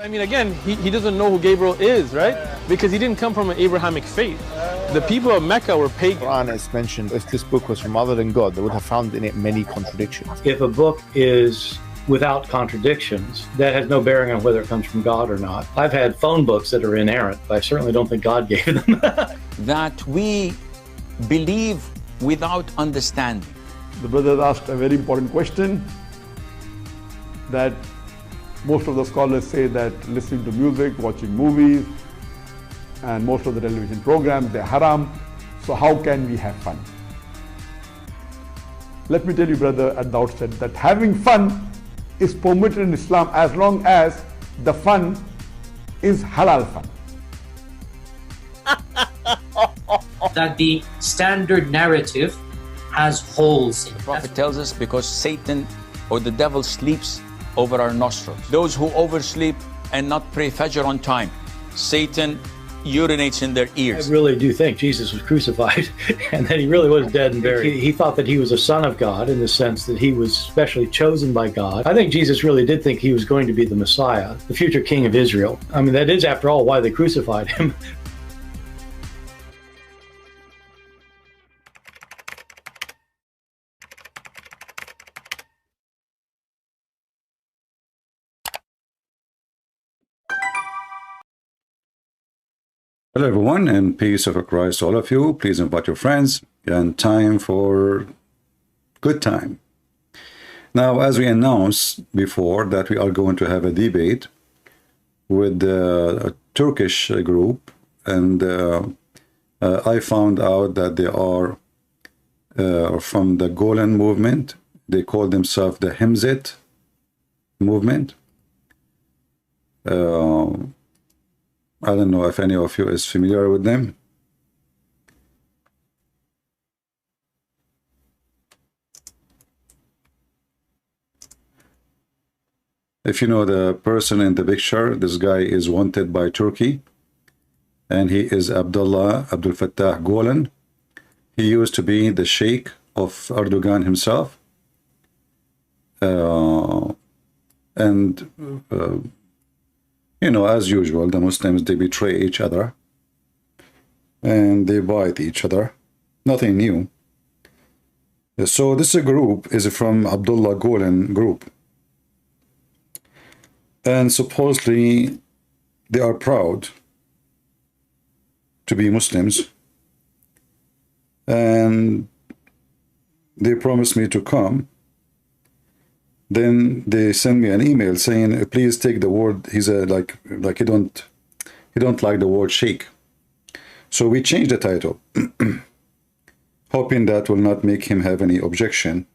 I mean, again, he doesn't know who Gabriel is, right? Because he didn't come from an Abrahamic faith. The people of Mecca were pagan. Quran is mentioned, if this book was from other than God, they would have found in it many contradictions. If a book is without contradictions, that has no bearing on whether it comes from God or not. I've had phone books that are inerrant, but I certainly don't think God gave them. That we believe without understanding. The brother asked a very important question, that most of the scholars say that listening to music, watching movies, and most of the television programs, they're haram. So how can we have fun? Let me tell you, brother, at the outset, that having fun is permitted in Islam as long as the fun is halal fun. That the standard narrative has holes in it. The Prophet tells us because Satan or the devil sleeps over our nostrils. Those who oversleep and not pray Fajr on time, Satan urinates in their ears. I really do think Jesus was crucified and that he really was dead and buried. He thought that he was a son of God in the sense that he was specially chosen by God. I think Jesus really did think he was going to be the Messiah, the future king of Israel. I mean, that is, after all, why they crucified him. Hello everyone, and peace of Christ to all of you. Please invite your friends, and time for good time. Now, as we announced before, that we are going to have a debate with a Turkish group, and I found out that they are from the Gülen movement. They call themselves the Himzet movement. I don't know if any of you is familiar with them. If you know the person in the picture, this guy is wanted by Turkey, and he is Abdul Fattah Gülen. He used to be the Sheikh of Erdogan himself, you know, as usual, the Muslims, they betray each other and they bite each other. Nothing new. So this group is from Abdullah Gülen group. And supposedly they are proud to be Muslims. And they promised me to come. Then they send me an email saying, please take the word, he's like he don't like the word sheikh. So we changed the title, hoping that will not make him have any objection.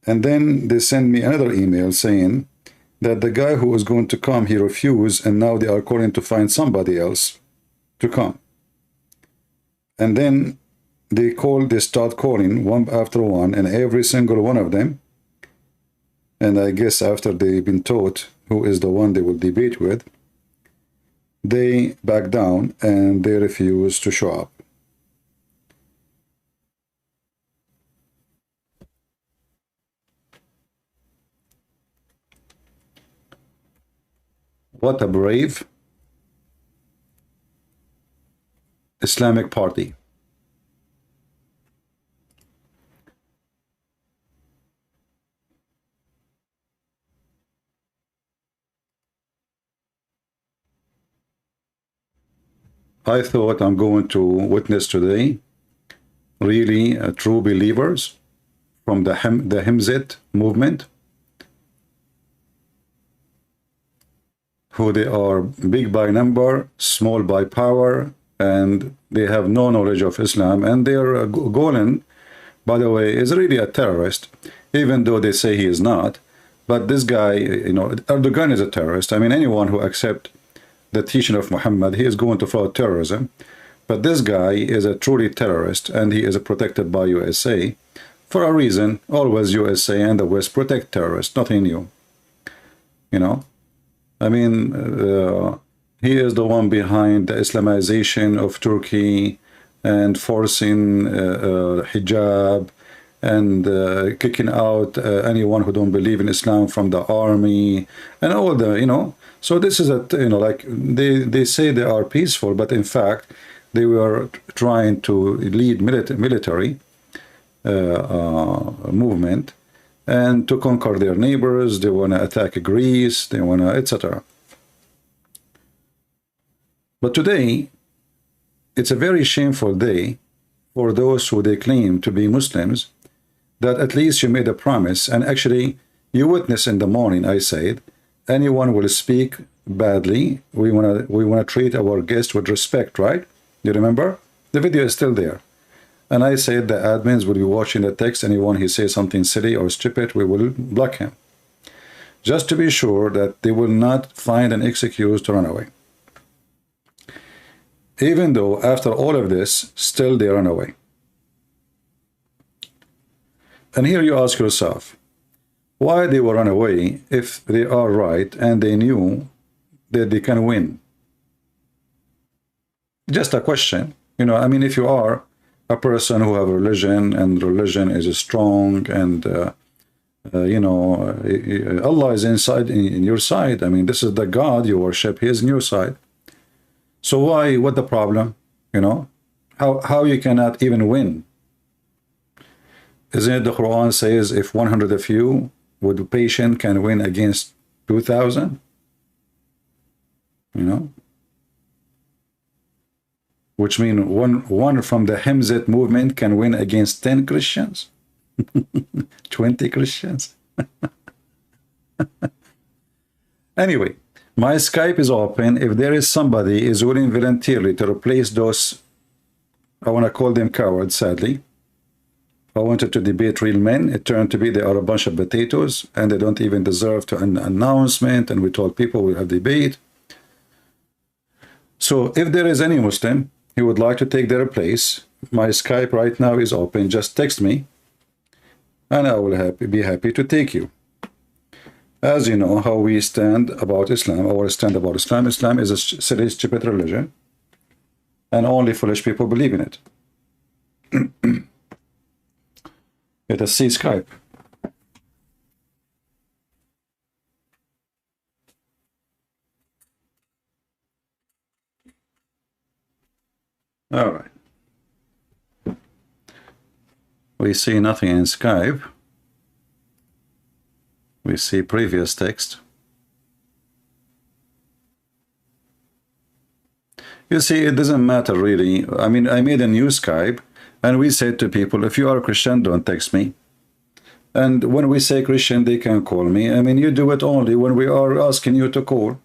And then they send me another email saying that the guy who was going to come, he refused, and now they are calling to find somebody else to come. And then they start calling one after one, and every single one of them, and I guess after they've been taught who is the one they will debate with, they back down and they refuse to show up. What a brave Islamic party. I thought I'm going to witness today really true believers from the Himzet movement, who they are big by number, small by power, and they have no knowledge of Islam. And their Gülen, by the way, is really a terrorist, even though they say he is not. But this guy, you know, Erdogan is a terrorist. I mean, anyone who accepts the teaching of Muhammad, he is going to follow terrorism. But this guy is a truly terrorist, and he is protected by USA for a reason. Always USA and the West protect terrorists, nothing new. You know, I mean, he is the one behind the Islamization of Turkey and forcing hijab and kicking out anyone who don't believe in Islam from the army and all the, you know, So this is a, you know, like they say they are peaceful, but in fact they were trying to lead military movement and to conquer their neighbors. They want to attack Greece, they want to, etc. But today it's a very shameful day for those who they claim to be Muslims, that at least you made a promise, and actually you witness in the morning I said anyone will speak badly, we want to treat our guest with respect, right? You remember? The video is still there. And I said the admins will be watching the text. Anyone who says something silly or stupid, we will block him, just to be sure that they will not find an excuse to run away. Even though after all of this, still they run away. And here you ask yourself, why they will run away if they are right and they knew that they can win? Just a question. You know, I mean, if you are a person who have a religion and religion is strong and you know, Allah is inside in your side. I mean, this is the God you worship, he is in your side. So why, what the problem? You know, how you cannot even win? Isn't it the Quran says if 100 of you with patience can win against 2,000? You know, which means one from the Hemzat movement can win against 10 Christians, 20 Christians. Anyway, my Skype is open. If there is somebody is willing voluntarily to replace those, I want to call them cowards, sadly. I wanted to debate real men. It turned to be they are a bunch of potatoes and they don't even deserve to an announcement, and we told people we'll have debate. So if there is any Muslim who would like to take their place, my Skype right now is open. Just text me and I will be happy to take you. As you know how we stand about Islam, our stand about Islam. Islam is a silly, stupid religion, and only foolish people believe in it. Let us see Skype. All right. We see nothing in Skype. We see previous text. You see, it doesn't matter really. I mean, I made a new Skype, and we said to people, if you are a Christian, don't text me. And when we say Christian, they can call me. I mean, you do it only when we are asking you to call.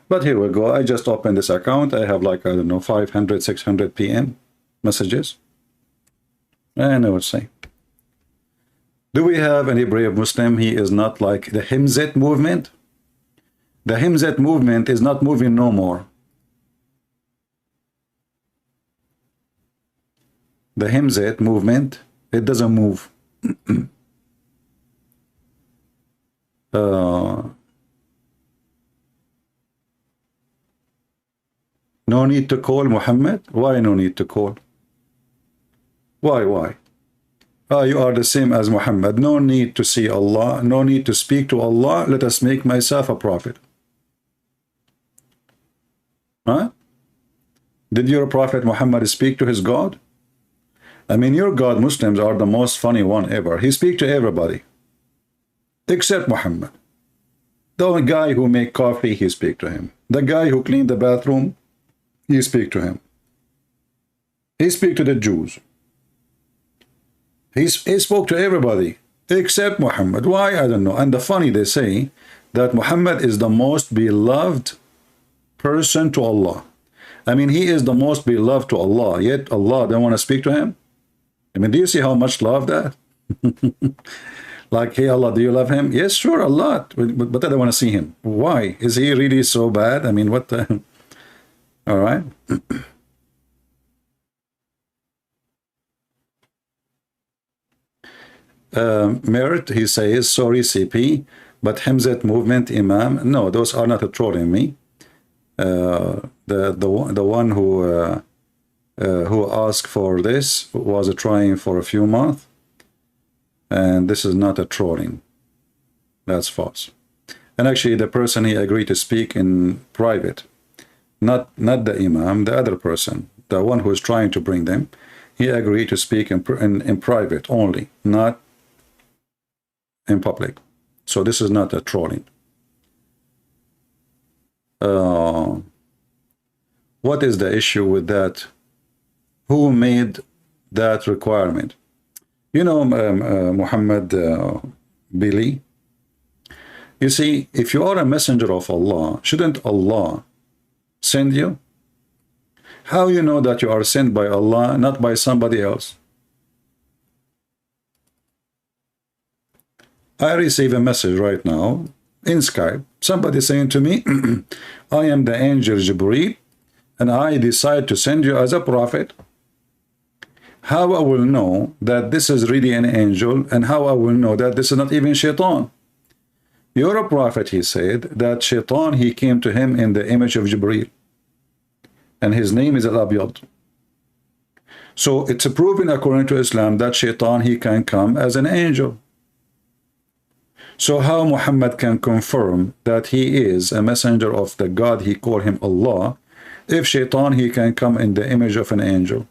But here we go. I just opened this account. I have like, I don't know, 500, 600 PM messages. And I would say, do we have any brave Muslim? He is not like the Hemzat movement. The Hemzat movement is not moving no more. The Hemzat movement, it doesn't move. No need to call Muhammad. Why no need to call? Why? You are the same as Muhammad. No need to see Allah. No need to speak to Allah. Let us make myself a prophet. Huh? Did your prophet Muhammad speak to his God? I mean, your God, Muslims, are the most funny one ever. He speaks to everybody. Except Muhammad. The guy who make coffee, he speak to him. The guy who cleaned the bathroom, he speak to him. He speak to the Jews. He spoke to everybody except Muhammad. Why? I don't know. And the funny, they say that Muhammad is the most beloved person to Allah. I mean, he is the most beloved to Allah, yet Allah don't want to speak to him. I mean, do you see how much love that? Like, hey, Allah, do you love him? Yes, sure, a lot. But I don't want to see him. Why? Is he really so bad? I mean, what the... All right. Merit, he says, sorry, CP, but Hemzat movement, Imam. No, those are not trolling me. The one who asked for this was trying for a few months, and this is not a trolling. That's false. And actually the person he agreed to speak in private, not the imam, the other person, the one who is trying to bring them, he agreed to speak in private only, not in public. So this is not a trolling. What is the issue with that? Who made that requirement? You know, Muhammed Billy, you see, if you are a messenger of Allah, shouldn't Allah send you? How you know that you are sent by Allah, not by somebody else? I receive a message right now in Skype, somebody saying to me, I am the angel Jibreel, and I decide to send you as a prophet. How I will know that this is really an angel, and how I will know that this is not even Shaitan? You're a prophet, he said, that Shaitan, he came to him in the image of Jibreel, and his name is Al-Abyad. So it's proven according to Islam that Shaitan, he can come as an angel. So how Muhammad can confirm that he is a messenger of the God he called him Allah, if Shaitan, he can come in the image of an angel?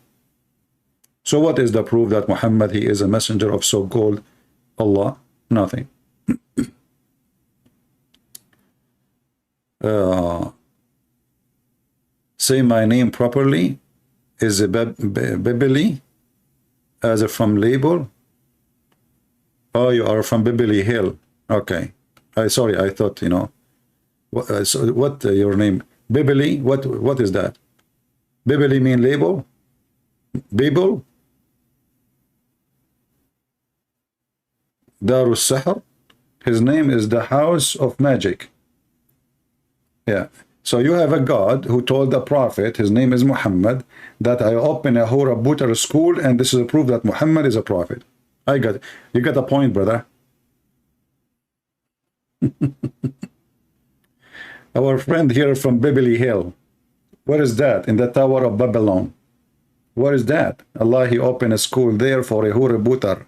So what is the proof that Muhammad, he is a messenger of so-called Allah? Nothing. Say my name properly. Is a Bibli as a from label? Oh, you are from Bibli Hill. Okay. Sorry, I thought, you know. So what your name? Bibli? What is that? Bibli mean label? Bible? Darus Sahar? His name is the House of Magic. Yeah. So you have a God who told the prophet, his name is Muhammad, that I open a Hura Butter school, and this is a proof that Muhammad is a prophet. I got it. You got a point, brother. Our friend here from Bibli Hill. What is that? In the Tower of Babylon. What is that? Allah, he opened a school there for a Hura Butter.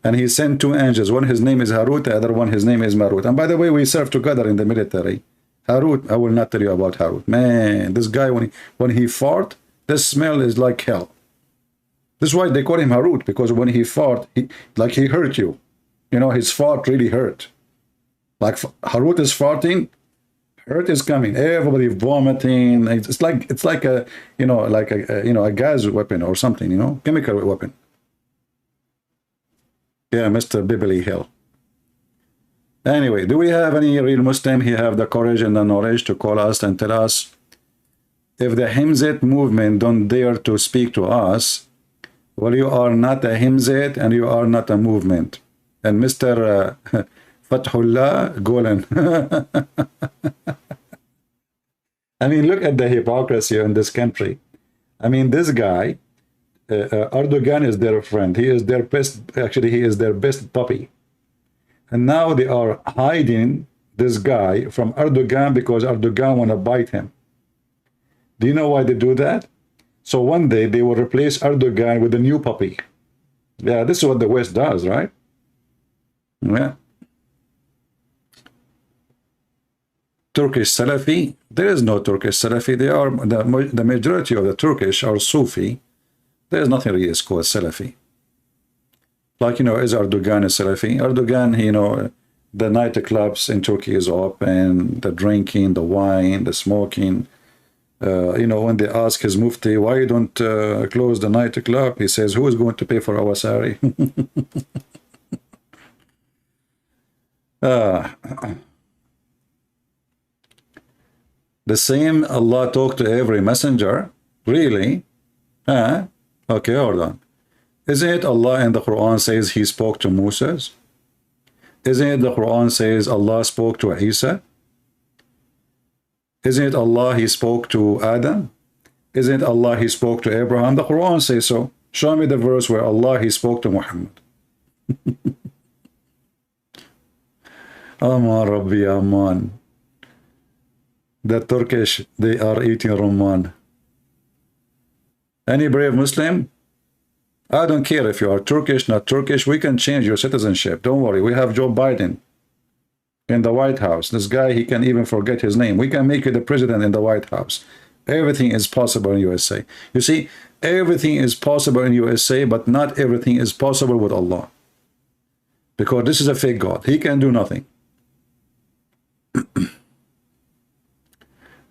And he sent two angels. One, his name is Harut, the other one, his name is Marut. And by the way, we served together in the military. Harut, I will not tell you about Harut. Man, this guy, when he fart, the smell is like hell. This is why they call him Harut, because when he fart, like he hurt you. You know, his fart really hurt. Like Harut is farting, hurt is coming. Everybody vomiting. It's like a, you know, like a, you know, a gas weapon or something, you know, chemical weapon. Yeah, Mr. Bibli Hill. Anyway, do we have any real Muslim who have the courage and the knowledge to call us and tell us if the Himzat movement don't dare to speak to us? Well, you are not a Himzat and you are not a movement. And Mr. Fathullah Gülen. I mean, look at the hypocrisy in this country. I mean, this guy, Erdogan is their friend. He is their best, actually, he is their best puppy. And now they are hiding this guy from Erdogan because Erdogan want to bite him. Do you know why they do that? So one day they will replace Erdogan with a new puppy. Yeah, this is what the West does, right? Yeah. Turkish Salafi? There is no Turkish Salafi. They are the majority of the Turkish are Sufi. There is nothing really called Salafi. Like, you know, is Erdogan a Salafi? Erdogan, you know, the nightclubs in Turkey is open, the drinking, the wine, the smoking. You know, when they ask his mufti, why you don't close the nightclub? He says, who is going to pay for our salary? The same Allah talked to every messenger? Really? Okay, hold on. Isn't it Allah in the Quran says he spoke to Moses? Isn't it the Quran says Allah spoke to Isa? Isn't it Allah he spoke to Adam? Isn't it Allah he spoke to Abraham? The Quran says so. Show me the verse where Allah he spoke to Muhammad. Aman Rabbi Aman. The Turkish, they are eating Rumman. Any brave Muslim? I don't care if you are Turkish, not Turkish. We can change your citizenship. Don't worry. We have Joe Biden. in the White House. This guy, he can even forget his name. We can make you the president in the White House. Everything is possible in USA. You see, everything is possible in USA, but not everything is possible with Allah. Because this is a fake God. He can do nothing.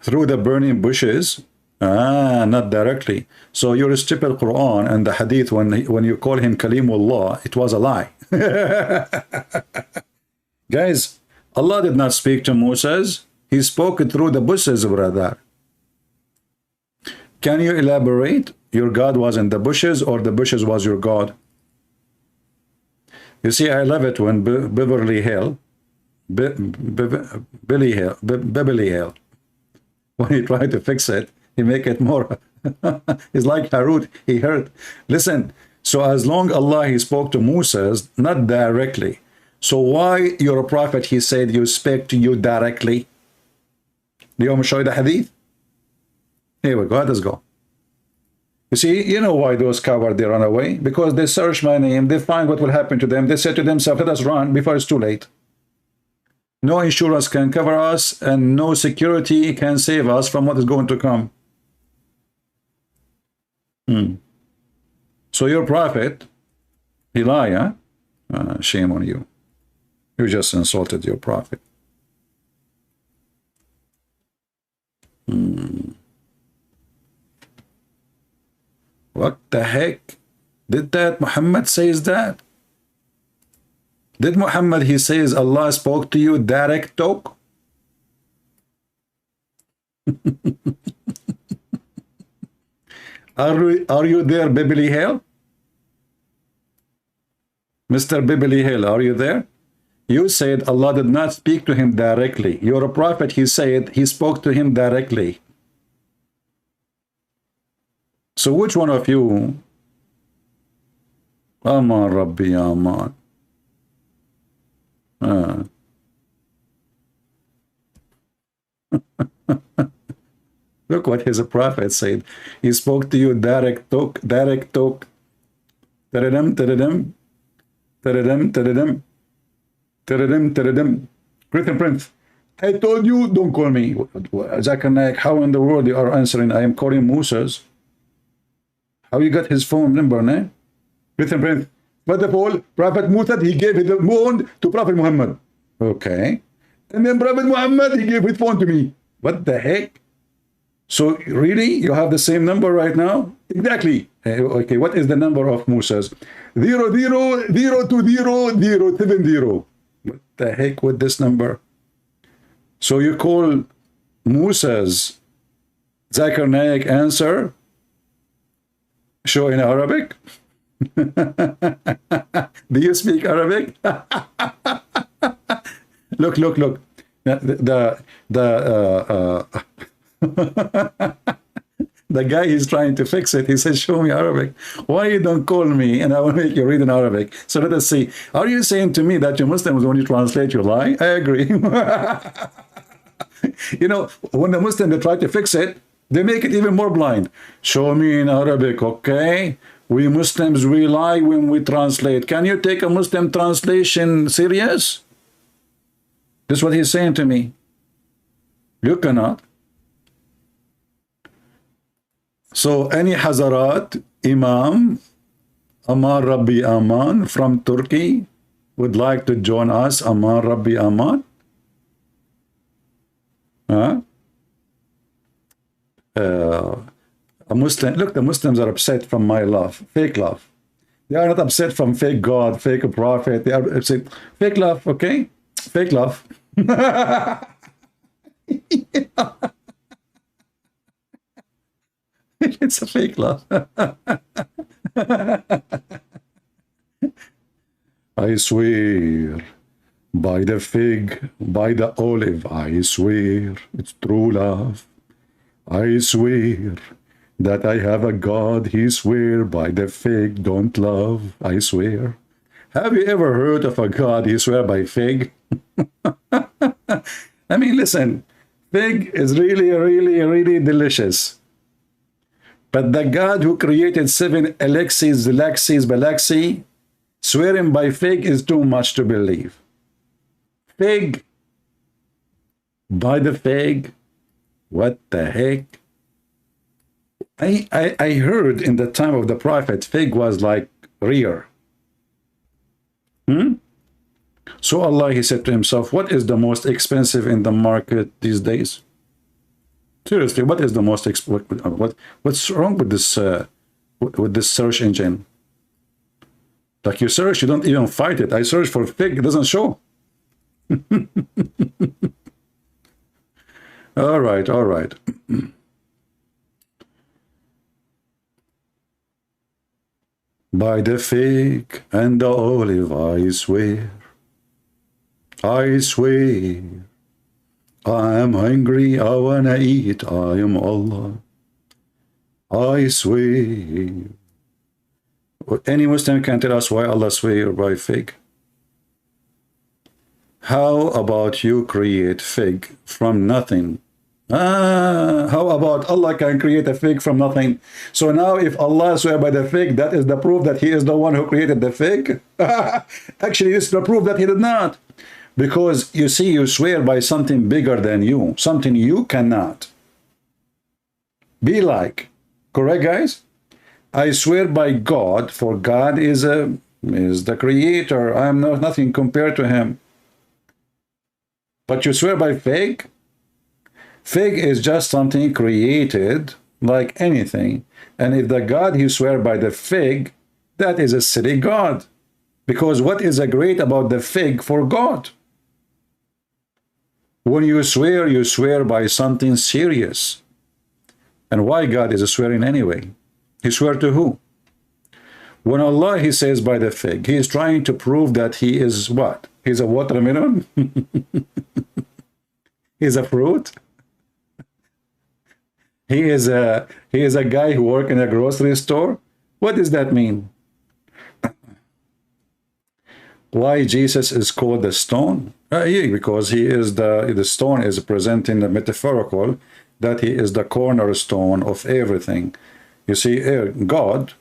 Through the burning bushes, not directly. So your stupid Quran and the Hadith, when you call him Kalimullah, it was a lie. Guys, Allah did not speak to Moses. He spoke through the bushes, brother. Can you elaborate? Your God was in the bushes, or the bushes was your God? You see, I love it when Beverly Hill, Beverly Hill, when he tried to fix it, he make it more. It's like Harut, he heard. Listen, so as long Allah, he spoke to Moses, not directly. So why you're a prophet, he said, you speak to you directly? Do you want me to show you the hadith? Here we go, let's go. You see, you know why those cowards, they run away? Because they search my name, they find what will happen to them. They say to themselves, let us run before it's too late. No insurance can cover us, and no security can save us from what is going to come. So your prophet, he lied, huh? Shame on you. You just insulted your prophet. What the heck? Did that Muhammad says that? Did Muhammad, he says Allah spoke to you direct talk? Are you there, Beverly Hill? Mr. Beverly Hill, are you there? You said Allah did not speak to him directly. You're a prophet, he said he spoke to him directly. So which one of you? Aman Rabbi Aman. Look what his prophet said. He spoke to you direct talk, direct talk. Tadadam, tadadam, tadadam, tadadam, tadadam, tadadam. Prince, I told you, don't call me. Zakir, how in the world you are answering? I am calling Moses. How you got his phone number, ne? Prince. First of all, Prophet Musa, he gave his phone to Prophet Muhammad. Okay. And then Prophet Muhammad, he gave his phone to me. What the heck? So really, you have the same number right now? Exactly. Okay, what is the number of Musa's? 0002070. What the heck with this number? So you call Musa's Zakir Naik answer? Show in Arabic? Do you speak Arabic? Look. The guy is trying to fix it. He says, show me Arabic. Why you don't call me and I will make you read in Arabic? So let us see. Are you saying to me that you Muslims, when you translate, you lie? I agree. You know, when the Muslims, they try to fix it, they make it even more blind. Show me in Arabic, okay? We Muslims, we lie when we translate. Can you take a Muslim translation serious? This is what he's saying to me. You cannot. So any Hazarat, Imam, Aman Rabbi Aman from Turkey would like to join us, Aman Rabbi Aman? Huh? A Muslim, look, the Muslims are upset from my love, fake love. They are not upset from fake God, fake prophet. They are upset. Fake love, okay? Fake love. It's a fake love. I swear by the fig, by the olive, I swear it's true love. I swear that I have a God, he swear by the fig, don't love, I swear. Have you ever heard of a God, he swear by fig? I mean, listen, fig is really delicious. But the God who created 7 Alexis, Balaxi, swearing by fig is too much to believe. Fig By the fig? What the heck? I heard in the time of the prophet, fig was like rare. So Allah, he said to himself, what is the most expensive in the market these days? Seriously, what is the most what's wrong with this search engine? Like you search, you don't even fight it. I search for fig, it doesn't show. All right, all right. By the fig and the olive, I swear, I am hungry, I wanna eat, I am Allah, I swear. Any Muslim can tell us why Allah swear by fig? How about you create fig from nothing? How about Allah can create a fig from nothing? So now if Allah swear by the fig, that is the proof that he is the one who created the fig? Actually, this is the proof that he did not. Because you see, you swear by something bigger than you, something you cannot be like. Correct, guys? I swear by God, for God is the creator. I am nothing compared to him. But you swear by fig? Fig is just something created like anything. And if the God you swear by the fig, that is a silly God. Because what is great about the fig for God? When you swear by something serious. And why God is swearing anyway? He swear to who? When Allah, he says by the fig, he is trying to prove that he is what? He's a watermelon? He's a fruit? He is a guy who works in a grocery store? What does that mean? Why Jesus is called the stone? Because he is the stone is presenting the metaphorical that he is the cornerstone of everything. You see, God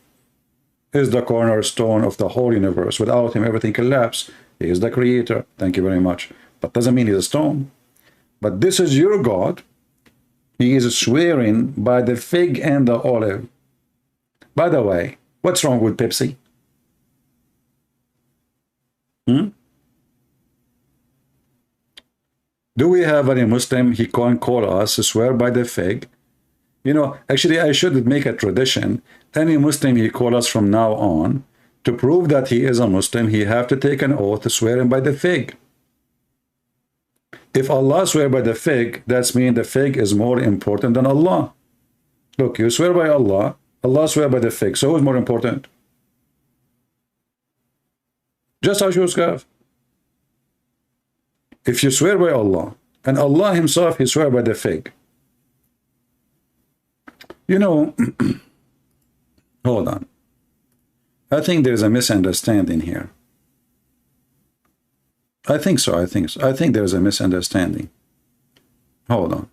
is the cornerstone of the whole universe. Without him, everything collapses. He is the creator. Thank you very much. But doesn't mean he's a stone. But this is your God. He is swearing by the fig and the olive. By the way, what's wrong with Pepsi? Do we have any Muslim, he can't call us, swear by the fig? You know, actually, I should make a tradition. Any Muslim he call us from now on, to prove that he is a Muslim, he have to take an oath swearing by the fig. If Allah swear by the fig, that means the fig is more important than Allah. Look, you swear by Allah, Allah swear by the fig. So who is more important? Just as you swear. If you swear by Allah, and Allah himself, he swear by the fig. You know, hold on. I think there's a misunderstanding here. I think so. I think there's a misunderstanding. Hold on.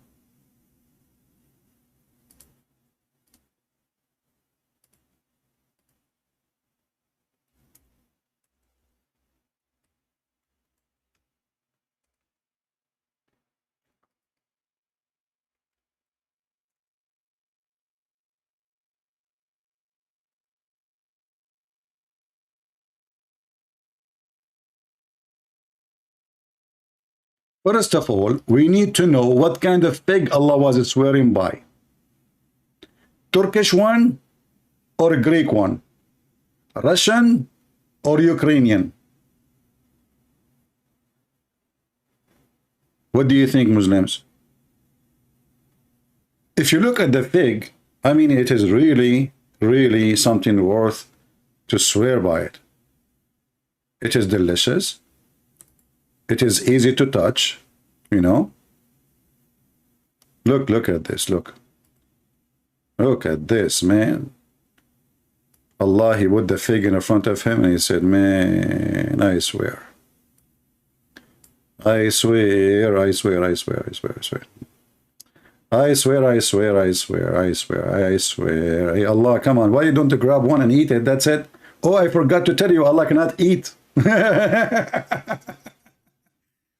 First of all, we need to know what kind of fig Allah was swearing by. Turkish one or Greek one? Russian or Ukrainian? What do you think, Muslims? If you look at the fig, I mean, it is really, really something worth to swear by it. It is delicious. It is easy to touch, you know. Look at this, look. Look at this, man. Allah, he put the fig in front of him and he said, man, I swear. I swear, I swear, I swear, I swear, I swear. I swear, I swear, I swear, I swear, I swear. Hey, Allah, come on, why you don't grab one and eat it? That's it. Oh, I forgot to tell you, Allah cannot eat.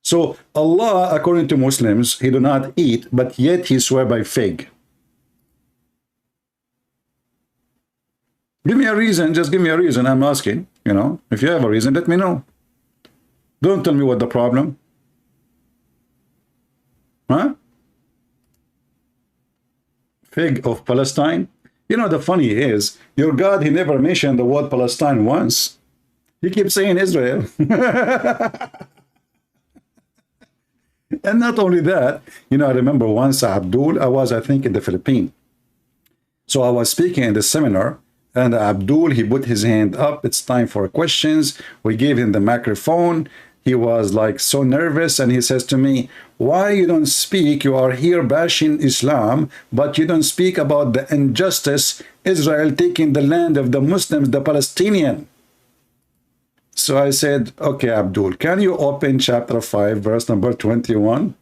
So Allah, according to Muslims, he do not eat, but yet he swear by fig. Give me a reason, just give me a reason, I'm asking. You know, if you have a reason, let me know. Don't tell me what the problem. Huh? Fig of Palestine. You know, the funny is, your God, he never mentioned the word Palestine once. He keeps saying Israel. And not only that, you know, I remember once Abdul, I think in the Philippines. So I was speaking in the seminar, and Abdul, he put his hand up. It's time for questions. We gave him the microphone. He was like so nervous, and he says to me, why you don't speak? You are here bashing Islam, but you don't speak about the injustice, Israel taking the land of the Muslims, the Palestinian. So I said, okay, Abdul, can you open chapter 5, verse number 21?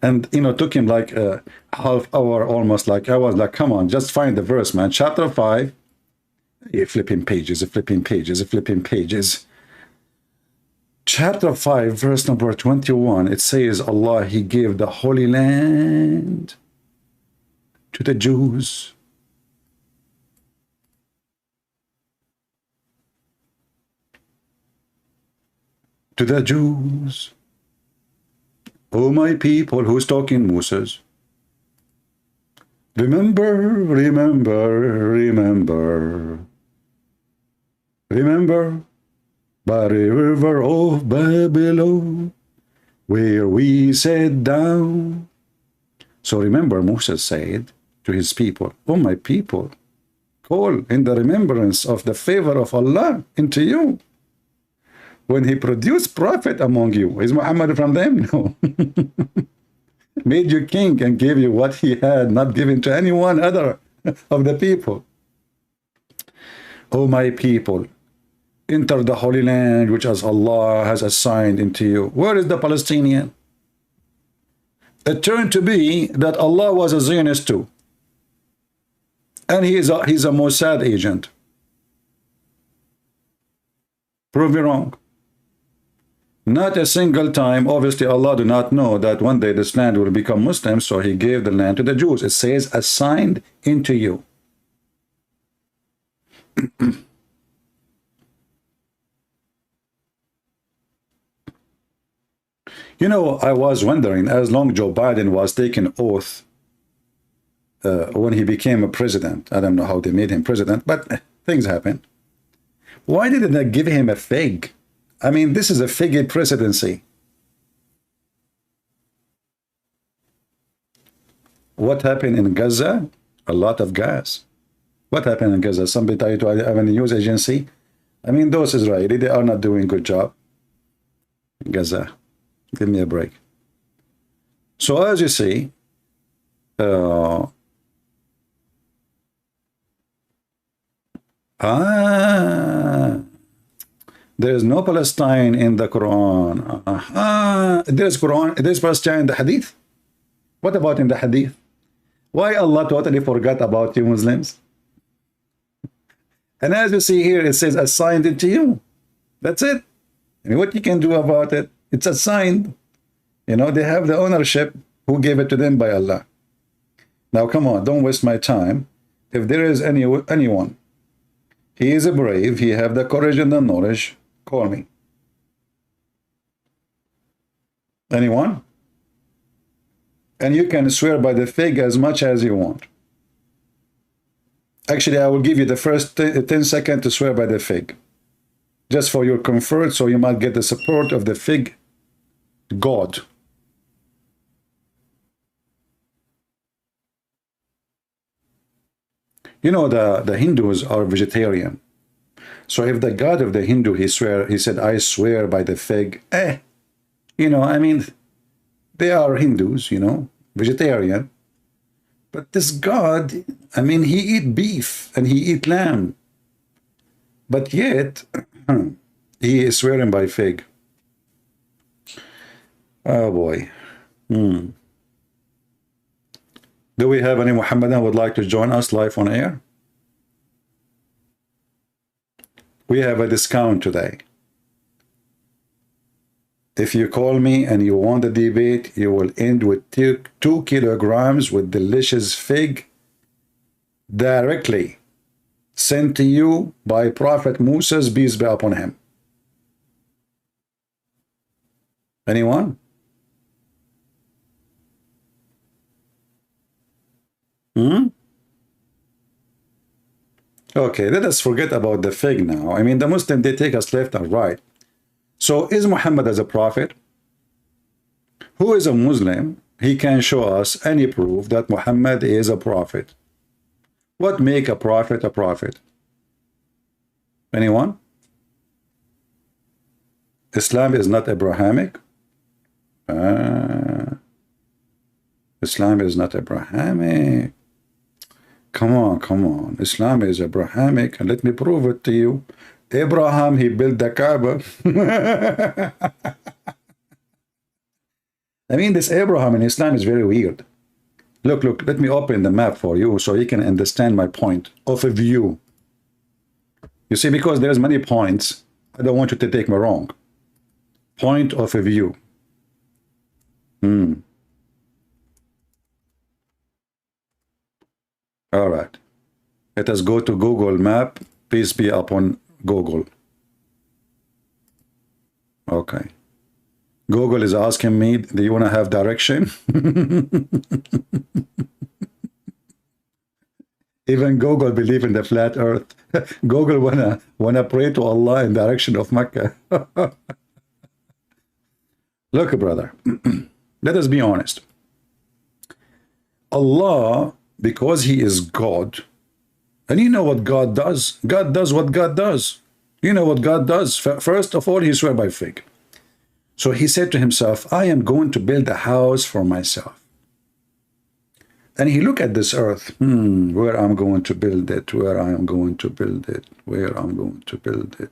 And, you know, took him like a half hour, almost. Like, I was like, come on, just find the verse, man. Chapter 5, flipping pages, flipping pages, flipping pages. Chapter 5, verse number 21, it says, Allah, he gave the Holy Land to the Jews. To the Jews. Oh, my people, who's talking, Moses? Remember, remember, remember. Remember, by the river of Babylon, where we sat down. So remember, Moses said to his people, oh, my people, call in the remembrance of the favor of Allah into you. When he produced prophet among you, is Muhammad from them? No. Made you king and gave you what he had not given to anyone other of the people. O my people, enter the Holy Land which as Allah has assigned into you. Where is the Palestinian? It turned to be that Allah was a Zionist too. And he's a Mossad agent. Prove me wrong. Not a single time, obviously Allah do not know that one day this land will become Muslim, so he gave the land to the Jews. It says, assigned into you. You know, I was wondering, as long Joe Biden was taking oath when he became a president, I don't know how they made him president, but things happen. Why didn't they give him a fig? I mean, this is a figgy presidency. What happened in Gaza? A lot of gas. What happened in Gaza? Somebody tell you to have a news agency? I mean, those Israeli, they are not doing a good job. Gaza, give me a break. So as you see, there is no Palestine in the Quran. There's Quran. There's Palestine in the Hadith. What about in the Hadith? Why Allah totally forgot about you Muslims? And as you see here, it says assigned it to you. That's it. And what you can do about it? It's assigned. You know, they have the ownership. Who gave it to them? By Allah. Now, come on, don't waste my time. If there is anyone, he is a brave, he have the courage and the knowledge, call me. Anyone? And you can swear by the fig as much as you want. Actually, I will give you the first 10 seconds to swear by the fig. Just for your comfort, so you might get the support of the fig God. You know, the Hindus are vegetarian. So if the God of the Hindu, he said, I swear by the fig, you know, I mean, they are Hindus, you know, vegetarian. But this God, I mean, he eat beef and he eat lamb. But yet, he is swearing by fig. Oh boy. Do we have any Muhammadan who would like to join us live on air? we have a discount today. If you call me and you want a debate, you will end with 2 kilograms with delicious fig directly sent to you by Prophet Moses, peace be upon him. Anyone? Okay, let us forget about the fig now. I mean, the Muslims, they take us left and right. So is Muhammad as a prophet? Who is a Muslim? He can show us any proof that Muhammad is a prophet. What make a prophet a prophet? Anyone? Islam is not Abrahamic. Islam is not Abrahamic. Come on, come on. Islam is Abrahamic, and let me prove it to you. Abraham, he built the Kaaba. I mean, this Abraham in Islam is very weird. Look, look, let me open the map for you so you can understand my point of a view. You see, because there's many points, I don't want you to take me wrong. Point of a view. All right. Let us go to Google Map. Peace be upon Google. Okay. Google is asking me, do you want to have direction? Even Google believe in the flat earth. Google wanna pray to Allah in direction of Mecca. Look, brother, let us be honest. Allah, because he is God, and you know what God does? God does what God does. You know what God does? First of all, he swear by fig. So he said to himself, I am going to build a house for myself. And he looked at this earth, where I'm going to build it, where I am going to build it, where I'm going to build it.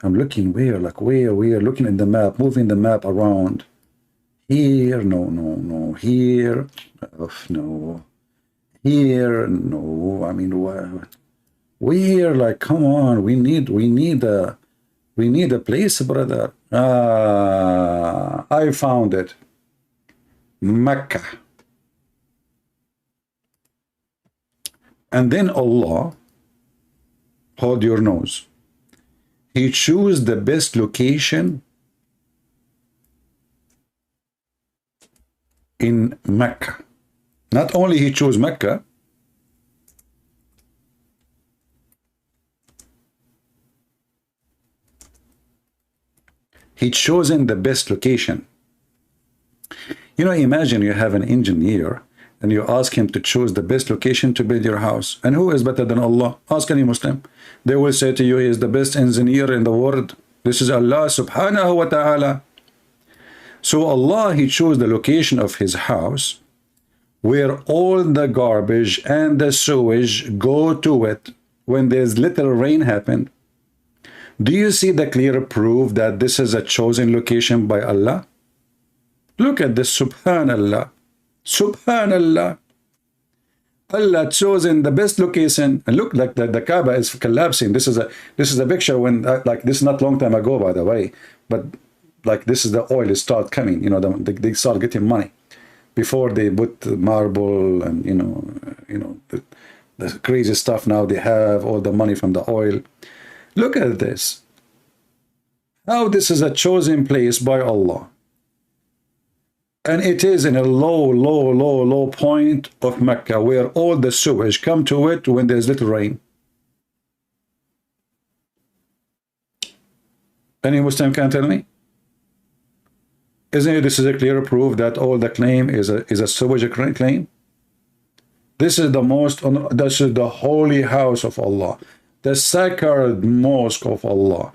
I'm looking where, like where, looking in the map, moving the map around. Here, no, here, no. Here, no. I mean, where, like, come on, we need a place, brother. I found it. Mecca. And then Allah, hold your nose. He chose the best location in Mecca. Not only he chose Mecca, he chosen the best location. You know, imagine you have an engineer and you ask him to choose the best location to build your house. And who is better than Allah? Ask any Muslim. They will say to you, he is the best engineer in the world. This is Allah subhanahu wa ta'ala. So Allah, he chose the location of his house where all the garbage and the sewage go to it when there's little rain happen. Do you see the clear proof that this is a chosen location by Allah? Look at this, subhanallah. Subhanallah. Allah chosen the best location, and look, like the Kaaba is collapsing. This is a picture when like this is not long time ago, by the way, but like this is the oil start coming. You know, they start getting money before they put marble and you know the crazy stuff. Now they have all the money from the oil. Look at this. How this is a chosen place by Allah. And it is in a low point of Mecca where all the sewage come to it when there's little rain. Any Muslim can tell me? Isn't it this is a clear proof that all the claim is a sewage claim? This is this is the holy house of Allah, the sacred mosque of Allah,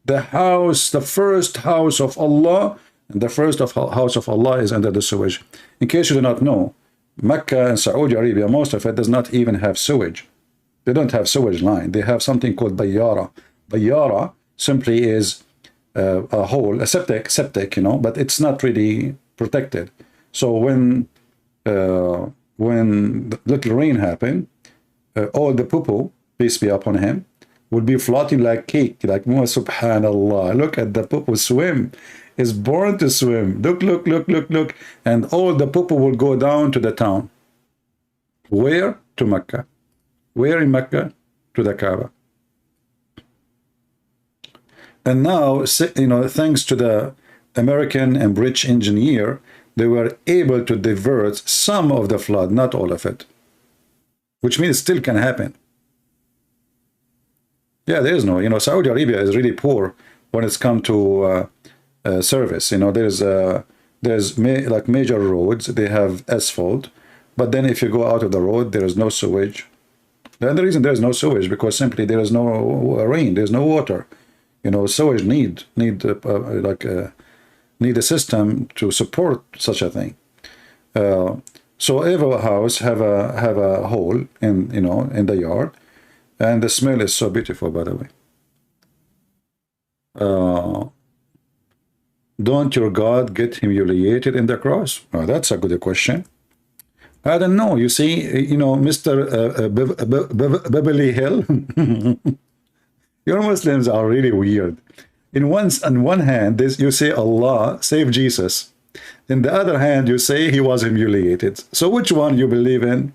the house, the first house of Allah. And the first house of Allah is under the sewage. In case you do not know, Mecca and Saudi Arabia, most of it does not even have sewage. They don't have sewage line. They have something called bayyara. Bayyara simply is a hole, a septic, you know, but it's not really protected. So when the little rain happened, all the poo-poo, peace be upon him, would be floating like cake, like subhanallah. Look at the poo swim. Is born to swim. Look, look, look, look, look. And all the poo will go down to the town. Where? To Mecca. Where in Mecca? To the Kaaba. And now, you know, thanks to the American and British engineer, they were able to divert some of the flood, not all of it. Which means it still can happen. Yeah, there is no, you know, Saudi Arabia is really poor when it's come to service. You know, there's like major roads, they have asphalt, but then if you go out of the road, there is no sewage. And the reason there is no sewage because simply there is no rain, there's no water. You know, sewage need a system to support such a thing. So every house have a hole in, you know, in the yard, and the smell is so beautiful, by the way. Don't your God get humiliated in the cross? Oh, that's a good question. I don't know. You see, you know, Mr. Beverly Hill, your Muslims are really weird. On one hand, you say Allah saved Jesus. In the other hand, you say he was humiliated. So which one you believe in?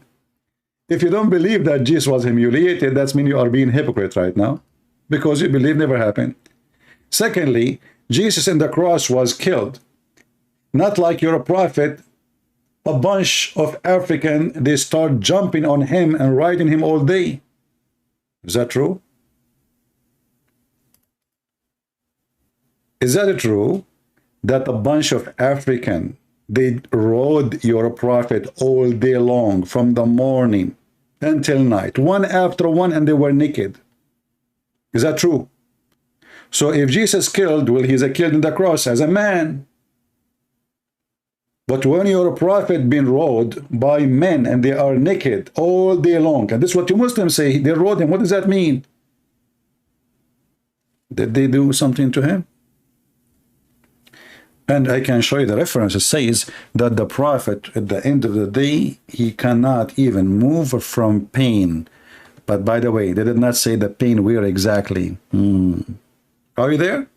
If you don't believe that Jesus was humiliated, that means you are being hypocrite right now, because you believe never happened. Secondly, Jesus in the cross was killed. Not like you're a prophet. A bunch of African, they start jumping on him and riding him all day. Is that true? Is that true? That a bunch of African, they rode your prophet all day long, from the morning until night, one after one, and they were naked. Is that true? So if Jesus killed, well, he's killed in the cross as a man. But when you're a prophet being rode by men and they are naked all day long, and this is what you Muslims say, they rode him. What does that mean? Did they do something to him? And I can show you the reference. It says that the prophet, at the end of the day, he cannot even move from pain. But by the way, they did not say the pain where exactly. Are you there?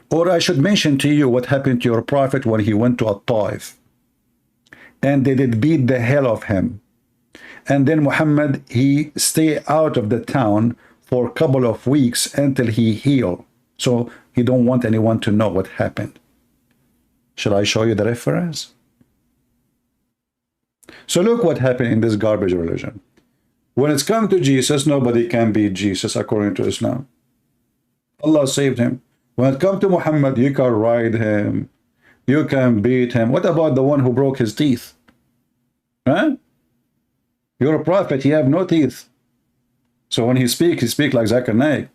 Or I should mention to you what happened to your prophet when he went to Taif. And they did beat the hell of him. And then Muhammad, he stayed out of the town for a couple of weeks until he healed. So he don't want anyone to know what happened. Shall I show you the reference? So look what happened in this garbage religion. When it's come to Jesus, nobody can beat Jesus according to Islam. Allah saved him. When it comes to Muhammad, you can ride him. You can beat him. What about the one who broke his teeth? Huh? You're a prophet. You have no teeth. So when he speaks like Zakir Naik.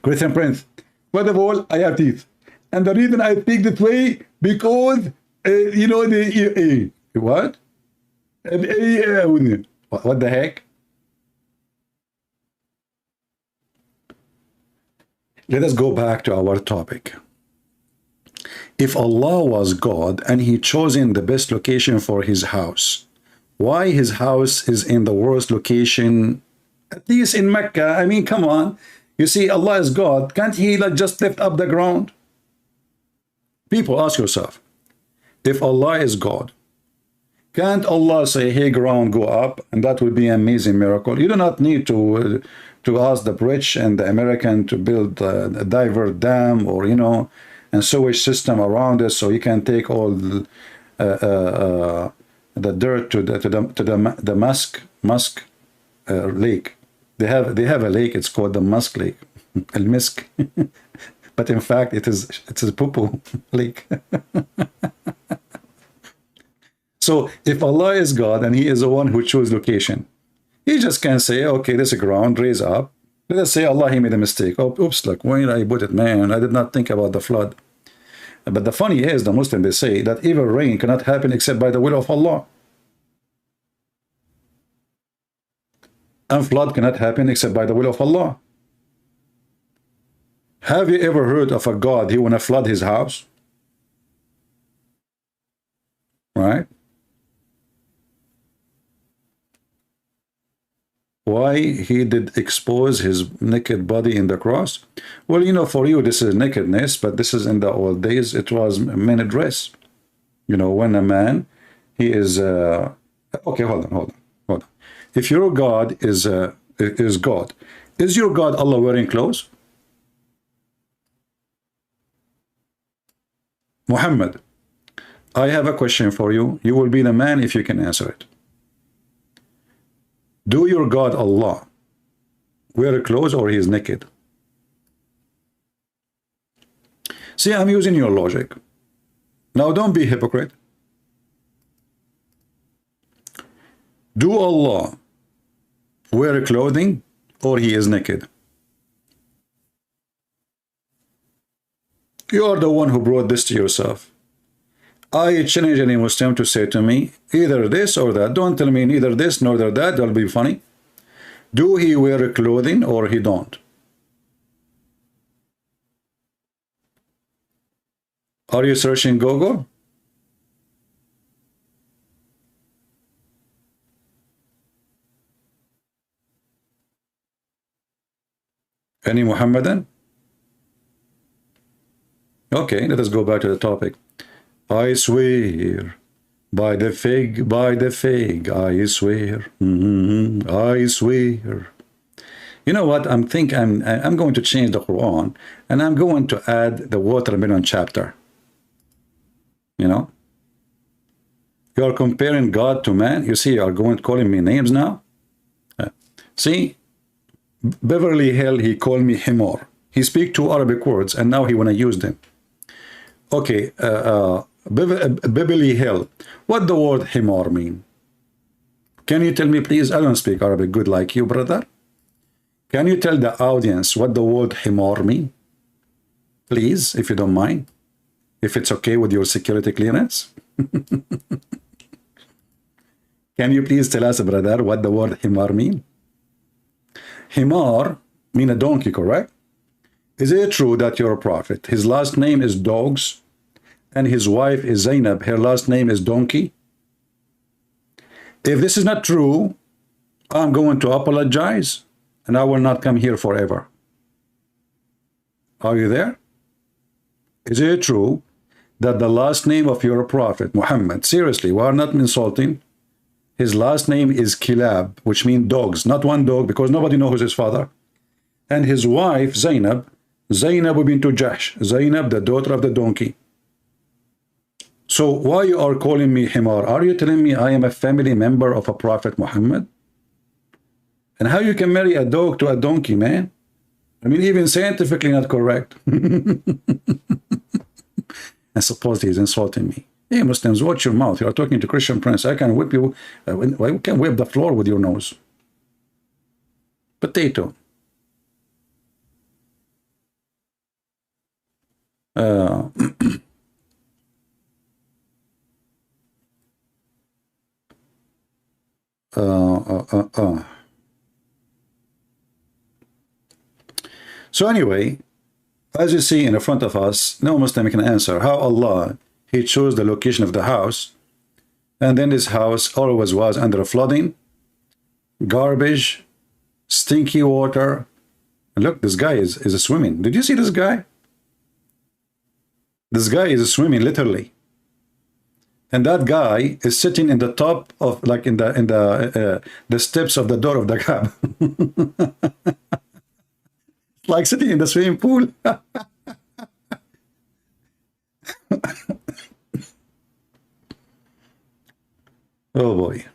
Christian Prince. First of all, I have teeth. And the reason I speak this way, because, you know, what? What the heck? Let us go back to our topic. If Allah was God and he chosen the best location for his house, why his house is in the worst location, at least in Mecca? I mean, come on. You see, Allah is God. Can't he like just lift up the ground? People, ask yourself, if Allah is God, can't Allah say, hey, ground, go up? And that would be an amazing miracle. You do not need to ask the British and the American to build a divert dam or, you know, and sewage system around it so you can take all the dirt to the Musk lake. They have a lake. It's called the Musk Lake, El Misk. But in fact, it's a poo-poo lake. So if Allah is God and he is the one who chose location, he just can say, okay, this is ground, raise up. Let us say Allah, he made a mistake. Oh, oops, look, where did I put it, man? I did not think about the flood. But the funny is, the Muslim, they say that even rain cannot happen except by the will of Allah. And flood cannot happen except by the will of Allah. Have you ever heard of a God he want to flood his house? Right? why he did expose his naked body in the cross? Well, you know, for you this is nakedness, but this is in the old days, it was men dress. You know, when a man, he is okay, hold on. If your God is God, is your God Allah wearing clothes? Muhammad, I have a question for you. You will be the man if you can answer it. Do your God Allah wear clothes or he is naked? See, I'm using your logic. Now don't be hypocrite. Do Allah wear clothing or he is naked? You are the one who brought this to yourself. I challenge any Muslim to say to me, either this or that. Don't tell me neither this nor that. That'll be funny. Do he wear clothing or he don't? Are you searching Google? Any Muhammadan? Okay, let us go back to the topic. I swear by the fig, I swear. I swear. You know what? I'm going to change the Quran and I'm going to add the watermelon chapter. You know? You are comparing God to man. You see, you are going to calling me names now. See, Beverly Hill, he called me Himor. He speak two Arabic words and now he want to use them. Okay, Beverly Hill, what the word Himor mean? Can you tell me, please? I don't speak Arabic good like you, brother. Can you tell the audience what the word Himor mean? Please, if you don't mind. If it's okay with your security clearance. Can you please tell us, brother, what the word Himar mean? Himar mean a donkey, correct? Is it true that you're a prophet? His last name is Dogs, and his wife is Zainab. Her last name is Donkey. If this is not true, I'm going to apologize, and I will not come here forever. Are you there? Is it true that the last name of your prophet, Muhammad, seriously, we are not insulting, his last name is Kilab, which means dogs, not one dog, because nobody knows his father. And his wife, Zainab bint Jahsh, Zainab, the daughter of the donkey. So why you are calling me Himar? Are you telling me I am a family member of a prophet Muhammad? And how you can marry a dog to a donkey, man? I mean, even scientifically not correct. I suppose he's insulting me. Hey, Muslims, watch your mouth. You are talking to Christian Prince. I can whip you. I can whip the floor with your nose. Potato. So anyway, as you see in front of us, no Muslim can answer how Allah, he chose the location of the house, and then this house always was under flooding, garbage, stinky water. And look, this guy is swimming. Did you see this guy? This guy is swimming literally. And that guy is sitting in the top of, like in the steps of the door of the cab. Like sitting in the swimming pool. Oh boy.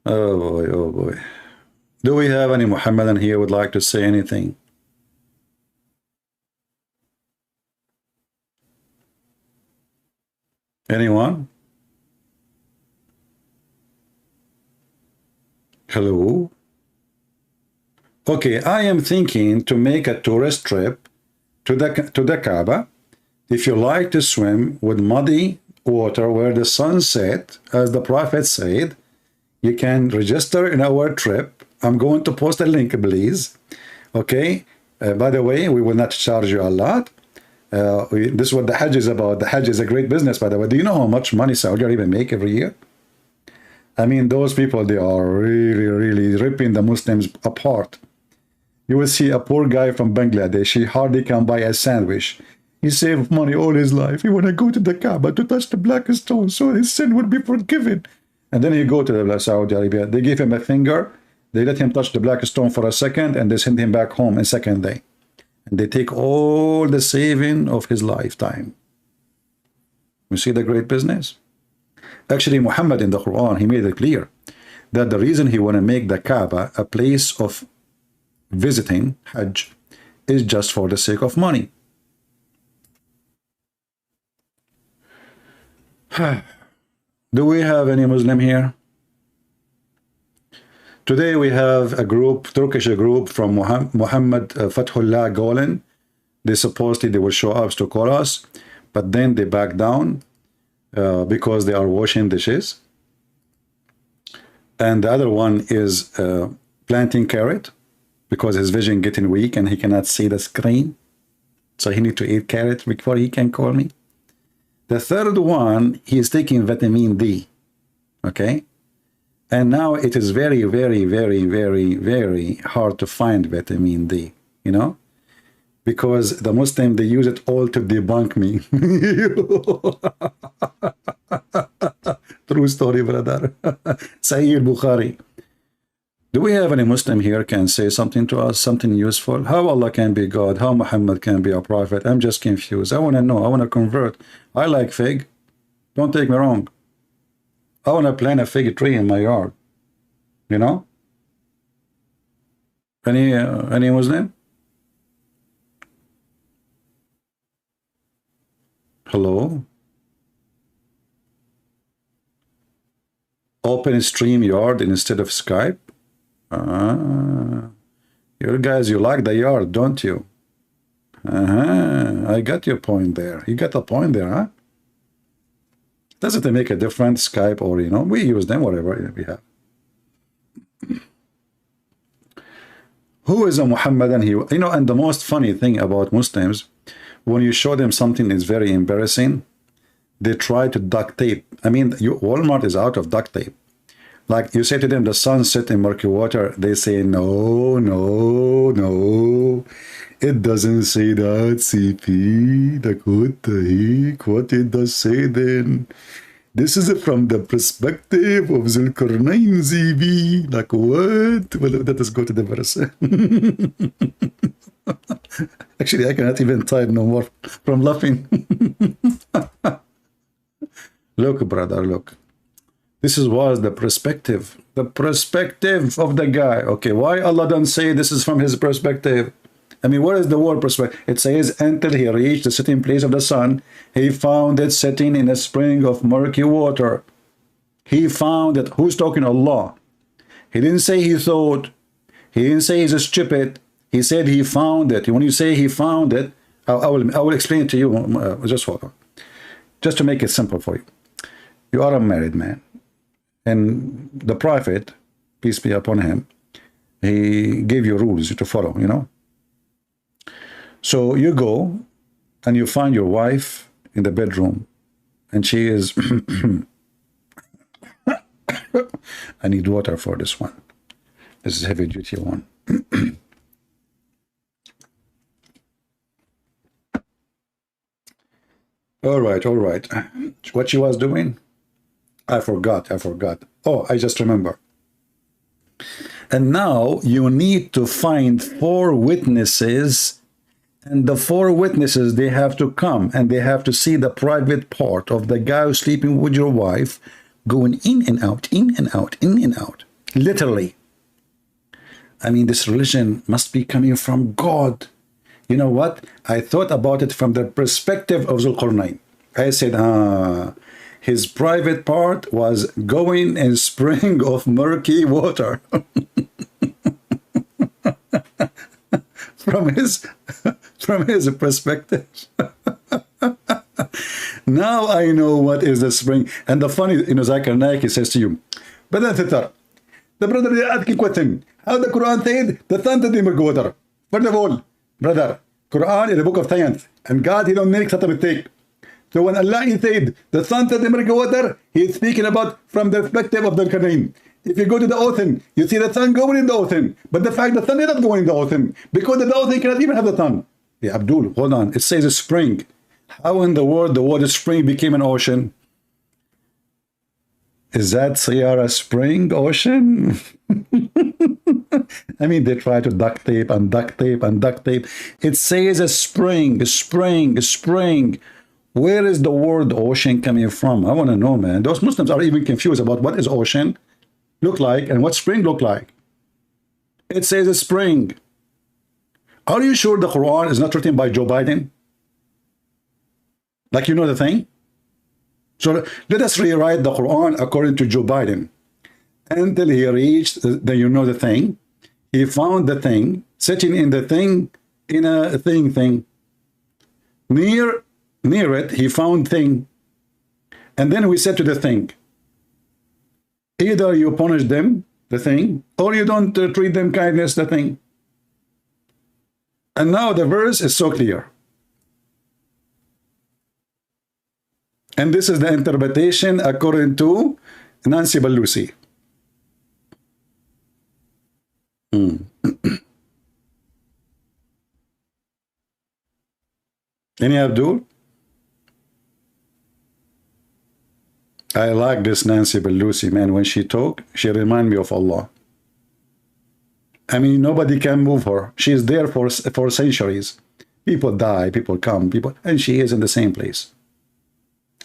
Oh boy, oh boy. Do we have any Muhammadan here who would like to say anything? Anyone? Hello? Okay, I am thinking to make a tourist trip to the Kaaba. If you like to swim with muddy water where the sun set, as the Prophet said, you can register in our trip. I'm going to post a link, please. Okay? By the way, we will not charge you a lot. This is what the Hajj is about. The Hajj is a great business, by the way. Do you know how much money Saudi Arabia make every year? I mean, those people, they are really ripping the Muslims apart. You will see a poor guy from Bangladesh, he hardly can buy a sandwich. He saved money all his life. He want to go to the Kaaba to touch the black stone so his sin would be forgiven. And then he go to the Saudi Arabia. They give him a finger. They let him touch the black stone for a second, and they send him back home in second day. And they take all the saving of his lifetime. You see the great business? Actually, Muhammad in the Quran, he made it clear that the reason he want to make the Kaaba a place of visiting, Hajj, is just for the sake of money. Do we have any Muslim here? Today we have a group, Turkish group from Muhammed Fathullah Gülen. They supposedly they will show up to call us, but then they back down because they are washing dishes. And the other one is planting carrot because his vision getting weak and he cannot see the screen. So he need to eat carrot before he can call me. The third one, he is taking vitamin D. Okay? And now it is very, very, very, very, very hard to find vitamin D, you know? Because the Muslim, they use it all to debunk me. True story, brother. Sayyid Bukhari. Do we have any Muslim here can say something to us, something useful? How Allah can be God? How Muhammad can be a prophet? I'm just confused. I want to know. I want to convert. I like fig. Don't take me wrong. I want to plant a fig tree in my yard. You know? Any Muslim? Hello? Open StreamYard instead of Skype? You guys, you like the yard, don't you? I got your point there. You got a point there, huh? Doesn't it make a difference, Skype or, you know, we use them, whatever we have. Who is a Muhammadan? You know, and the most funny thing about Muslims, when you show them something that's very embarrassing, they try to duct tape. I mean, Walmart is out of duct tape. Like you say to them, the sun set in murky water. They say, no, no, no. It doesn't say that, CP. Like, what the heck? What it does say then? This is from the perspective of Zulkarnain, ZB. Like, what? Well, let us go to the verse. Actually, I cannot even type no more from laughing. Look, brother, look. This was the perspective of the guy. Okay, why Allah don't say this is from his perspective? I mean, what is the word perspective? It says, until he reached the sitting place of the sun, he found it sitting in a spring of murky water. He found it. Who's talking? Allah. He didn't say he thought. He didn't say he's stupid. He said he found it. When you say he found it, I will explain it to you. Just hold on. Just to make it simple for you. You are a married man. And the prophet, peace be upon him, he gave you rules to follow, you know. So you go and you find your wife in the bedroom and she is I need water for this one. This is heavy duty one. All right. What she was doing? I forgot. Oh, I just remember. And now you need to find 4 witnesses, and the 4 witnesses, they have to come and they have to see the private part of the guy who's sleeping with your wife going in and out, in and out, in and out. Literally. I mean, this religion must be coming from God. You know what? I thought about it from the perspective of Zulkarnain. I said, his private part was going in spring of murky water. from his perspective. Now I know what is the spring. And the funny, you know, Zakir Naik, he says to you, the brother asked a question. How the Quran said the sun to the murky water? First of all, brother, Quran is a book of science. And God, he don't make such a mistake. So when Allah said the sun to the miracle water, He is speaking about from the perspective of the Kareem. If you go to the ocean, you see the sun going in the ocean. But the fact the sun is not going in the ocean, because the ocean cannot even have the sun. Yeah, Abdul, hold on. It says a spring. How in the world the word spring became an ocean? Is that Sierra Spring ocean? I mean, they try to duct tape and duct tape and duct tape. It says a spring, a spring, a spring. Where is the word ocean coming from? I want to know, man. Those Muslims are even confused about what is ocean look like and what spring look like. It says a spring. Are you sure the Quran is not written by Joe Biden? Like, you know the thing? So let us rewrite the Quran according to Joe Biden. Until he reached the you know the thing, he found the thing, sitting in the thing, in a thing. Near it, he found thing. And then we said to the thing, either you punish them, the thing, or you don't treat them kindness, the thing. And now the verse is so clear. And this is the interpretation according to Nancy Pelosi. Any Abdul? I like this Nancy Pelosi, man. When she talk, she remind me of Allah. I mean, nobody can move her. She is there for centuries. People die, people come, and she is in the same place.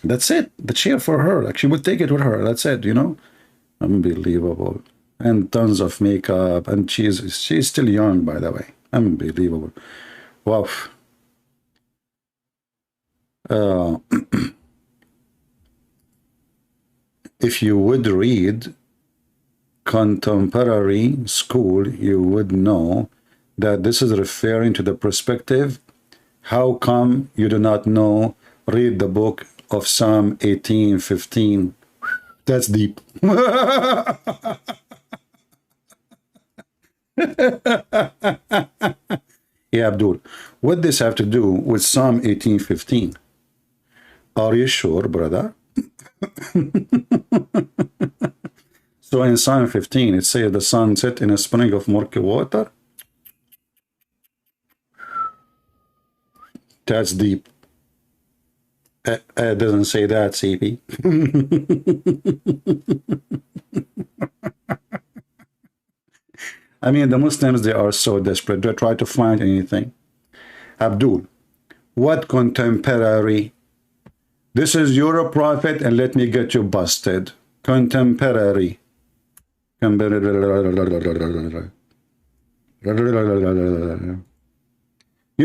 That's it. The chair for her. Like, she would take it with her. That's it, you know? Unbelievable. And tons of makeup. And she's still young, by the way. Unbelievable. Wow. If you would read contemporary school, you would know that this is referring to the perspective. How come you do not know? Read the book of Psalm 18:15. That's deep. Yeah, Abdul, what does this have to do with Psalm 18:15? Are you sure, brother? So in Psalm 15, it says the sun set in a spring of murky water. That's deep. It doesn't say that, CP. I mean, the Muslims, they are so desperate. They try to find anything. Abdul, what contemporary? This is your prophet, and let me get you busted. Contemporary. You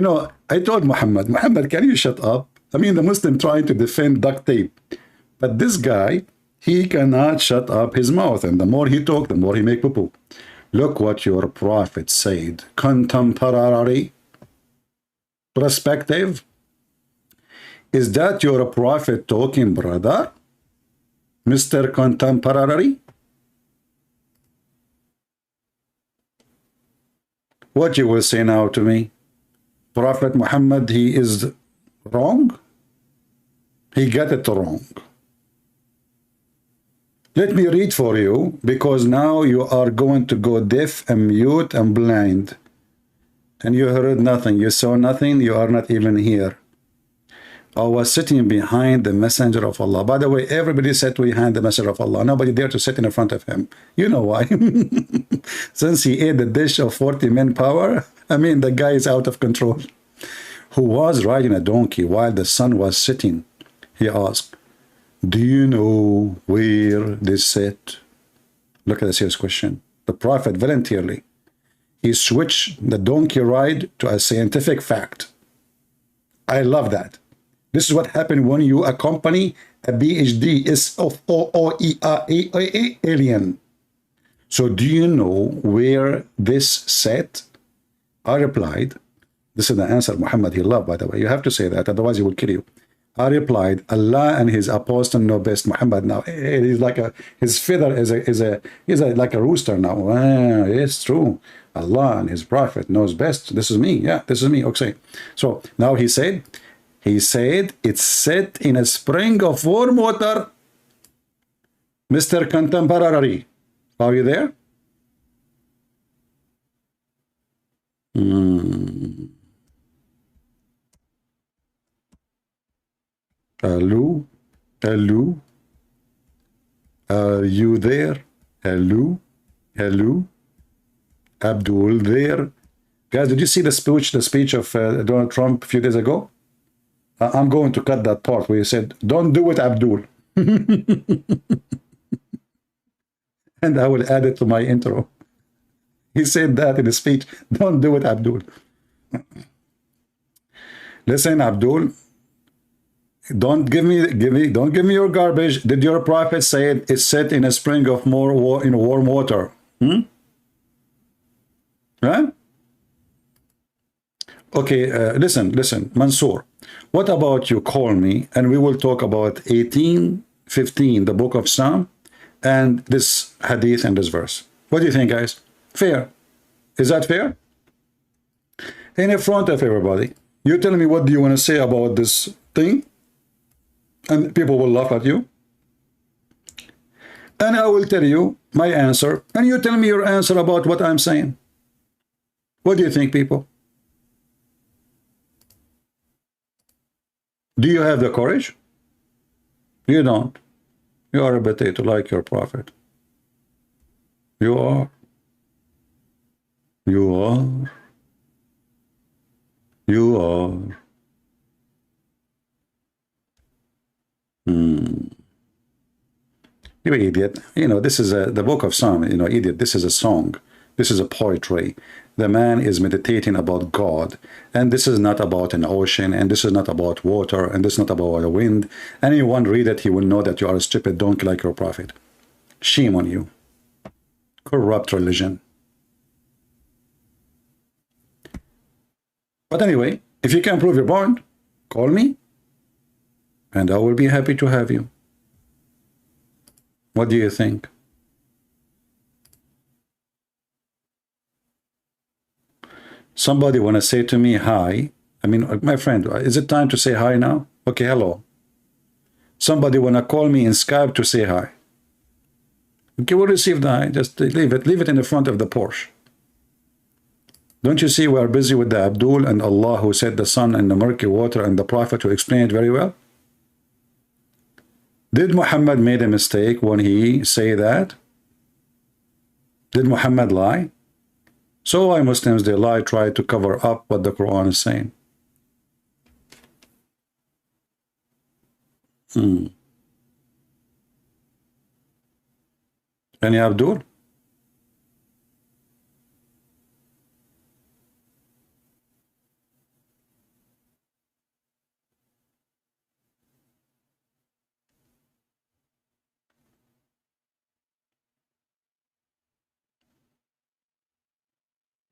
know, I told Muhammad, can you shut up? I mean, the Muslim trying to defend duct tape. But this guy, he cannot shut up his mouth. And the more he talk, the more he make poo-poo. Look what your prophet said. Contemporary perspective. Is that your prophet talking, brother? Mr. Contemporary? What you will say now to me? Prophet Muhammad, he is wrong? He got it wrong. Let me read for you, because now you are going to go deaf and mute and blind. And you heard nothing, you saw nothing, you are not even here. I was sitting behind the messenger of Allah. By the way, everybody sat behind the messenger of Allah. Nobody dared to sit in front of him. You know why? Since he ate the dish of 40 men power, I mean, the guy is out of control. Who was riding a donkey while the sun was setting. He asked, do you know where this set? Look at the serious question. The prophet voluntarily, he switched the donkey ride to a scientific fact. I love that. This is what happened when you accompany a PhD alien. So do you know where this set? I replied, this is the answer Muhammad he loved, by the way. You have to say that, otherwise he will kill you. I replied, Allah and his apostle know best. Muhammad now, he's like his feather is like a rooster now. Ah, it's true. Allah and his prophet knows best. This is me. Yeah, this is me. Okay. So now he said, He said it's set in a spring of warm water. Mr. Contemporary, are you there? Hello? Hello? Are you there? Hello? Hello? Abdul there? Guys, did you see the speech of Donald Trump a few days ago? I'm going to cut that part where he said, don't do it, Abdul. And I will add it to my intro. He said that in his speech, don't do it, Abdul. Listen, Abdul, don't give me your garbage. Did your prophet say it's set in a spring of warm water? Right? Okay, listen, Mansoor. What about you call me and we will talk about 18:15, the book of Psalm, and this hadith and this verse. What do you think, guys? Fair? Is that fair? In front of everybody, you tell me what do you want to say about this thing, and people will laugh at you. And I will tell you my answer, and you tell me your answer about what I'm saying. What do you think, people? Do you have the courage? You don't. You are a potato like your prophet. You are. You are. You are. You idiot. You know, this is the book of Psalm. You know, idiot. This is a song. This is a poetry. The man is meditating about God. And this is not about an ocean. And this is not about water. And this is not about a wind. Anyone read it, he will know that you are a stupid donkey like your prophet. Shame on you. Corrupt religion. But anyway, if you can prove your point, call me. And I will be happy to have you. What do you think? Somebody want to say to me hi. I mean, my friend, is it time to say hi now? Okay, hello. Somebody want to call me in Skype to say hi. Okay, we'll receive the hi. Just leave it in the front of the Porsche. Don't you see we are busy with the Abdul and Allah who set the sun and the murky water and the Prophet who explained it very well? Did Muhammad made a mistake when he say that? Did Muhammad lie? So why Muslims, they lie, try to cover up what the Quran is saying? Any Abdul?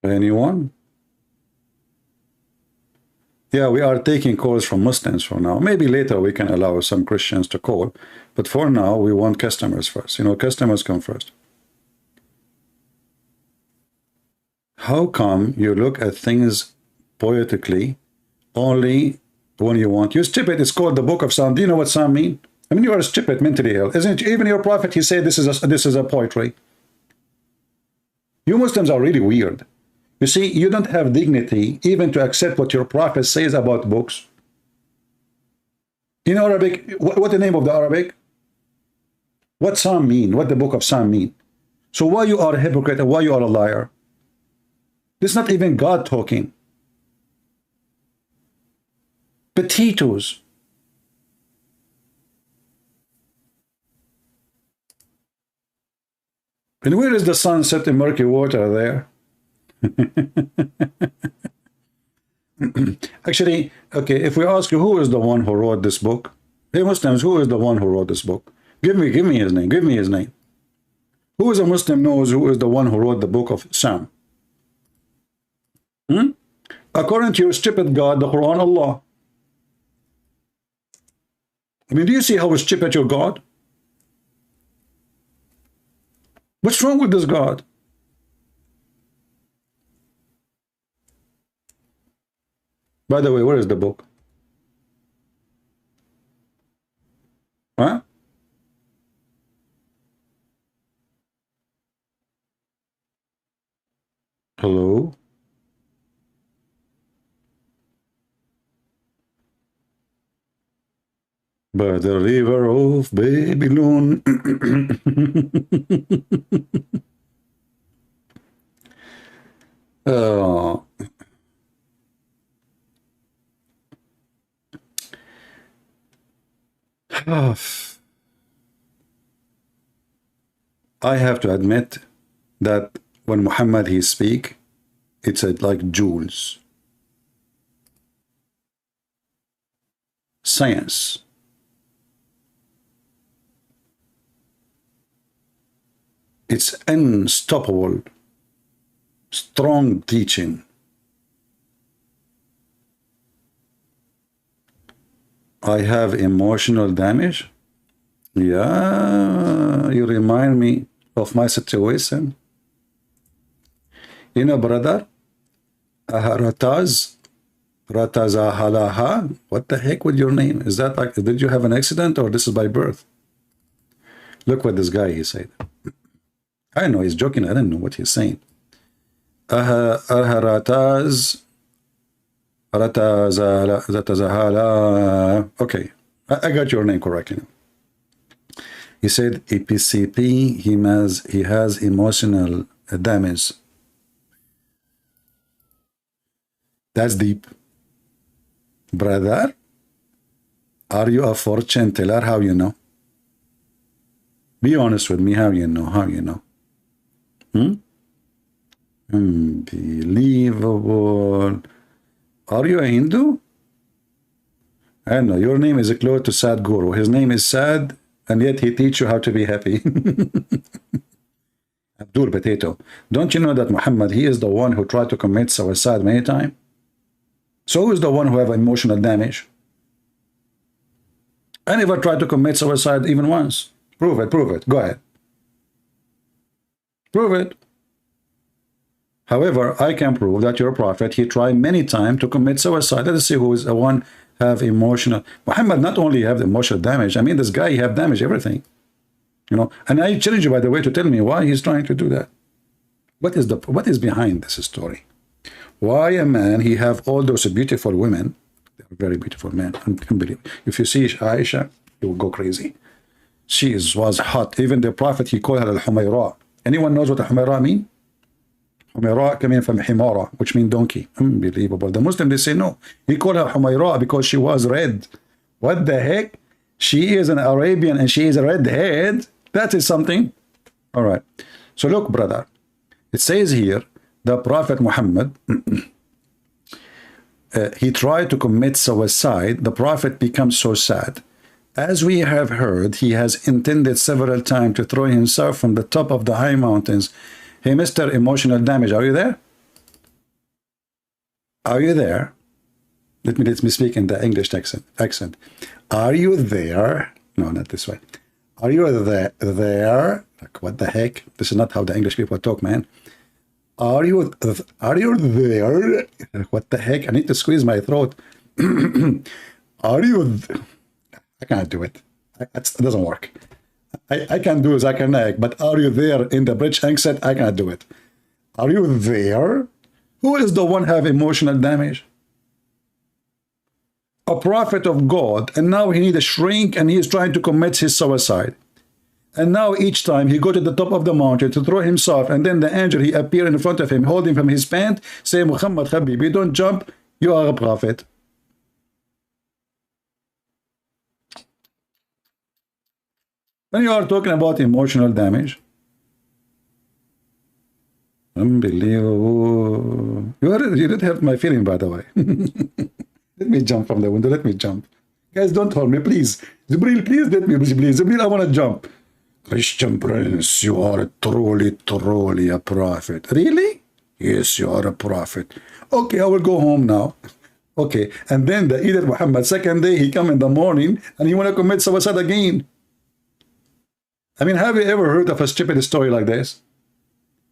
Anyone? Yeah, we are taking calls from Muslims for now. Maybe later we can allow some Christians to call. But for now, we want customers first. You know, customers come first. How come you look at things poetically only when you want? You're stupid. It's called the book of Psalm. Do you know what Psalm mean? I mean, you are stupid, mentally ill. Isn't it? Even your prophet, he said this is a poetry. You Muslims are really weird. You see, you don't have dignity even to accept what your prophet says about books. In Arabic, what the name of the Arabic? What Psalm mean? What the book of Psalm mean? So why you are a hypocrite and why you are a liar? This is not even God talking. Potatoes. And where is the sun set in murky water there? Actually, okay, if we ask you who is the one who wrote this book, hey Muslims, who is the one who wrote this book? Give me his name. Give me his name. Who is a Muslim knows who is the one who wrote the book of Psalm? According to your stupid God, the Quran, Allah. I mean, do you see how stupid your God? What's wrong with this God? By the way, where is the book? Hello? By the river of Babylon. Oh. I have to admit that when Muhammad he speak, it's like jewels. Science. It's unstoppable, strong teaching. I have emotional damage. Yeah, you remind me of my situation. You know, brother, Rataz, Ratazahalaha, what the heck with your name? Is that like, did you have an accident or this is by birth? Look what this guy, he said. I know he's joking, I don't know what he's saying. Rataz, Ratazahala, okay, I got your name correctly. He said EPCP, he has emotional damage. That's deep. Brother, are you a fortune teller? How you know? Be honest with me, how you know? How you know? Unbelievable. Are you a Hindu? I don't know. Your name is close to Sad Guru. His name is Sad, and yet he teach you how to be happy. Abdul Potato. Don't you know that Muhammad, he is the one who tried to commit suicide many times? So who is the one who have emotional damage? I never tried to commit suicide even once. Prove it, prove it. Go ahead. Prove it. However, I can prove that your prophet, he tried many times to commit suicide. Let us see who is the one have emotional. Muhammad not only have emotional damage, I mean, this guy, he have damaged everything. You know, and I challenge you, by the way, to tell me why he's trying to do that. What is behind this story? Why a man, he have all those beautiful women, they're very beautiful men, unbelievable. If you see Aisha, you will go crazy. She was hot. Even the prophet, he called her al-Humayra. Anyone knows what al-Humayra mean? Humayra coming from Himara, which means donkey. Unbelievable. The Muslim, they say no. He called her Humayra because she was red. What the heck? She is an Arabian and she is a redhead. That is something. All right. So look, brother. It says here, the Prophet Muhammad, he tried to commit suicide. The Prophet becomes so sad. As we have heard, he has intended several times to throw himself from the top of the high mountains. Hey, Mr. Emotional Damage, are you there? Are you there? Let me speak in the English accent. Are you there? No, not this way. Are you there? Like, what the heck? This is not how the English people talk, man. Are you there? What the heck? I need to squeeze my throat. Are you? I can't do it. It doesn't work. I can do Zakanak, but are you there in the British accent? I can't do it. Are you there? Who is the one have emotional damage? A prophet of God, and now he needs a shrink and he is trying to commit his suicide. And now each time he go to the top of the mountain to throw himself, and then the angel, he appear in front of him, holding from his pant, say, Muhammad Habibi, don't jump, you are a prophet. When you are talking about emotional damage, unbelievable. You did hurt my feeling, by the way. Let me jump from the window. Let me jump. Guys, don't hold me, please. Jibril, please let me, please. Jibril, I want to jump. Christian Prince, you are truly a prophet. Really? Yes, you are a prophet. Okay, I will go home now. Okay, and then the Eid Muhammad, second day, he come in the morning and he want to commit suicide again. I mean, have you ever heard of a stupid story like this?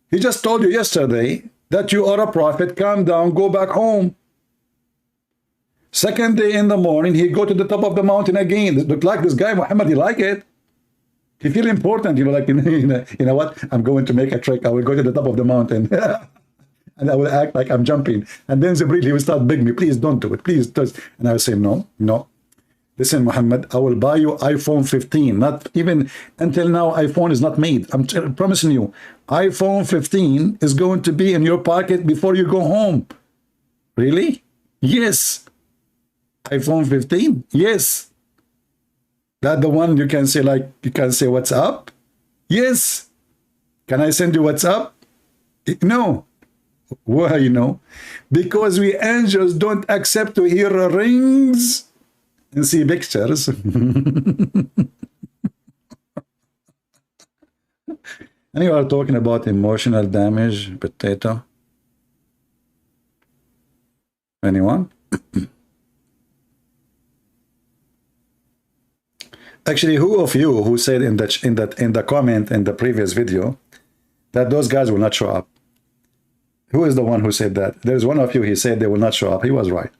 He just told you yesterday that you are a prophet, calm down, go back home. Second day in the morning, he go to the top of the mountain again. Look like this guy, Muhammad, he like it. He feel important, you know, like, you know what? I'm going to make a trick. I will go to the top of the mountain. And I will act like I'm jumping. And then Jibreel, he will start begging me, please don't do it, please don't. And I will say, no, no. Listen, Muhammad, I will buy you iPhone 15. Not even until now, iPhone is not made. I'm promising you, iPhone 15 is going to be in your pocket before you go home. Really? Yes. iPhone 15? Yes. That the one you can say, like, you can say, what's up? Yes. Can I send you what's up? No. Why, you know? Because we angels don't accept to hear rings and see pictures. And you are talking about emotional damage, potato. Anyone? Actually, who of you who said in the comment in the previous video that those guys will not show up? Who is the one who said that? There's one of you, he said they will not show up. He was right.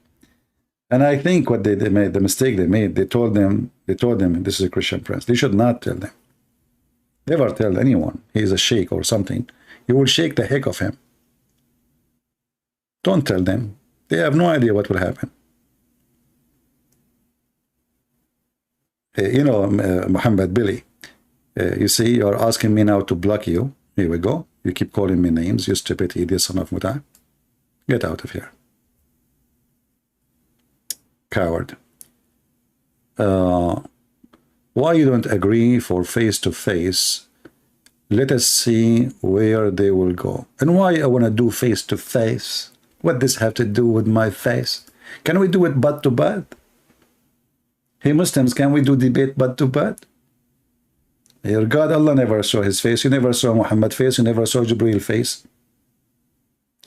And I think what they made, the mistake they made, they told them, this is a Christian prince. They should not tell them. Never tell anyone he is a sheikh or something. You will shake the heck of him. Don't tell them. They have no idea what will happen. You know, Muhammad Billy, you see, you're asking me now to block you. Here we go. You keep calling me names, you stupid idiot, son of Muta. Get out of here. Coward. Why you don't agree for face-to-face? Let us see where they will go. And why I want to do face-to-face? What does this have to do with my face? Can we do it butt-to-butt? Hey, Muslims, can we do debate butt-to-butt? Your God, Allah never saw his face. You never saw Muhammad's face. You never saw Jibreel face.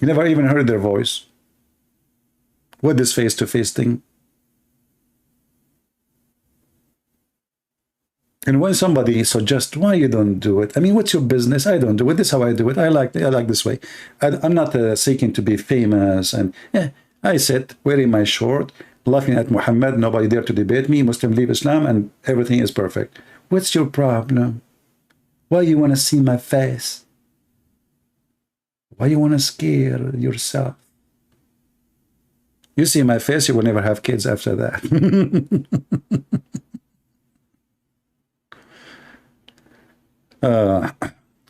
You never even heard their voice. What this face-to-face thing? And when somebody suggests, why you don't do it? I mean, what's your business? I don't do it. This is how I do it. I like this way. I'm not seeking to be famous. And yeah, I sit wearing my short, laughing at Muhammad. Nobody dare to debate me. Muslim leave Islam, and everything is perfect. What's your problem? Why you want to see my face? Why you want to scare yourself? You see my face, you will never have kids after that.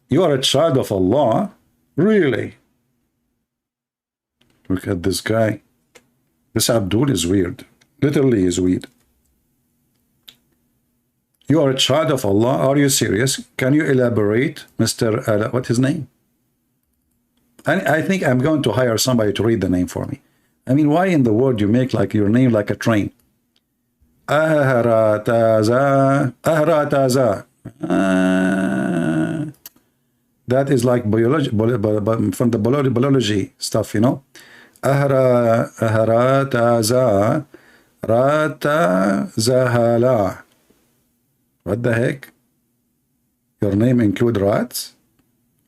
You are a child of Allah? Really? Look at this guy. This Abdul is weird. Literally is weird. You are a child of Allah? Are you serious? Can you elaborate, Mr. What's his name? I think I'm going to hire somebody to read the name for me. I mean, why in the world you make like your name like a train? Ahrataza. Ahrataza. That is like biology, from the biology stuff, you know. Ahrataza. Rata Zahala. What the heck? Your name include rats?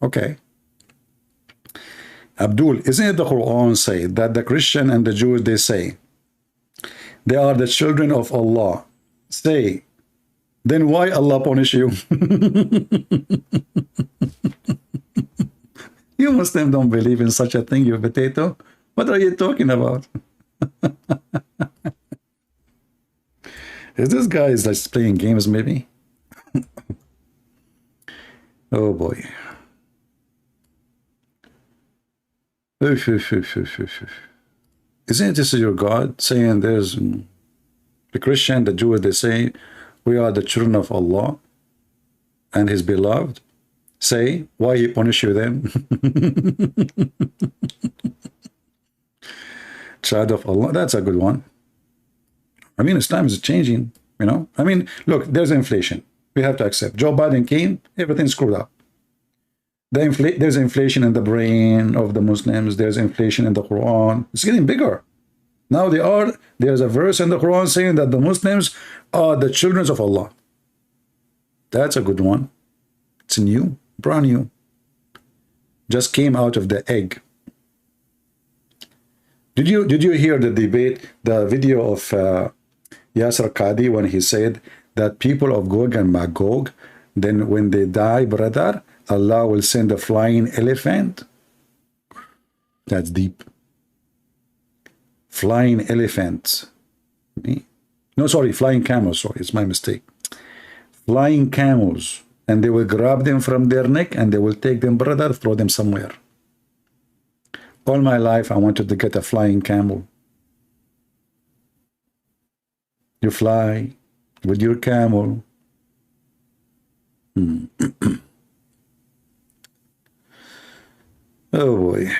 Okay. Abdul, isn't it the Quran say that the Christian and the Jews, they say they are the children of Allah? Say, then why Allah punish you? You Muslims don't believe in such a thing, you potato. What are you talking about? Is this guy is like playing games maybe? Oh boy. Isn't this your God saying there's the Christian, the Jews, they say we are the children of Allah and his beloved? Say, why he punish you then? Child of Allah, that's a good one. I mean, Islam is changing, you know. I mean, look, there's inflation. We have to accept. Joe Biden came, everything's screwed up. There's inflation in the brain of the Muslims. There's inflation in the Quran. It's getting bigger. Now there's a verse in the Quran saying that the Muslims are the children of Allah. That's a good one. It's new, brand new. Just came out of the egg. Did you hear the debate, the video of Yasser Qadi when he said that people of Gog and Magog, then when they die, brother, Allah will send a flying elephant? That's deep. Flying elephants. No, sorry, flying camels. Sorry, it's my mistake. Flying camels. And they will grab them from their neck and they will take them, brother, throw them somewhere. All my life, I wanted to get a flying camel. You fly with your camel. Oh boy.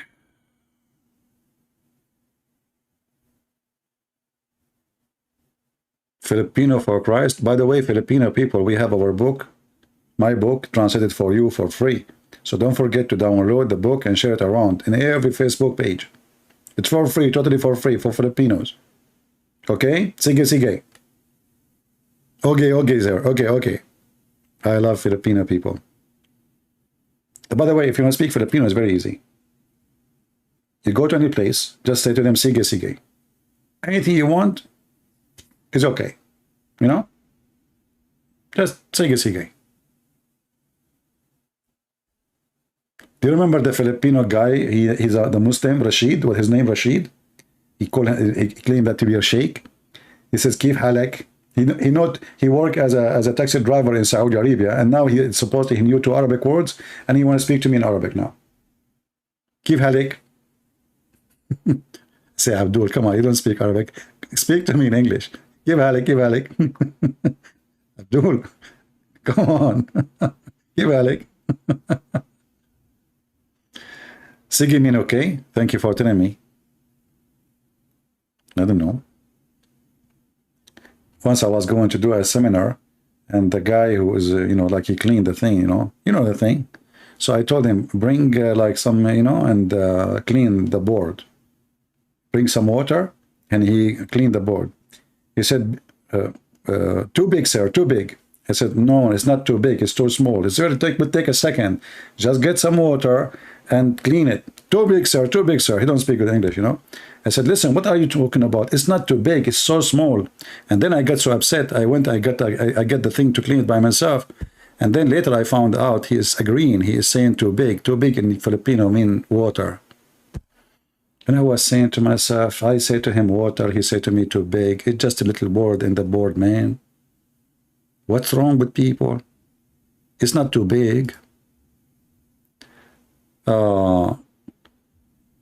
Filipino for Christ. By the way, Filipino people, we have our book, my book, translated for you for free. So don't forget to download the book and share it around in every Facebook page. It's for free, totally for free for Filipinos. Okay? Sige, sige. Okay, sir. Okay. I love Filipino people. By the way, if you want to speak Filipino, it's very easy. You go to any place, just say to them, sige, sige. Anything you want is okay. You know? Just sige, sige. Do you remember the Filipino guy? He's the Muslim, Rashid, with his name Rashid. He claimed that to be a sheikh. He says, Kif halak. He worked as a taxi driver in Saudi Arabia, and now he supposedly he knew 2 Arabic words, and he wants to speak to me in Arabic now. Kif halak. Say, Abdul, come on, you don't speak Arabic. Speak to me in English. Kif halak, kif halak. Abdul, come on. Kif halak. Sige mean okay. Thank you for telling me. I don't know. Once I was going to do a seminar, and the guy who was, like he cleaned the thing, you know the thing. So I told him, bring like some, and clean the board. Bring some water, and he cleaned the board. He said, too big, sir, too big. I said, no, it's not too big, it's too small. It's going to take a second. Just get some water and clean it. Too big, sir, too big, sir. He don't speak good English, I said, listen, what are you talking about? It's not too big, it's so small. And then I got so upset. I get the thing to clean it by myself. And then later I found out he is agreeing. He is saying too big. Too big in Filipino mean water. And I was saying to myself, I say to him water, he said to me too big. It's just a little word in the board, man. What's wrong with people? It's not too big.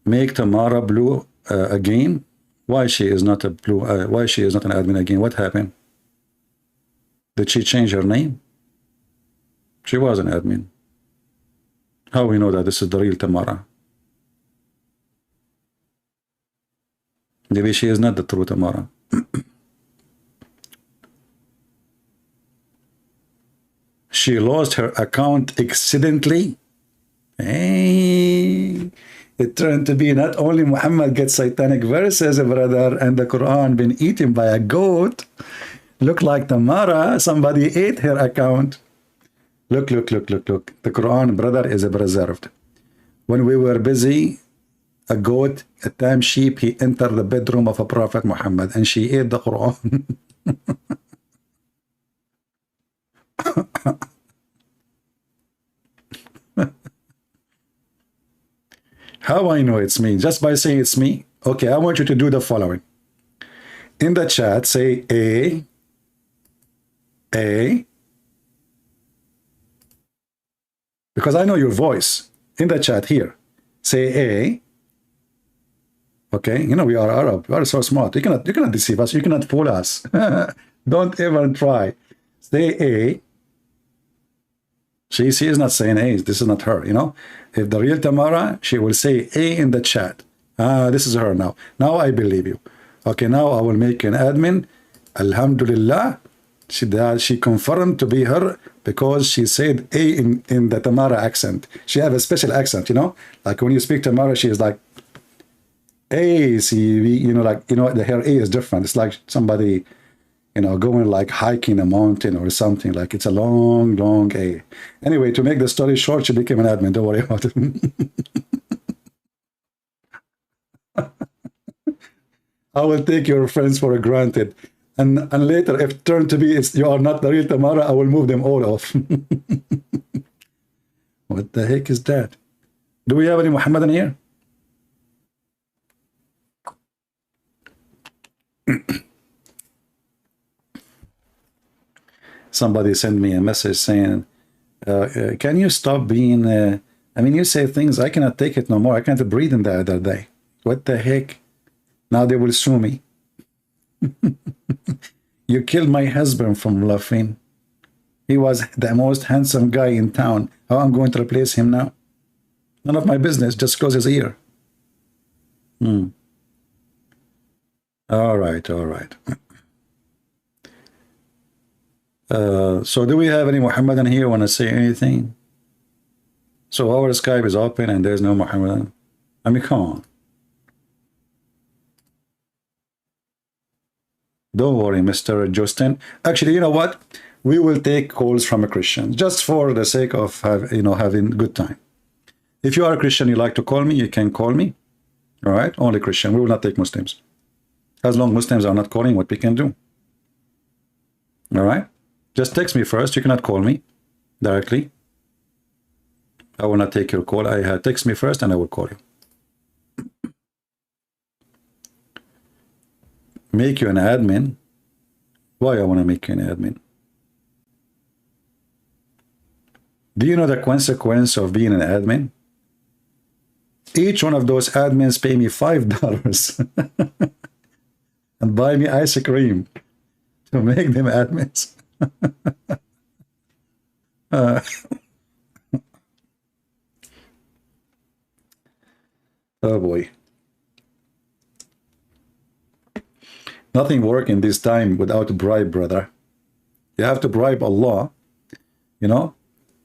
Make Tamara blue again. Why she is not a blue? Why she is not an admin again? What happened? Did she change her name? She was an admin. How we know that this is the real Tamara? Maybe she is not the true Tamara. She lost her account accidentally. Hey, it turned to be not only Muhammad gets satanic verses, brother, and the Quran been eaten by a goat. Look like Tamara, somebody ate her account. Look. The Quran, brother, is preserved. When we were busy, a goat, a time sheep, he entered the bedroom of a Prophet Muhammad and she ate the Quran. How I know it's me? Just by saying it's me? Okay, I want you to do the following. In the chat, say A. Because I know your voice. In the chat here, say A. Okay, we are Arab. We are so smart. You cannot deceive us. You cannot fool us. Don't even try. Say A. She is not saying A. This is not her, If the real Tamara, she will say A in the chat. This is her now. Now I believe you. Okay, now I will make an admin. Alhamdulillah. She confirmed to be her because she said A in the Tamara accent. She have a special accent, Like when you speak Tamara, she is like, A, her A is different. It's like somebody, going like hiking a mountain or something. Like it's a long A. Anyway, to make the story short, she became an admin. Don't worry about it. I will take your friends for granted. And later, if it turned to be you are not the real Tamara, I will move them all off. What the heck is that? Do we have any Muhammadan here? somebody sent me a message saying, can you stop being, I mean, you say things, I cannot take it no more. I can't breathe in the other day. What the heck? Now they will sue me. You killed my husband from laughing. He was the most handsome guy in town. How I'm going to replace him now? None of my business, just close his ear. All right, all right. So do we have any Muhammadan here want to say anything? So our Skype is open and there's no Muhammadan. I mean, come on. Don't worry, Mr. Justin. Actually, you know what? We will take calls from a Christian just for the sake of having good time. If you are a Christian, you like to call me, you can call me. All right? Only Christian. We will not take Muslims. As long as Muslims are not calling, what we can do. All right? Just text me first. You cannot call me directly. I will not take your call. Text me first and I will call you. Make you an admin. Why I want to make you an admin? Do you know the consequence of being an admin? Each one of those admins pay me $5 and buy me ice cream to make them admins. Oh boy. Nothing works in this time without a bribe, brother. You have to bribe Allah, you know,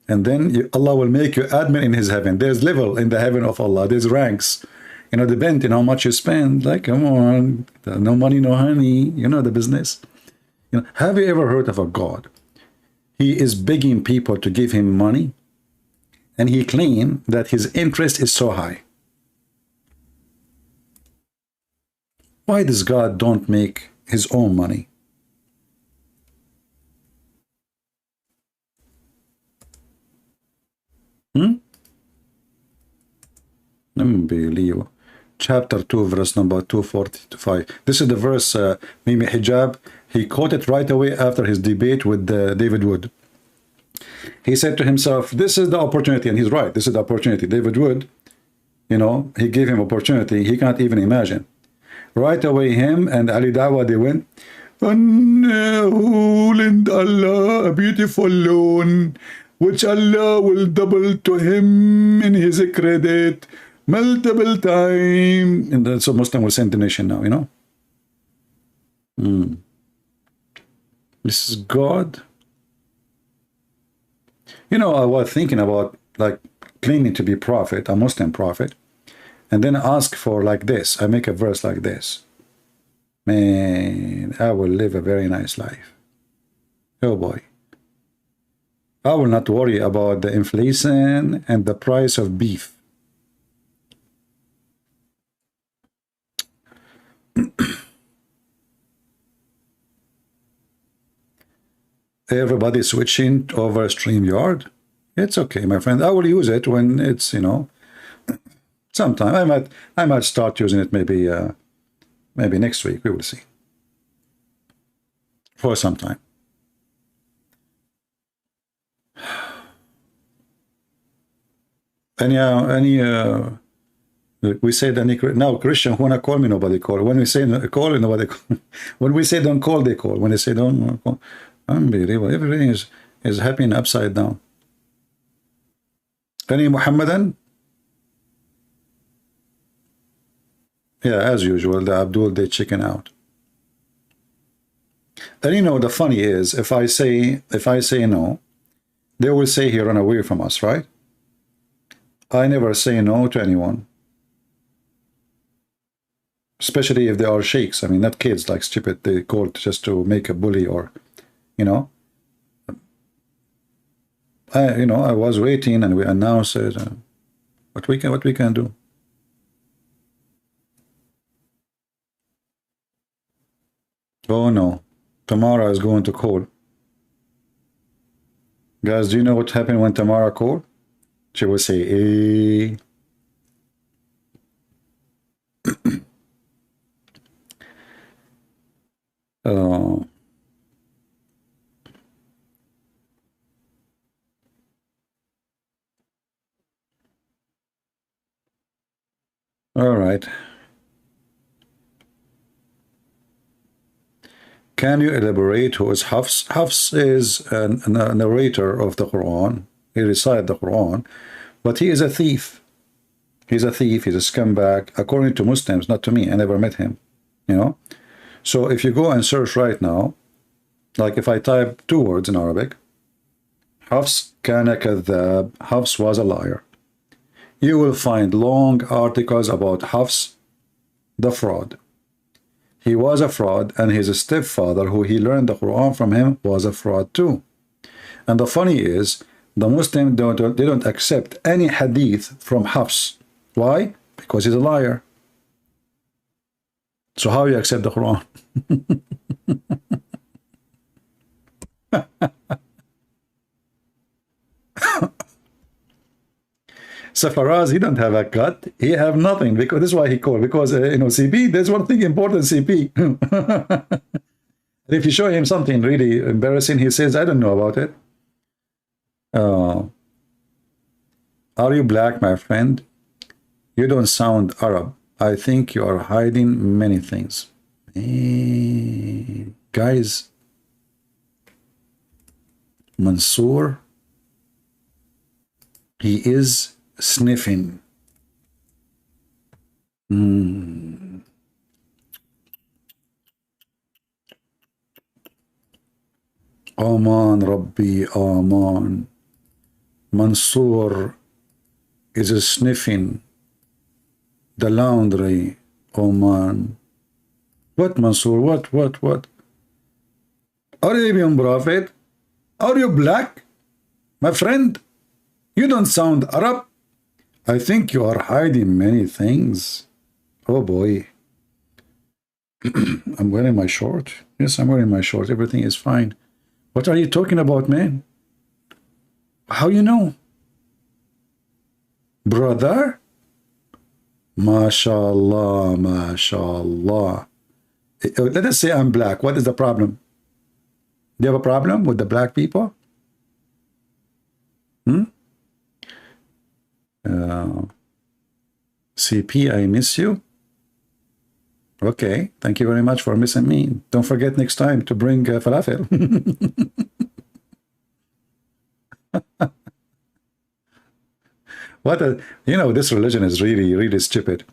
and then Allah will make you admin in his heaven. There's level in the heaven of Allah. There's ranks, you know, depending on how much you spend. Like, come on, no money, no honey. You know the business. You know, have you ever heard of a God? He is begging people to give him money, and he claims that his interest is so high. Why does God don't make his own money? Unbelievable. Chapter 2, verse number 245. This is the verse, Mimi Hijab. He quoted right away after his debate with David Wood. He said to himself, this is the opportunity, and he's right, this is the opportunity. David Wood, you know, he gave him opportunity he can't even imagine. Right away, him and Ali Dawa, they went, and lend Allah a beautiful loan, which Allah will double to him in his credit multiple times. And that's so Muslim will send the nation now, you know. This is God. You know, I was thinking about like claiming to be prophet, a Muslim prophet, and then ask for like this. I make a verse like this. Man, I will live a very nice life. Oh boy. I will not worry about the inflation and the price of beef. Everybody switching over StreamYard. It's okay, my friend. I will use it when it's, you know, sometime. I might start using it maybe maybe next week. We will see. For some time. We say that now Christian wanna call me, nobody call. When we say call, nobody call. When we say don't call, they call. When they say don't call, unbelievable. Everything is happening upside down. Any Muhammadan? Yeah, as usual, the Abdul, they chicken out. And you know, the funny is, if I say no, they will say he run away from us, right? I never say no to anyone. Especially if they are sheikhs. I mean, not kids like Djupet, they called just to make a bully or, you know. I was waiting and we announced it. What we can do. Oh no, Tamara is going to call. Guys, do you know what happened when Tamara called? She will say, eh. All right. Can you elaborate who is Hafs? Hafs is a narrator of the Quran. He recited the Quran, but he is a thief. He's a thief. He's a scumbag, according to Muslims, not to me. I never met him, you know. So if you go and search right now, like if I type 2 words in Arabic, Hafs kana kadhab, Hafs was a liar, you will find long articles about Hafs, the fraud. He was a fraud, and his stepfather, who he learned the Quran from him, was a fraud too. And the funny is, the Muslims don't accept any hadith from Hafs. Why? Because he's a liar. So how you accept the Quran? So Faraz, he don't have a cut. He have nothing, because this is why he called. Because you know, CP. There's one thing important, CP. If you show him something really embarrassing, he says, "I don't know about it." Are you black, my friend? You don't sound Arab. I think you are hiding many things. Guys, Mansoor, he is sniffing. Aman Rabbi, Aman. Mansoor is sniffing the laundry. Oman. What, Mansoor? What? Arabian prophet? Are you black? My friend, you don't sound Arab. I think you are hiding many things. Oh boy. I'm wearing my short. Yes, I'm wearing my short. Everything is fine. What are you talking about, man? How you know? Brother? MashaAllah, MashaAllah. Let us say I'm black. What is the problem? Do you have a problem with the black people? CP, I miss you. Okay, thank you very much for missing me. Don't forget next time to bring falafel. You know, this religion is really stupid.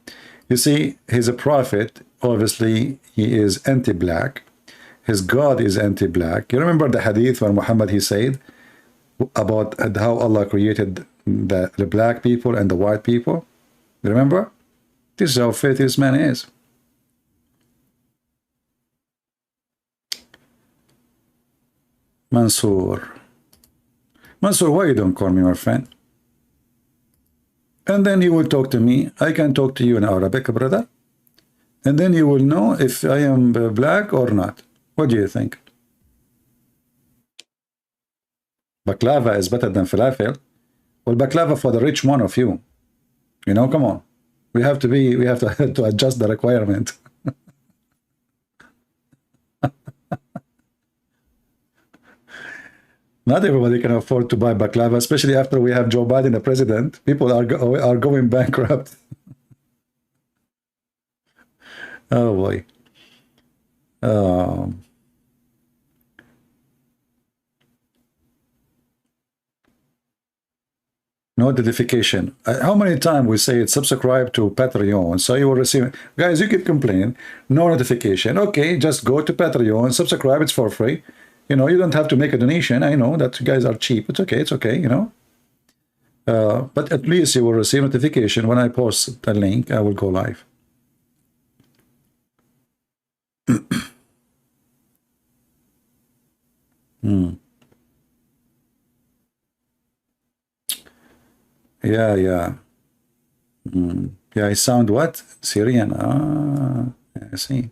You see, he's a prophet. Obviously, he is anti-black. His God is anti-black. You remember the hadith where Muhammad, he said about how Allah created the black people and the white people? You remember? This is how faith this man is. Mansoor, why you don't call me my friend? And then you will talk to me. I can talk to you in Arabic, brother. And then you will know if I am black or not. What do you think? Baklava is better than falafel. Well, baklava for the rich one of you. You know, come on. We have to adjust the requirement. Not everybody can afford to buy baklava, especially after we have Joe Biden the president. People are going bankrupt. Oh boy. Notification. How many times we say it? Subscribe to Patreon, so you will receive. Guys, you keep complaining. No notification. Okay, just go to Patreon, subscribe. It's for free. You know, you don't have to make a donation. I know that you guys are cheap. It's okay, you know. But at least you will receive notification when I post the link. I will go live. Yeah. Yeah, I sound what? Syrian. Yeah, I see.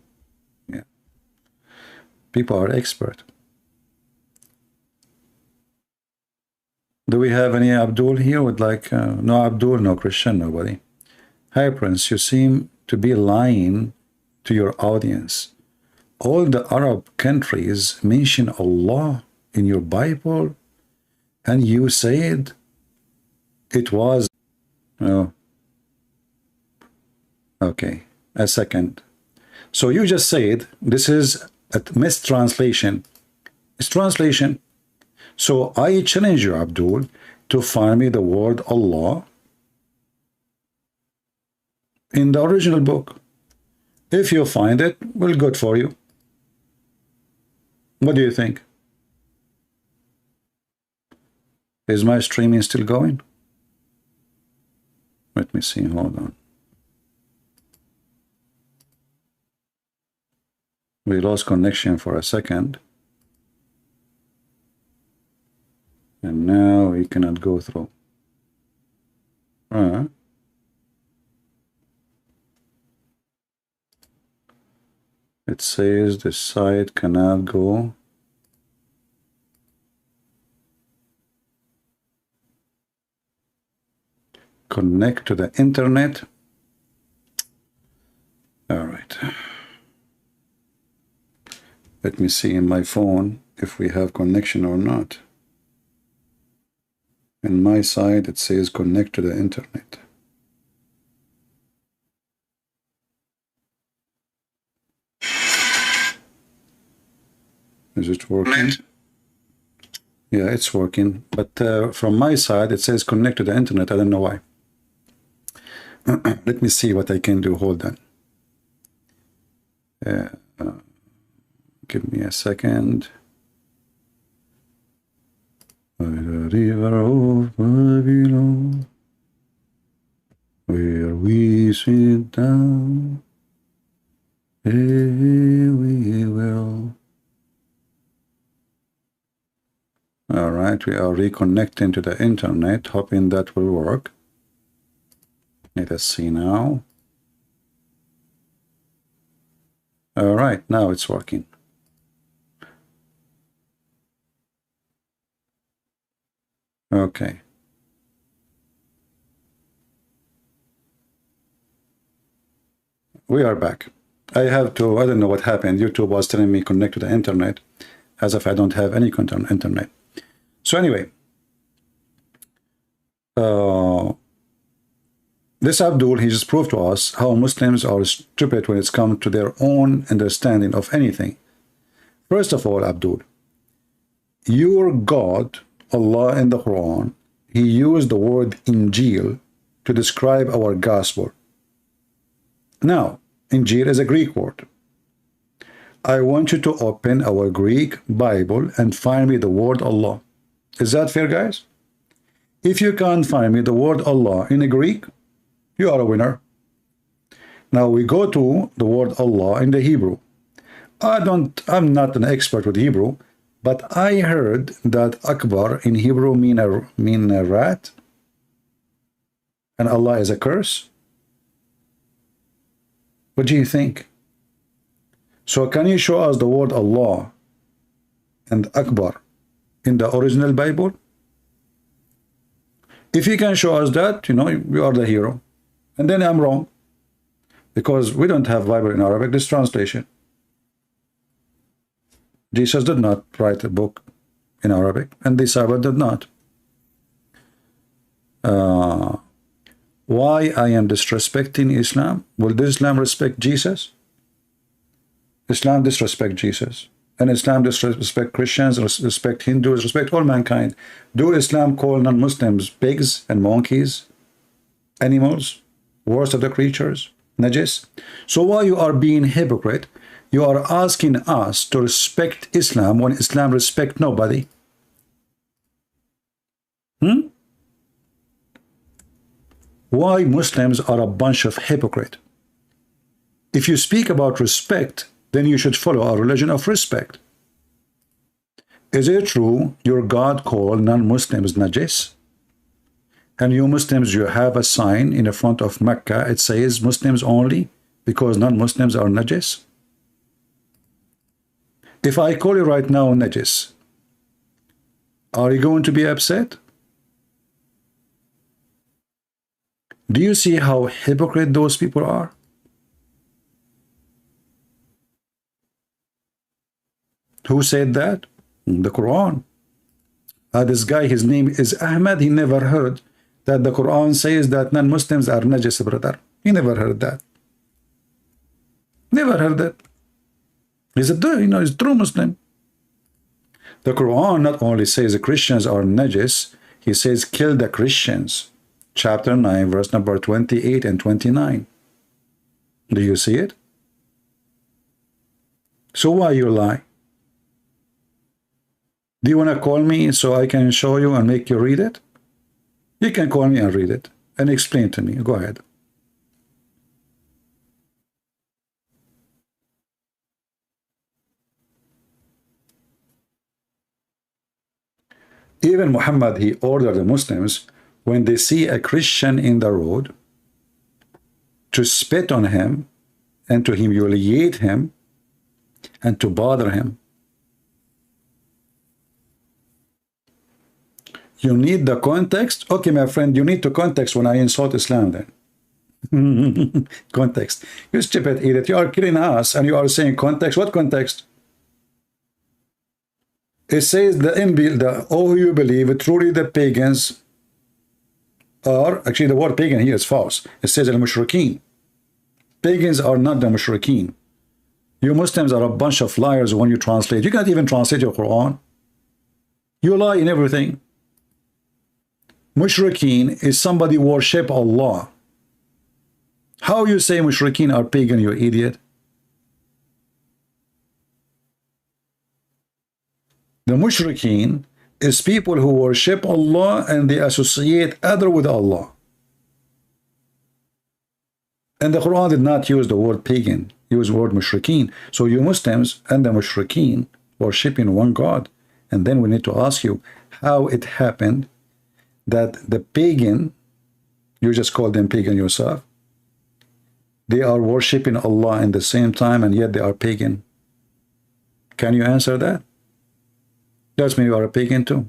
Yeah. People are expert. Do we have any Abdul here with like, no Abdul, no Christian, nobody. Hi, Prince, you seem to be lying to your audience. All the Arab countries mention Allah in your Bible, and you said it was, Okay, a second. So you just said this is a mistranslation. It's translation. So I challenge you, Abdul, to find me the word Allah in the original book. If you find it, well, good for you. What do you think? Is my streaming still going? Let me see, hold on. We lost connection for a second. And now we cannot go through. It says the site cannot go. Connect to the internet. All right. Let me see in my phone if we have connection or not. In my side, it says connect to the internet. Is it working? Yeah, it's working. But from my side, it says connect to the internet. I don't know why. Let me see what I can do. Hold on. Give me a second. By the river of Babylon, where we sit down, we will. All right, we are reconnecting to the internet, hoping that will work. Let us see now. All right, now it's working. Okay. We are back. I don't know what happened. YouTube was telling me connect to the internet as if I don't have any internet. So anyway, this Abdul, he just proved to us how Muslims are stupid when it's come to their own understanding of anything. First of all, Abdul, your God, Allah in the Quran, he used the word Injil to describe our gospel. Now, Injil is a Greek word. I want you to open our Greek Bible and find me the word Allah. Is that fair, guys? If you can't find me the word Allah in a Greek, you are a winner. Now we go to the word Allah in the Hebrew. I'm not an expert with Hebrew, but I heard that Akbar in Hebrew mean a rat, and Allah is a curse. What do you think? So can you show us the word Allah and Akbar in the original Bible? If you can show us that, you know, you are the hero. And then I'm wrong, because we don't have Bible in Arabic, this translation. Jesus did not write a book in Arabic, and the Sahaba did not. Why I am disrespecting Islam? Will Islam respect Jesus? Islam disrespect Jesus. And Islam disrespect Christians, respect Hindus, respect all mankind. Do Islam call non-Muslims pigs and monkeys, animals, worst of the creatures, najis? So why you are being hypocrite? You are asking us to respect Islam when Islam respect nobody. Why Muslims are a bunch of hypocrite? If you speak about respect, then you should follow our religion of respect. Is it true your God called non-Muslims najis? And you Muslims, you have a sign in the front of Mecca, it says Muslims only, because non-Muslims are najis? If I call you right now najis, are you going to be upset? Do you see how hypocrite those people are? Who said that? The Quran. This guy, his name is Ahmed, he never heard that the Quran says that non-Muslims are najis, brother. He never heard that. Never heard that. He's a he's a true Muslim. The Quran not only says the Christians are najis, he says kill the Christians. Chapter 9, verse number 28 and 29. Do you see it? So why you lie? Do you want to call me so I can show you and make you read it? You can call me and read it and explain to me. Go ahead. Even Muhammad, he ordered the Muslims, when they see a Christian in the road, to spit on him and to humiliate him and to bother him. You need the context? Okay, my friend, you need the context when I insult Islam then. Context. You stupid idiot, you are killing us and you are saying context. What context? It says oh, you believe truly the pagans are, actually the word pagan here is false. It says al-mushrikeen. Pagans are not the mushrikeen. You Muslims are a bunch of liars when you translate. You can't even translate your Quran. You lie in everything. Mushrikeen is somebody worship Allah. How you say mushrikeen are pagan, you idiot? The mushrikeen is people who worship Allah and they associate other with Allah. And the Quran did not use the word pagan, use the word mushrikeen. So you Muslims and the mushrikeen worshiping one God. And then we need to ask you how it happened that the pagan, you just call them pagan yourself, they are worshiping Allah in the same time and yet they are pagan. Can you answer that? Does mean you are a pagan too.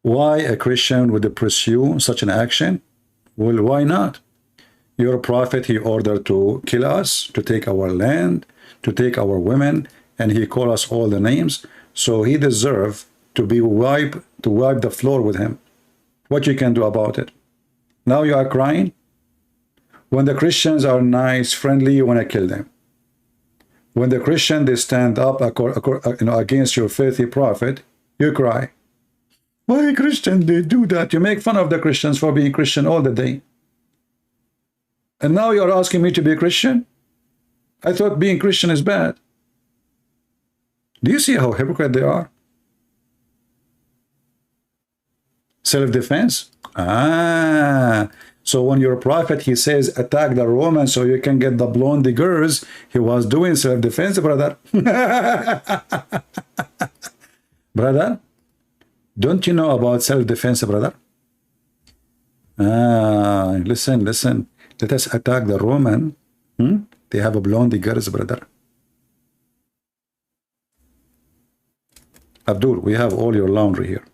Why a Christian would pursue such an action? Well, why not? Your prophet, he ordered to kill us, to take our land, to take our women, and he called us all the names. So he deserved to be wipe the floor with him. What you can do about it? Now you are crying? When the Christians are nice, friendly, you want to kill them. When the Christian, they stand up against your filthy prophet, you cry. Why Christians, they do that? You make fun of the Christians for being Christian all the day. And now you are asking me to be a Christian? I thought being Christian is bad. Do you see how hypocrite they are? Self-defense? So when your prophet, he says, attack the Romans so you can get the blondie girls, he was doing self-defense, brother. Brother, don't you know about self-defense, brother? Listen. Let us attack the Roman. They have a blondie girls, brother. Abdul, we have all your laundry here.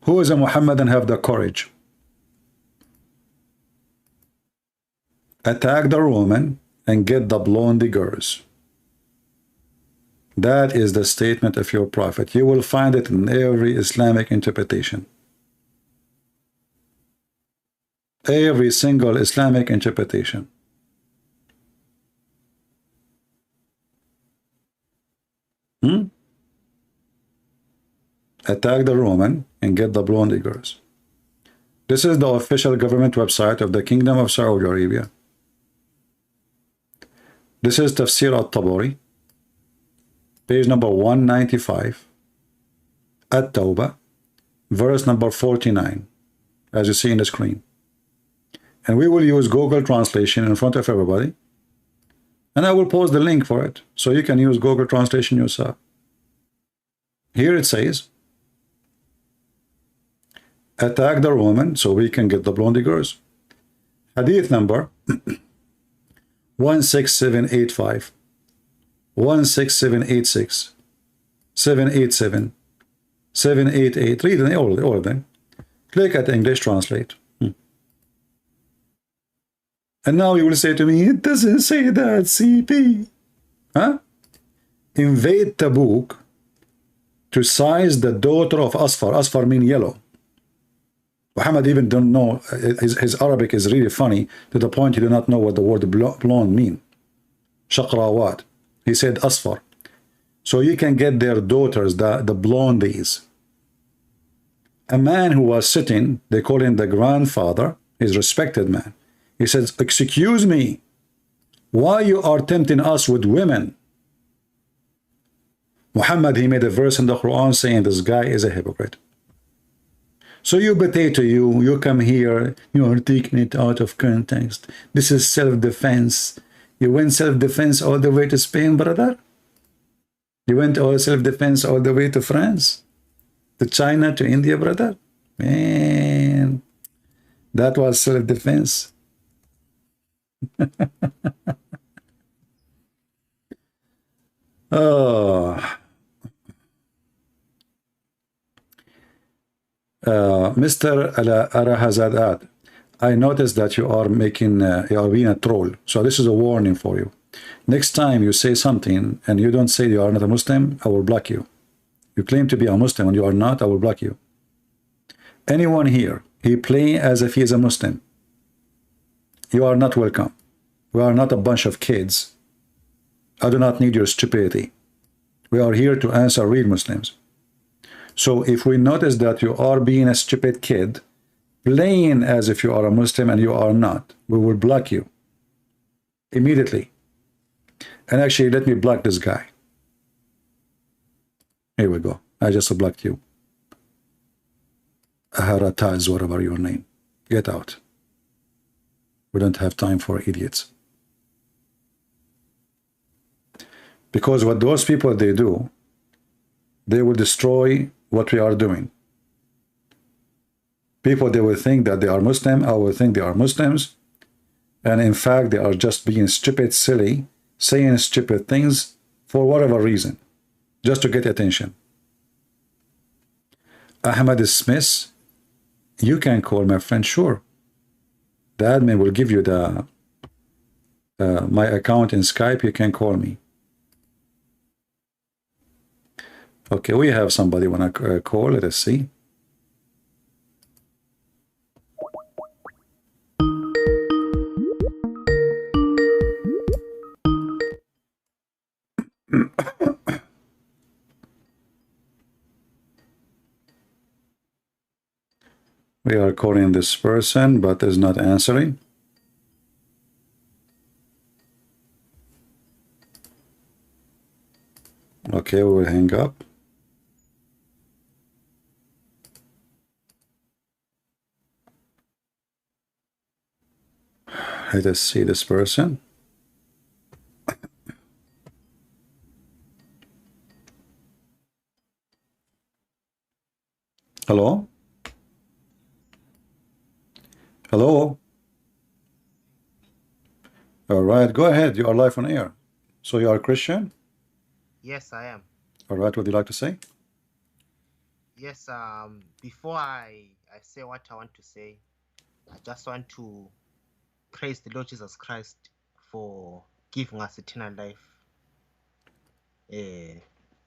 Who is a Muhammad and have the courage? Attack the Roman and get the blondie girls. That is the statement of your prophet. You will find it in every Islamic interpretation. Every single Islamic interpretation. Attack the Roman and get the blondie girls. This is the official government website of the Kingdom of Saudi Arabia. This is Tafsir al-Tabari, page number 195, At-Tawbah, verse number 49, as you see in the screen. And we will use Google Translation in front of everybody. And I will post the link for it, so you can use Google Translation yourself. Here it says, attack the Roman so we can get the blondie girls. Hadith number 16785, 16786, 787, 788. Read them, all of them. Click at English Translate. And now you will say to me, it doesn't say that, CP. Huh? invade Tabuk to seize the daughter of Asfar. Asfar means yellow. Muhammad even don't know, his Arabic is really funny to the point he do not know what the word blonde mean. Shaqrawat. He said Asfar. So you can get their daughters, the blondies. A man who was sitting, they call him the grandfather, he's a respected man. He says, excuse me, why you are tempting us with women? Muhammad, he made a verse in the Quran saying this guy is a hypocrite. So you potato, you come here, you are taking it out of context. This is self-defense. You went self-defense all the way to Spain, brother? You went all self-defense all the way to France? To China, to India, brother? Man, that was self-defense. Oh. Mr. Arahazadat, I noticed that you are making, you are being a troll. So this is a warning for you. Next time you say something and you don't say you are not a Muslim, I will block you. You claim to be a Muslim and you are not, I will block you. Anyone here, he play as if he is a Muslim. You are not welcome. We are not a bunch of kids. I do not need your stupidity. We are here to answer real Muslims. So if we notice that you are being a stupid kid, playing as if you are a Muslim and you are not, we will block you immediately. And actually, let me block this guy. Here we go. I just blocked you. Aharata is whatever your name. Get out. We don't have time for idiots. Because what those people, they do, they will destroy what we are doing. People, they will think that they are Muslim, I will think they are Muslims, and in fact they are just being stupid, silly, saying stupid things for whatever reason, just to get attention. Ahmad Smith, you can call my friend, sure. The admin will give you the my account in Skype, you can call me. Okay, we have somebody want to call. Let us see. We are calling this person, but is not answering. Okay, we will hang up. Let us see this person. Hello? Hello? All right, go ahead. You are live on air. So you are a Christian? Yes, I am. All right, what would you like to say? Yes, before I say what I want to say, I just want to praise the Lord Jesus Christ for giving us eternal life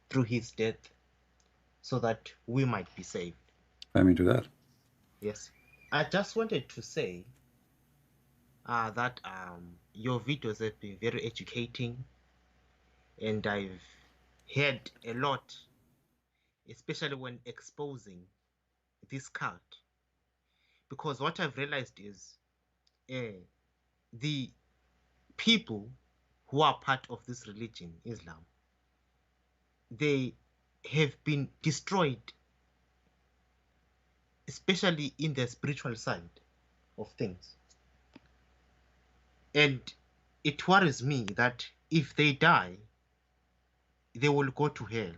through his death so that we might be saved. I mean to that. Yes. I just wanted to say that your videos have been very educating, and I've heard a lot, especially when exposing this cult, because what I've realized is the people who are part of this religion, Islam, they have been destroyed, especially in the spiritual side of things. And it worries me that if they die, they will go to hell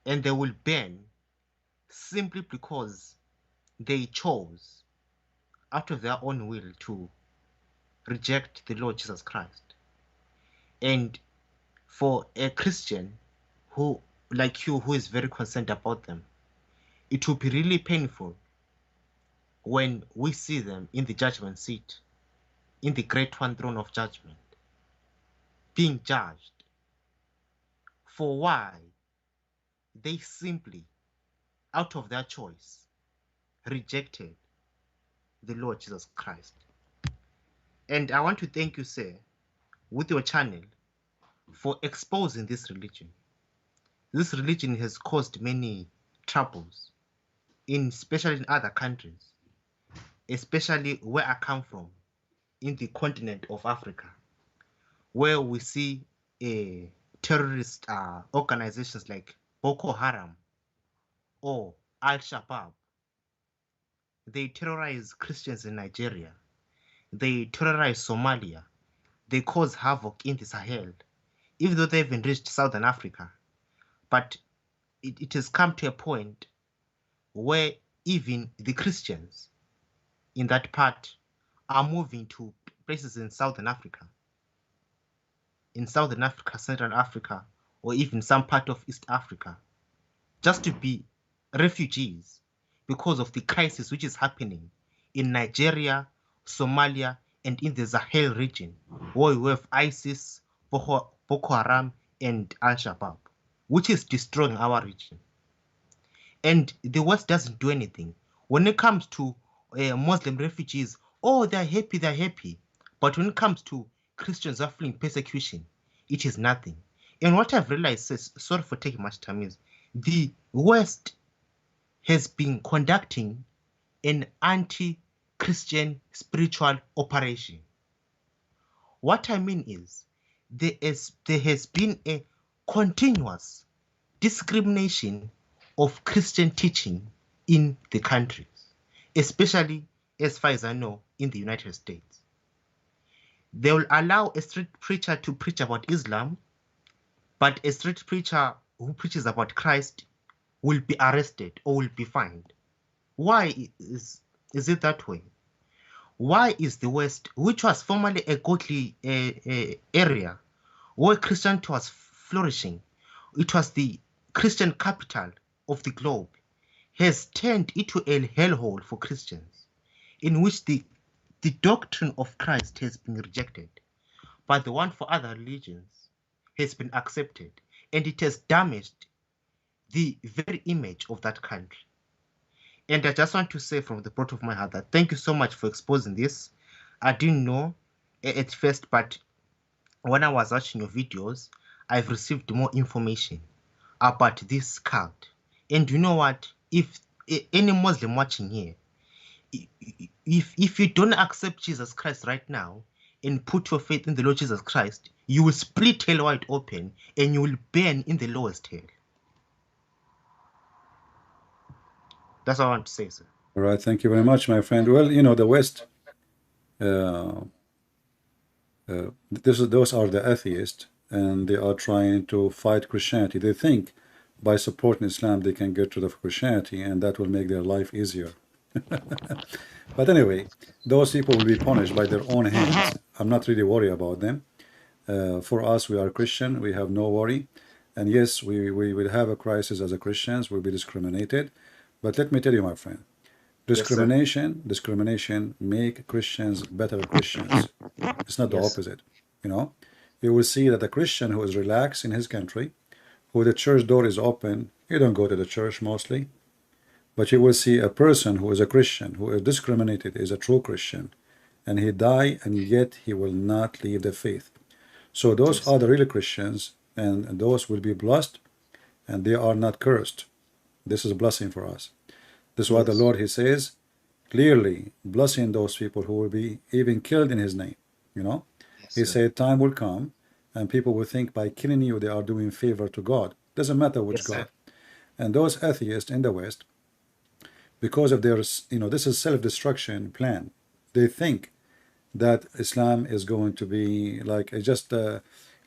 and they will burn simply because they chose out of their own will to reject the Lord Jesus Christ. And for a Christian who, like you, who is very concerned about them, it will be really painful when we see them in the judgment seat, in the great one throne of judgment, being judged for why they simply, out of their choice, rejected the Lord Jesus Christ. And I want to thank you, sir, with your channel, for exposing this religion. This religion has caused many troubles, especially in other countries, especially where I come from, in the continent of Africa, where we see terrorist organizations like Boko Haram or Al-Shabaab. They terrorize Christians in Nigeria. They terrorize Somalia. They cause havoc in the Sahel, even though they haven't reached Southern Africa. But it has come to a point where even the Christians in that part are moving to places in Southern Africa, Central Africa, or even some part of East Africa, just to be refugees because of the crisis which is happening in Nigeria, Somalia, and in the Sahel region, where we have ISIS, Boko Haram, and Al-Shabaab, which is destroying our region. And the West doesn't do anything. When it comes to Muslim refugees, oh, they're happy. But when it comes to Christians who are fleeing persecution, it is nothing. And what I've realized, sorry for taking much time, is the West has been conducting an anti-Christian spiritual operation. What I mean is, there has been a continuous discrimination of Christian teaching in the countries, especially, as far as I know, in the United States. They will allow a street preacher to preach about Islam, but a street preacher who preaches about Christ will be arrested or will be fined. Why is it that way? Why is the West, which was formerly a godly area where Christianity was flourishing, it was the Christian capital of the globe, has turned into a hellhole for Christians, in which the doctrine of Christ has been rejected, but the one for other religions has been accepted, and it has damaged the very image of that country. And I just want to say from the bottom of my heart that thank you so much for exposing this. I didn't know at first, but when I was watching your videos, I've received more information about this cult. And you know what? If any Muslim watching here, if you don't accept Jesus Christ right now and put your faith in the Lord Jesus Christ, you will split hell wide open and you will burn in the lowest hell. That's all I want to say, sir. All right, thank you very much, my friend. Well, you know, the West, those are the atheists, and they are trying to fight Christianity. They think by supporting Islam they can get rid of Christianity, and that will make their life easier. But anyway, those people will be punished by their own hands. I'm not really worried about them. For us, we are Christian, we have no worry. And yes, we will have a crisis as a Christians, we'll be discriminated. But let me tell you, my friend, discrimination make Christians better Christians. It's not the opposite. You know, you will see that a Christian who is relaxed in his country, who the church door is open, you don't go to the church mostly, but you will see a person who is a Christian, who is discriminated, is a true Christian, and he die, and yet he will not leave the faith. So those are the real Christians, and those will be blessed, and they are not cursed. This is a blessing for us. This is why the Lord, he says, clearly blessing those people who will be even killed in his name. You know, he said time will come and people will think by killing you they are doing favor to God. Doesn't matter which God. And those atheists in the West, because of their, you know, this is self-destruction plan. They think that Islam is going to be like just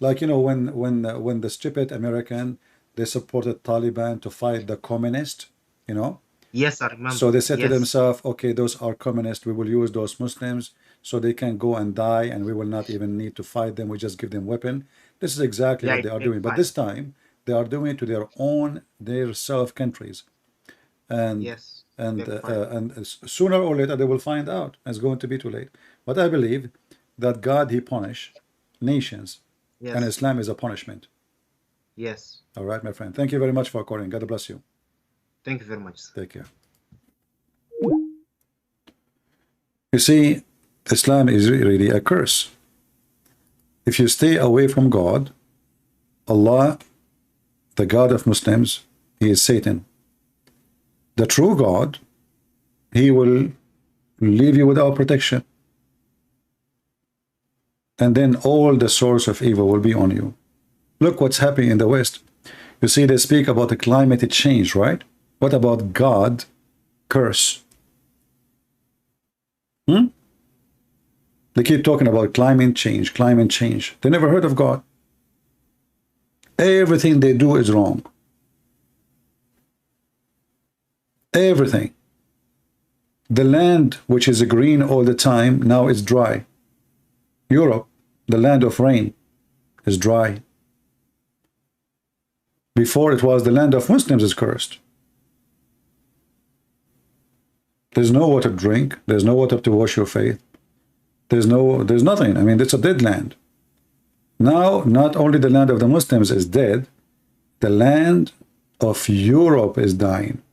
like, you know, when the stupid American, they supported Taliban to fight the communist, you know. Yes, I remember. So they said to themselves, okay, those are communists. We will use those Muslims so they can go and die, and we will not even need to fight them. We just give them weapon. This is exactly what they are doing. But this time, they are doing it to their own, their self countries. And and sooner or later, they will find out. It's going to be too late. But I believe that God, he punish nations, and Islam is a punishment. Yes. All right, my friend. Thank you very much for calling. God bless you. Thank you very much, sir. Take care. You see, Islam is really a curse. If you stay away from God, Allah, the God of Muslims, he is Satan. The true God, he will leave you without protection. And then all the source of evil will be on you. Look what's happening in the West. You see, they speak about the climate change, right? What about God curse? They keep talking about climate change, climate change. They never heard of God. Everything they do is wrong. Everything. The land, which is green all the time, now is dry. Europe, the land of rain, is dry. Before it was the land of Muslims is cursed. There's no water to drink. There's no water to wash your face. There's nothing. I mean, it's a dead land. Now, not only the land of the Muslims is dead, the land of Europe is dying.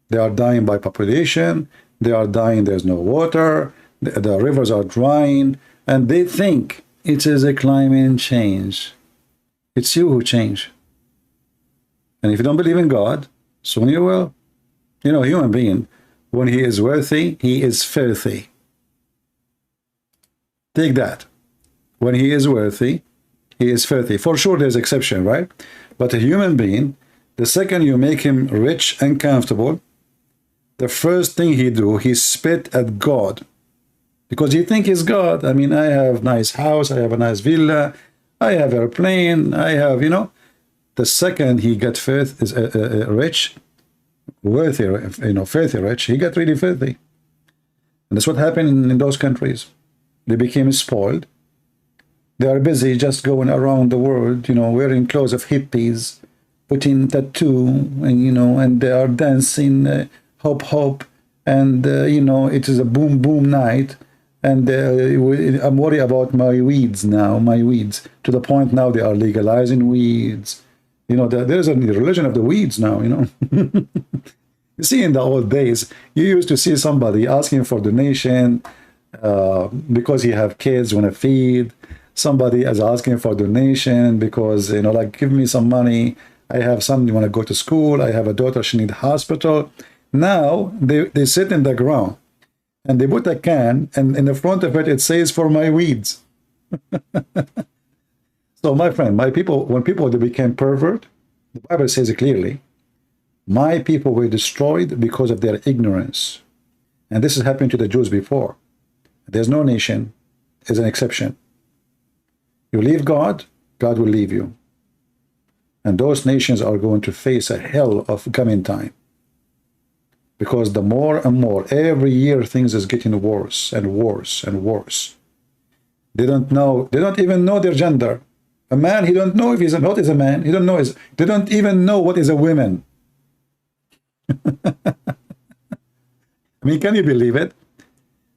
They are dying by population. They are dying. There's no water. The rivers are drying. And they think it is a climate change. It's you who change. And if you don't believe in God, soon you will. You know, human being, when he is worthy, he is filthy. Take that. When he is worthy, he is filthy. For sure, there's exception, right? But a human being, the second you make him rich and comfortable, the first thing he do, he spit at God. Because he think he's God. I mean, I have nice house, I have a nice villa, I have airplane, I have, you know. The second he got rich, worthy, you know, filthy rich, he got really filthy. And that's what happened in those countries. They became spoiled. They are busy just going around the world, you know, wearing clothes of hippies, putting tattoo, and, you know, and they are dancing hop hop, and, you know, it is a boom boom night. And I'm worried about my weeds now, my weeds, to the point now they are legalizing weeds. You know, there's a religion of the weeds now, you know. You see, in the old days, you used to see somebody asking for donation because he have kids want to feed. Somebody is asking for donation because, you know, like, give me some money. I have son, you want to go to school. I have a daughter, she need hospital. Now, they sit in the ground and they put a can, and in the front of it, it says, for my weeds. So, my friend, my people, when people they became pervert, the Bible says it clearly, my people were destroyed because of their ignorance. And this has happened to the Jews before. There's no nation is an exception. You leave God, God will leave you. And those nations are going to face a hell of coming time. Because the more and more, every year things is getting worse and worse and worse. They don't know, they don't even know their gender. A man, he don't know if he's what is a man. He don't know they don't even know what is a woman. I mean, can you believe it?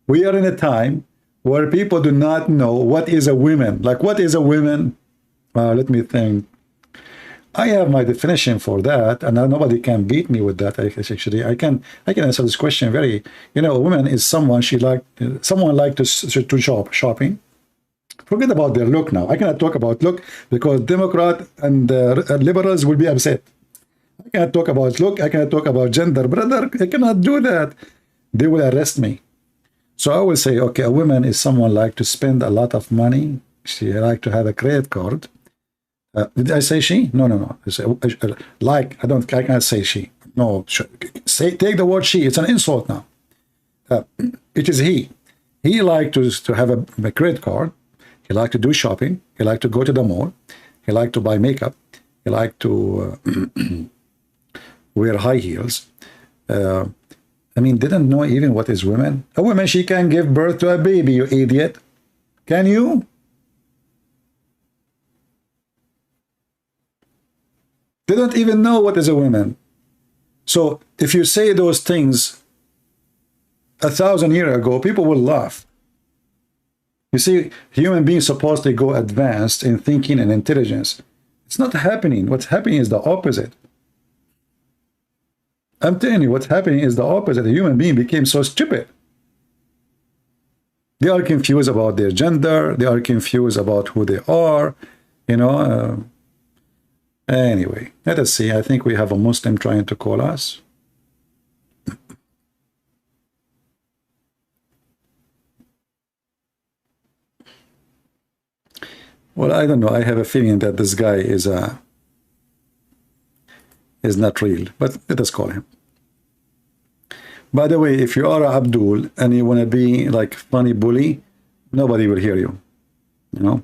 We are in a time where people do not know what is a woman. Like, what is a woman? Let me think. I have my definition for that, and nobody can beat me with that. Actually, I can answer this question very. You know, a woman is someone someone like to shopping. Forget about their look now. I cannot talk about look because Democrat and liberals will be upset. I cannot talk about look. I cannot talk about gender, brother. I cannot do that. They will arrest me. So I will say, okay, a woman is someone like to spend a lot of money. She like to have a credit card. Did I say she? No. I say, like, I can't say she. No, take the word she. It's an insult now. It is he. He like to have a credit card. He like to do shopping. He like to go to the mall. He like to buy makeup. He like to wear high heels. I mean, didn't know even what is women. A woman, she can give birth to a baby, you idiot. Can you? They don't even know what is a woman. So if you say those things 1,000 years ago, people will laugh. You see, human beings supposedly go advanced in thinking and intelligence. It's not happening. What's happening is the opposite. I'm telling you, what's happening is the opposite. A human being became so stupid. They are confused about their gender. They are confused about who they are. You know. Anyway, let us see. I think we have a Muslim trying to call us. Well, I don't know. I have a feeling that this guy is not real, but let us call him. By the way, if you are Abdul and you want to be like funny bully, nobody will hear you. You know,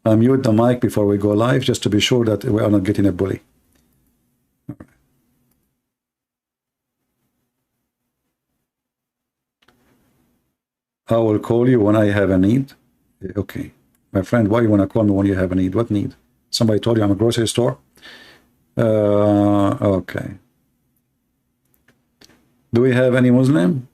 I mute the mic before we go live just to be sure that we are not getting a bully. I will call you when I have a need. Okay. My friend, why you want to call me when you have a need? What need? Somebody told you I'm a grocery store? Okay. Do we have any Muslim?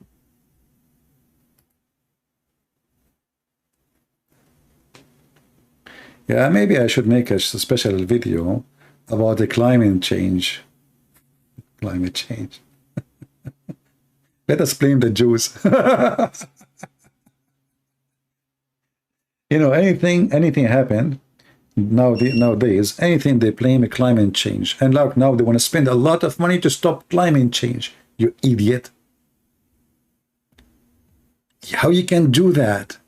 Yeah, maybe I should make a special video about the climate change. Climate change. Let us blame the Jews. You know, anything happened nowadays, anything they blame climate change. And like now they want to spend a lot of money to stop climate change. You idiot. How you can do that?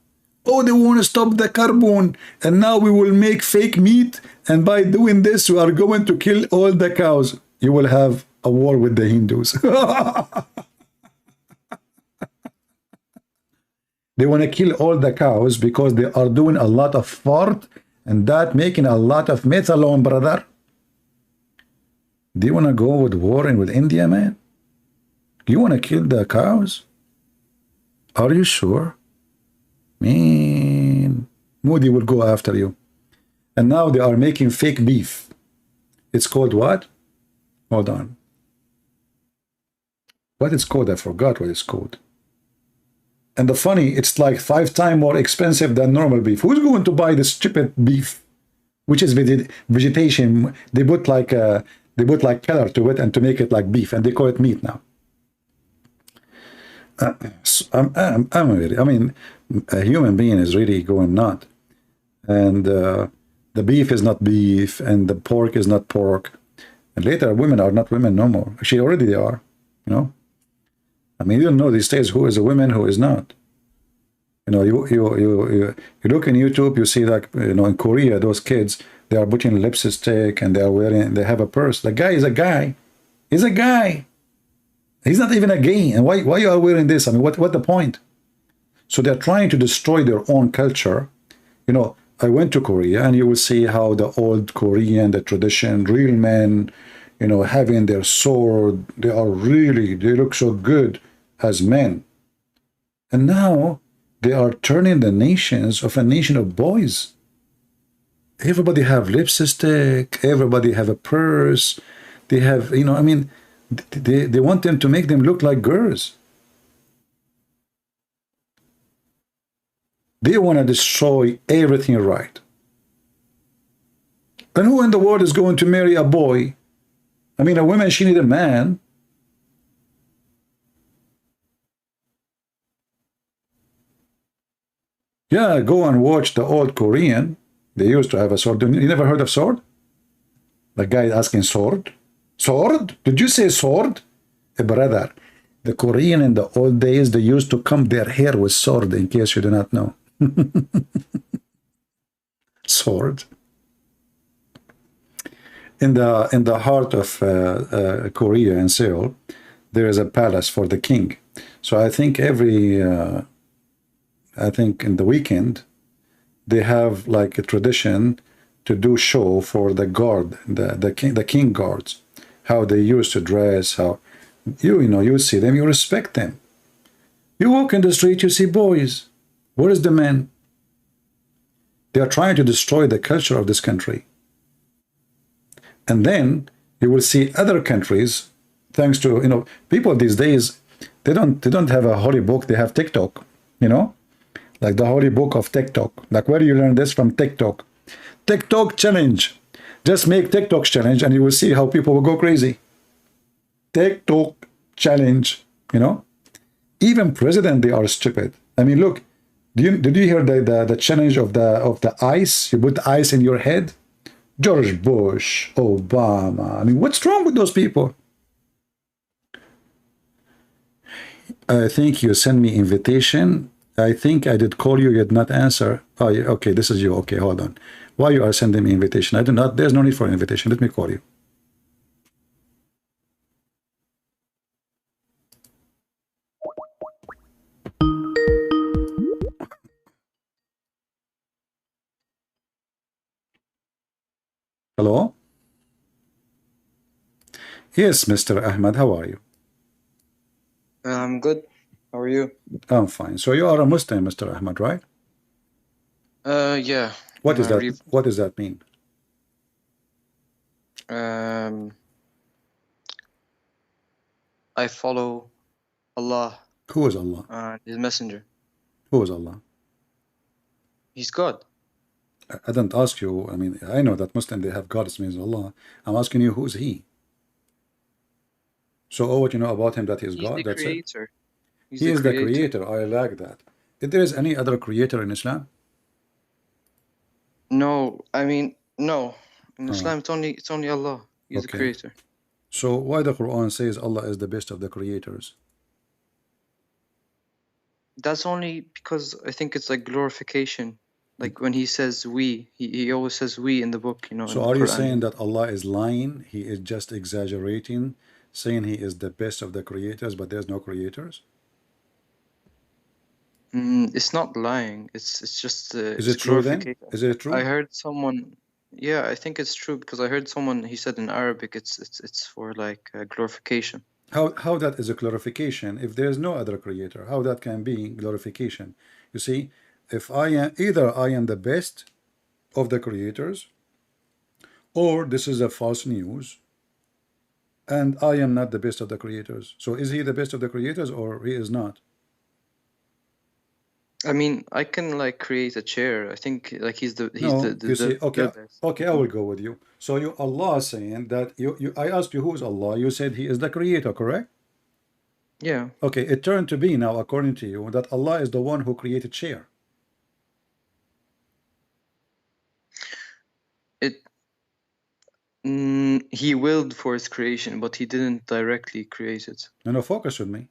Oh, they want to stop the carbon. And now we will make fake meat. And by doing this, we are going to kill all the cows. You will have a war with the Hindus. They want to kill all the cows because they are doing a lot of fart and that making a lot of methadone, brother. Do you want to go with war and with India, man? You want to kill the cows? Are you sure? Man, Moody will go after you. And now they are making fake beef. It's called what? Hold on. What it's called? I forgot what it's called. And the funny, it's like 5 times more expensive than normal beef. Who's going to buy this stupid beef, which is vegetation? They put like color to it and to make it like beef, and they call it meat now. I mean, a human being is really going nuts, and the beef is not beef, and the pork is not pork, and later women are not women no more. Actually, already they are, you know. I mean, you don't know these days who is a woman, who is not. You know, you look in YouTube, you see like, you know, in Korea, those kids, they are putting lipstick and they are wearing, they have a purse. The guy is a guy. He's a guy. He's not even a gay. And why you are wearing this? I mean, what the point? So they're trying to destroy their own culture. You know, I went to Korea and you will see how the old Korean, the tradition, real men, you know, having their sword, they look so good as men. And now they are turning the nations of a nation of boys. Everybody have lipstick, everybody have a purse, they have, you know, I mean, they want them to make them look like girls. They want to destroy everything right. And who in the world is going to marry a boy? I mean, a woman, she need a man. Yeah, go and watch the old Korean. They used to have a sword. You never heard of sword? The guy asking sword? Sword? Did you say sword? Brother, the Korean in the old days, they used to comb their hair with sword, in case you do not know. Sword. In the heart of Korea and Seoul, there is a palace for the king. So I think I think in the weekend, they have like a tradition to do show for the guard, the king guards, how they used to dress, how you know, you see them, you respect them. You walk in the street, you see boys. Where is the men? They are trying to destroy the culture of this country. And then you will see other countries, thanks to, you know, people these days, they don't have a holy book, they have TikTok, you know, like the holy book of TikTok. Like, where do you learn this? From TikTok. TikTok challenge. Just make TikTok challenge and you will see how people will go crazy. TikTok challenge, you know. Even president, they are stupid. I mean, look, did you hear the challenge of the ice? You put ice in your head. George Bush, Obama. I mean, what's wrong with those people? I think you sent me invitation. I think I did call you. You did not answer. Oh, okay, this is you. Okay, hold on. Why you are sending me invitation? I do not. There's no need for invitation. Let me call you. Hello? Yes, Mr. Ahmed, how are you? I'm good. How are you? I'm fine. So you are a Muslim, Mr. Ahmed, right? Yeah. What is that? What does that mean? I follow Allah. Who is Allah? His messenger. Who is Allah? He's God. I don't ask you. I mean, I know that Muslim, they have God, it means Allah. I'm asking you, who is he? So all what you know about him, that he is God, the that's creator. it? He is the creator. I like that. If there is any other creator in Islam? No, I mean, no. In Islam, it's only Allah. He's the creator. So why the Quran says Allah is the best of the creators? That's only because I think it's like glorification. Like when he says we, he always says we in the book, you know. So are you saying that Allah is lying? He is just exaggerating, saying he is the best of the creators, but there's no creators? It's not lying. It's just. Is it true then? Is it true? I heard someone. Yeah, I think it's true because I heard someone. He said in Arabic, it's for like glorification. How that is a glorification if there is no other creator? How that can be glorification? You see, if I am either I am the best of the creators, or this is a false news, and I am not the best of the creators. So is he the best of the creators or he is not? I mean, I can like create a chair. I think like he's the you see, okay, the best. okay, I will go with you. So you Allah saying that I asked you who is Allah. You said he is the creator, correct? Yeah. Okay, it turned to be now according to you that Allah is the one who created chair. He willed for his creation, but he didn't directly create it. No, focus with me.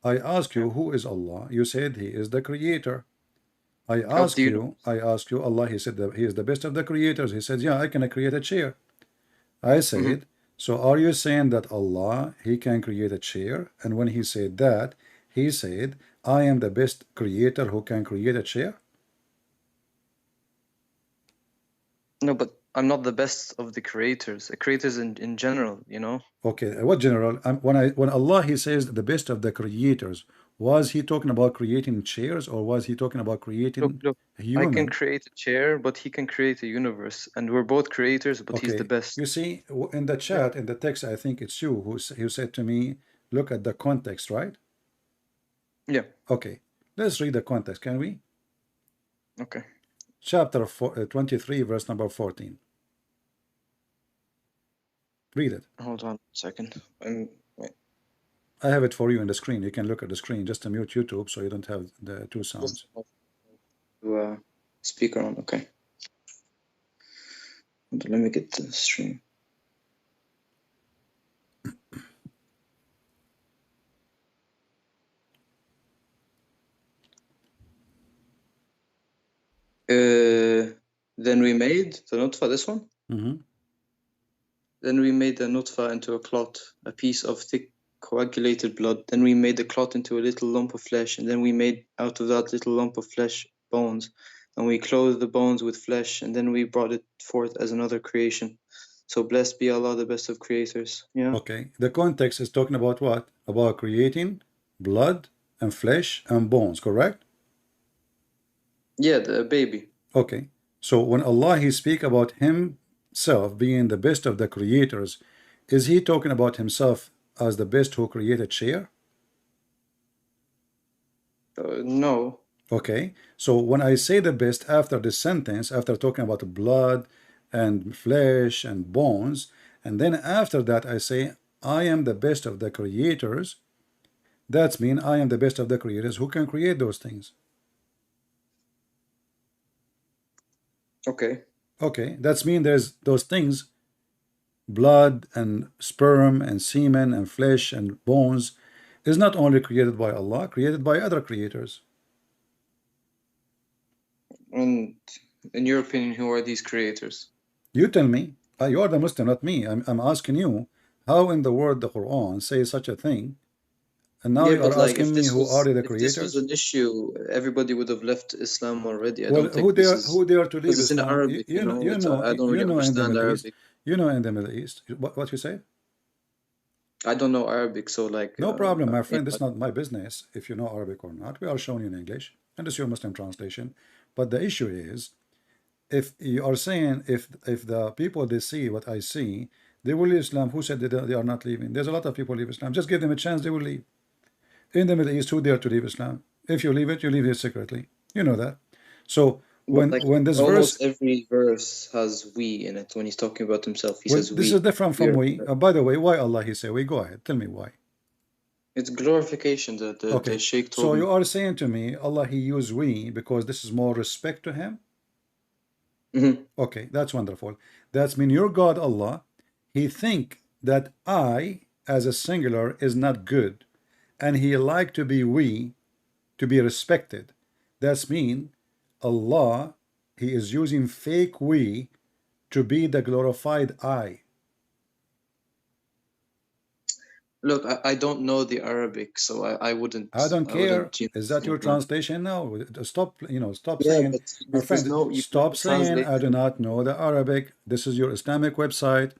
I ask you who is Allah. You said he is the creator. I ask you, Allah, he said that he is the best of the creators. He said, yeah, I can create a chair. I said, so are you saying that Allah, he can create a chair? And when he said that, he said, I am the best creator who can create a chair? No, but I'm not the best of the creators. The creators in general, you know. Okay, what general? When Allah he says the best of the creators, was he talking about creating chairs or was he talking about creating a human? I can create a chair, but he can create a universe, and we're both creators, but he's the best. You see, in the chat, in the text, I think it's you who said to me, look at the context, right? Yeah. Okay, let's read the context, can we? Okay. Chapter 23, verse number 14. Read it. Hold on a second. Wait. I have it for you on the screen. You can look at the screen. Just to mute YouTube so you don't have the two sounds. Speaker on, okay. Let me get the stream. Then we made the nutfa, this one. Then we made the nutfa into a clot, a piece of thick coagulated blood. Then we made the clot into a little lump of flesh, and then we made out of that little lump of flesh bones, and we clothed the bones with flesh, and then we brought it forth as another creation. So blessed be Allah, the best of creators. Yeah. Okay. The context is talking about what? About creating blood and flesh and bones, correct? Yeah, the baby. Okay. So when Allah he speak about himself being the best of the creators, is he talking about himself as the best who created chair? No. Okay. So when I say the best after this sentence, after talking about blood and flesh and bones, and then after that I say I am the best of the creators, that's mean I am the best of the creators who can create those things. Okay. Okay, that's mean there's those things, blood and sperm and semen and flesh and bones, is not only created by Allah, created by other creators. And in your opinion, who are these creators? You tell me. You are the Muslim, not me. I'm asking you, how in the world the Quran says such a thing, and now you are asking me who are the creators? If this was an issue, everybody would have left Islam already. I Well, don't think who dare to leave it's in Islam? Arabic, I don't really understand Arabic. You know in the Middle East. What you say? I don't know Arabic, so like... No problem, my friend. This is not my business if you know Arabic or not. We are showing you in English, and this is your Muslim translation. But the issue is, if you are saying, if the people, they see what I see, they will leave Islam. Who said they are not leaving? There's a lot of people leave Islam. Just give them a chance, they will leave. In the Middle East, who dare to leave Islam? If you leave it, you leave it secretly. You know that. So when this almost verse, every verse has we in it. When he's talking about himself, he says we. This is different from we. By the way, why Allah he say we? Go ahead, tell me why. It's glorification. The Sheikh told So me. you are saying to me, Allah he used we because this is more respect to him? Mm-hmm. Okay, that's wonderful. That's mean your God Allah, he think that I as a singular is not good, and he like to be we, to be respected. That's mean Allah, he is using fake we to be the glorified I. Look, I don't know the Arabic, so I wouldn't. I don't care. Is that your translation now? Stop, stop saying, my friend, stop saying I do not know the Arabic. This is your Islamic website.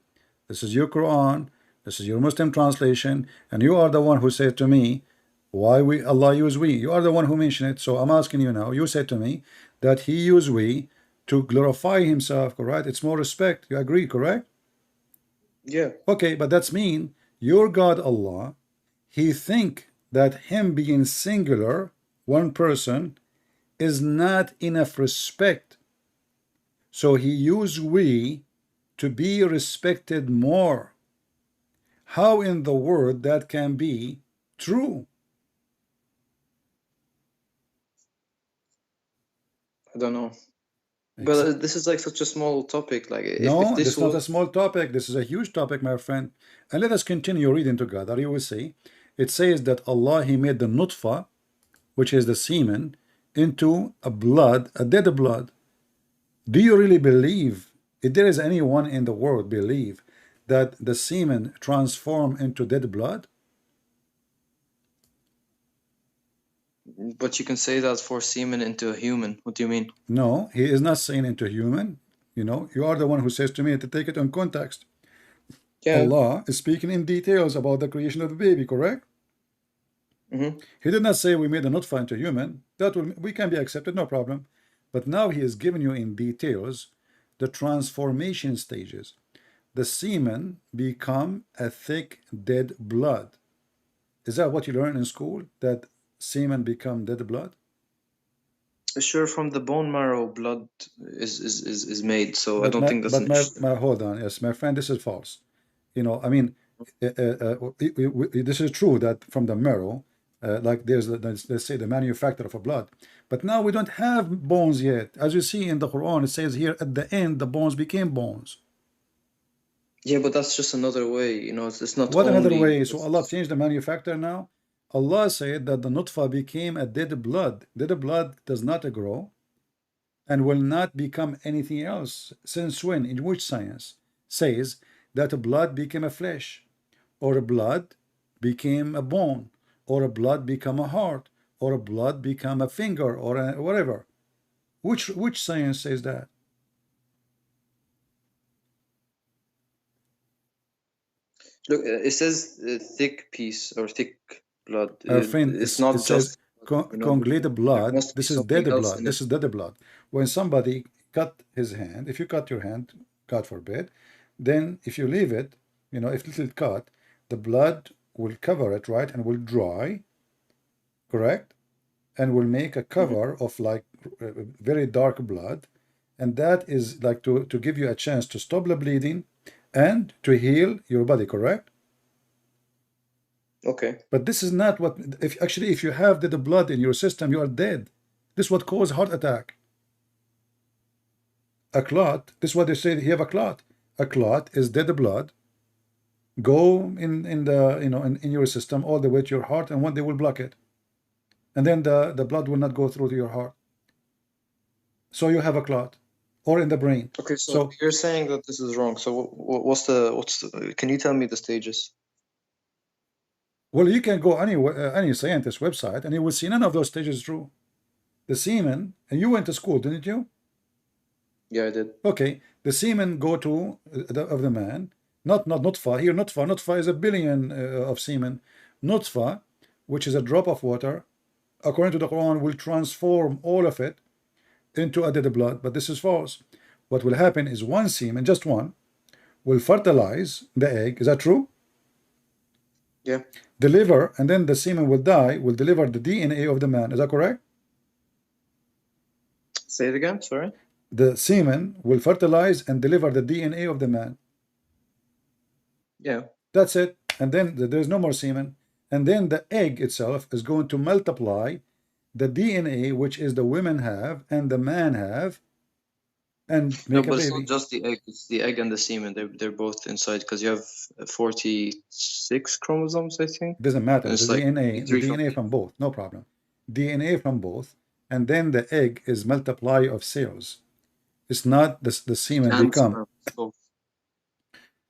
This is your Quran. This is your Muslim translation. And you are the one who said to me, why Allah use we? You are the one who mentioned it. So I'm asking you now. You said to me that he used we to glorify himself, correct? It's more respect. You agree, correct? Yeah. Okay, but that's mean your God Allah, he think that him being singular, one person, is not enough respect. So he used we to be respected more. How in the world that can be true? I don't know. But this is like such a small topic. Like no, this is not a small topic. This is a huge topic, my friend. And let us continue reading together. You will see. It says that Allah, he made the nutfa, which is the semen, into a blood, a dead blood. Do you really believe, if there is anyone in the world believe that the semen transform into dead blood? But you can say that for semen into a human. What do you mean? No, he is not saying into human. You are the one who says to me to take it in context. Yeah. Allah is speaking in details about the creation of the baby, correct? Mm-hmm. He did not say we made a nutfa into human. We can be accepted, no problem. But now he is giving you in details the transformation stages. The semen become a thick dead blood. Is that what you learn in school? That semen become dead blood? Sure, from the bone marrow blood is made, so I don't think that's an issue. Hold on, yes, my friend, this is false. I mean, this is true that from the marrow, like there's let's say the manufacture of a blood, but now we don't have bones yet. As you see in the Quran, it says here at the end the bones became bones. Yeah, but that's just another way, it's not. What another way? So Allah changed the manufacturer now. Allah said that the nutfa became a dead blood. Dead blood does not grow and will not become anything else. Since when? In which science says that a blood became a flesh, or a blood became a bone, or a blood become a heart, or a blood become a finger, or whatever? Which science says that? Look, it says thick piece or thick blood. Our friend, it's not just congealed blood. This is dead blood. This is dead blood. When somebody cut his hand, if you cut your hand, God forbid, then if you leave it, if little cut, the blood will cover it, right, and will dry, correct, and will make a cover of like very dark blood, and that is like to give you a chance to stop the bleeding and to heal your body, correct? Okay. But this is not what, if you have the blood in your system, you are dead. This is what causes heart attack. A clot, this is what they say, you have a clot. A clot is dead blood go in the in your system all the way to your heart, and one day will block it, and then the blood will not go through to your heart, so you have a clot, or in the brain. Okay, so you're saying that this is wrong. So what's the can you tell me the stages? Well, you can go any scientist website and you will see none of those stages true. The semen, and you went to school, didn't you? Yeah, I did. Okay, the semen go to of the man, not nutfa. Here nutfa is a billion of semen. Nutfa, which is a drop of water, according to the Quran, will transform all of it into a dead blood. But this is false. What will happen is one semen, just one, will fertilize the egg. Is that true? Yeah. Deliver, and then the semen will die, will deliver the DNA of the man. Is that correct? Say it again, sorry. The semen will fertilize and deliver the DNA of the man. Yeah. That's it. And then there's no more semen. And then the egg itself is going to multiply the DNA, which is the women have and the man have, and make no, but a baby. it's not just the egg. It's the egg and the semen. They're both inside because you have 46 chromosomes, I think. Doesn't matter. The like DNA from both. No problem. DNA from both. And then the egg is multiply of cells. It's not the semen become.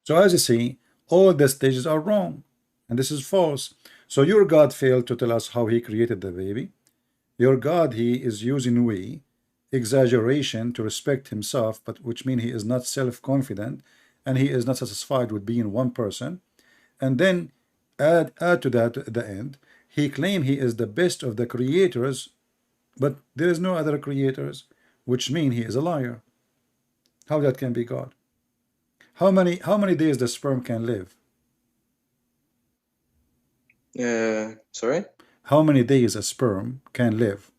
So as you see, all the stages are wrong, and this is false. So your God failed to tell us how he created the baby. Your God, he is using exaggeration to respect himself, but which means he is not self-confident and he is not satisfied with being one person. And then add to that at the end, he claimed he is the best of the creators, but there is no other creators, which means he is a liar. How that can be God? How many days the sperm can live? Sorry? How many days a sperm can live?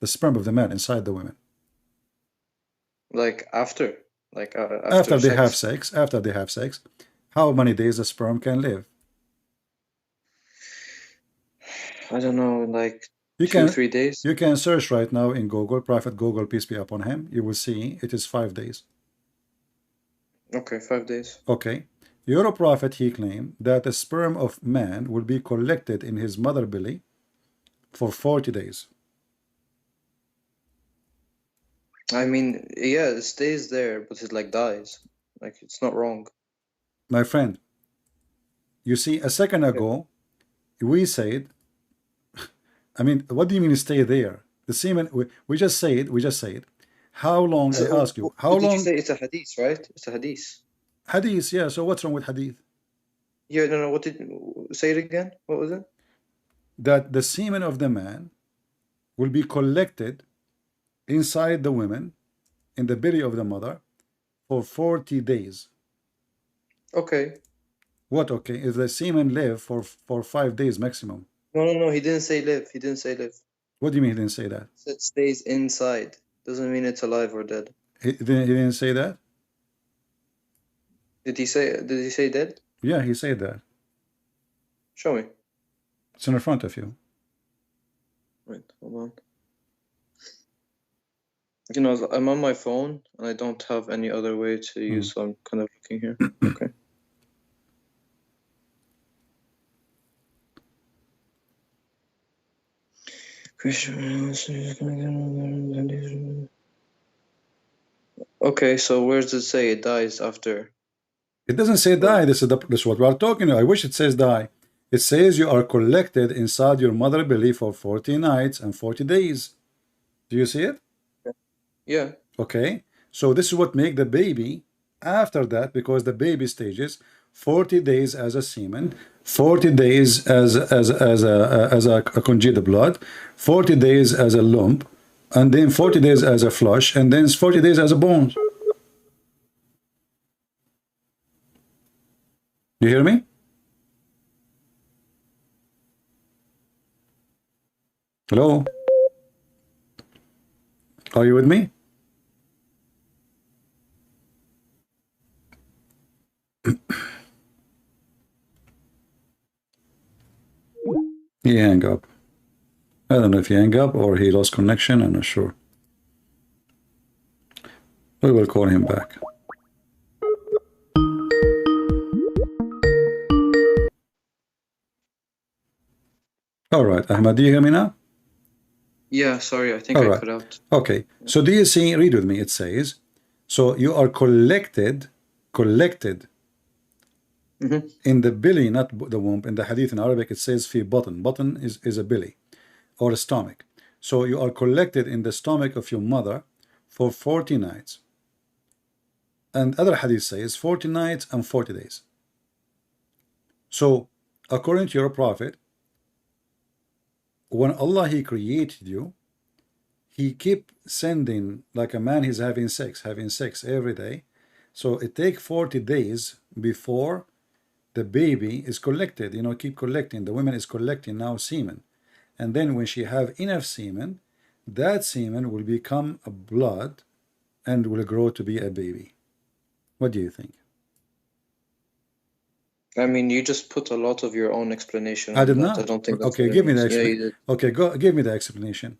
The sperm of the man inside the woman. Like after they have sex. After they have sex, how many days a sperm can live? I don't know, like you 3 days. You can search right now in Google, Prophet Google, peace be upon him. You will see it is 5 days. Okay, 5 days. Okay. Your prophet, he claimed that the sperm of man will be collected in his mother belly for 40 days. I mean, yeah, it stays there, but it like dies. Like, it's not wrong. My friend, you see, a second ago, we said, I mean, what do you mean stay there? The semen, we just said, how long, I ask you, how long? Did you say it's a hadith, right? It's a hadith. Hadith, yeah, so what's wrong with hadith? Yeah, no, say it again? What was it? That the semen of the man will be collected inside the women in the belly of the mother for 40 days. Okay. What okay? If the semen live for 5 days maximum. No, he didn't say live. He didn't say live. What do you mean he didn't say that? It stays inside. Doesn't mean it's alive or dead. He didn't say that? Did he say dead? Yeah, he said that. Show me. It's in front of you. Wait, hold on. You know, I'm on my phone and I don't have any other way to use, so I'm kind of looking here. Okay. Okay, so where does it say it dies after? It doesn't say die. This is what we are talking about. I wish it says die. It says you are collected inside your mother belly for 40 nights and 40 days. Do you see it? Yeah. Okay. So this is what make the baby after that, because the baby stages 40 days as a semen, 40 days as a congealed blood, 40 days as a lump, and then 40 days as a flush, and then 40 days as a bone. You hear me? Hello? Are you with me? He hung up. I don't know if he hung up or he lost connection. I'm not sure. We will call him back. All right, Ahmad, do you hear me now? Yeah, sorry, I think All I right. cut out. Okay, so do you see, read with me, it says, so you are collected in the belly, not the womb. In the hadith in Arabic, it says fi batn. Batn is a belly or a stomach. So you are collected in the stomach of your mother for 40 nights. And other hadith says 40 nights and 40 days. So according to your prophet, when Allah, he created you, he keep sending, like a man, he's having sex every day. So it takes 40 days before the baby is collected, you know, keep collecting. The woman is collecting now semen. And then when she have enough semen, that semen will become a blood and will grow to be a baby. What do you think? I mean, you just put a lot of your own explanation I on did that. not. I don't think that's Okay, what it give me the means. Yeah, you explanation. did. Okay, go give me the explanation.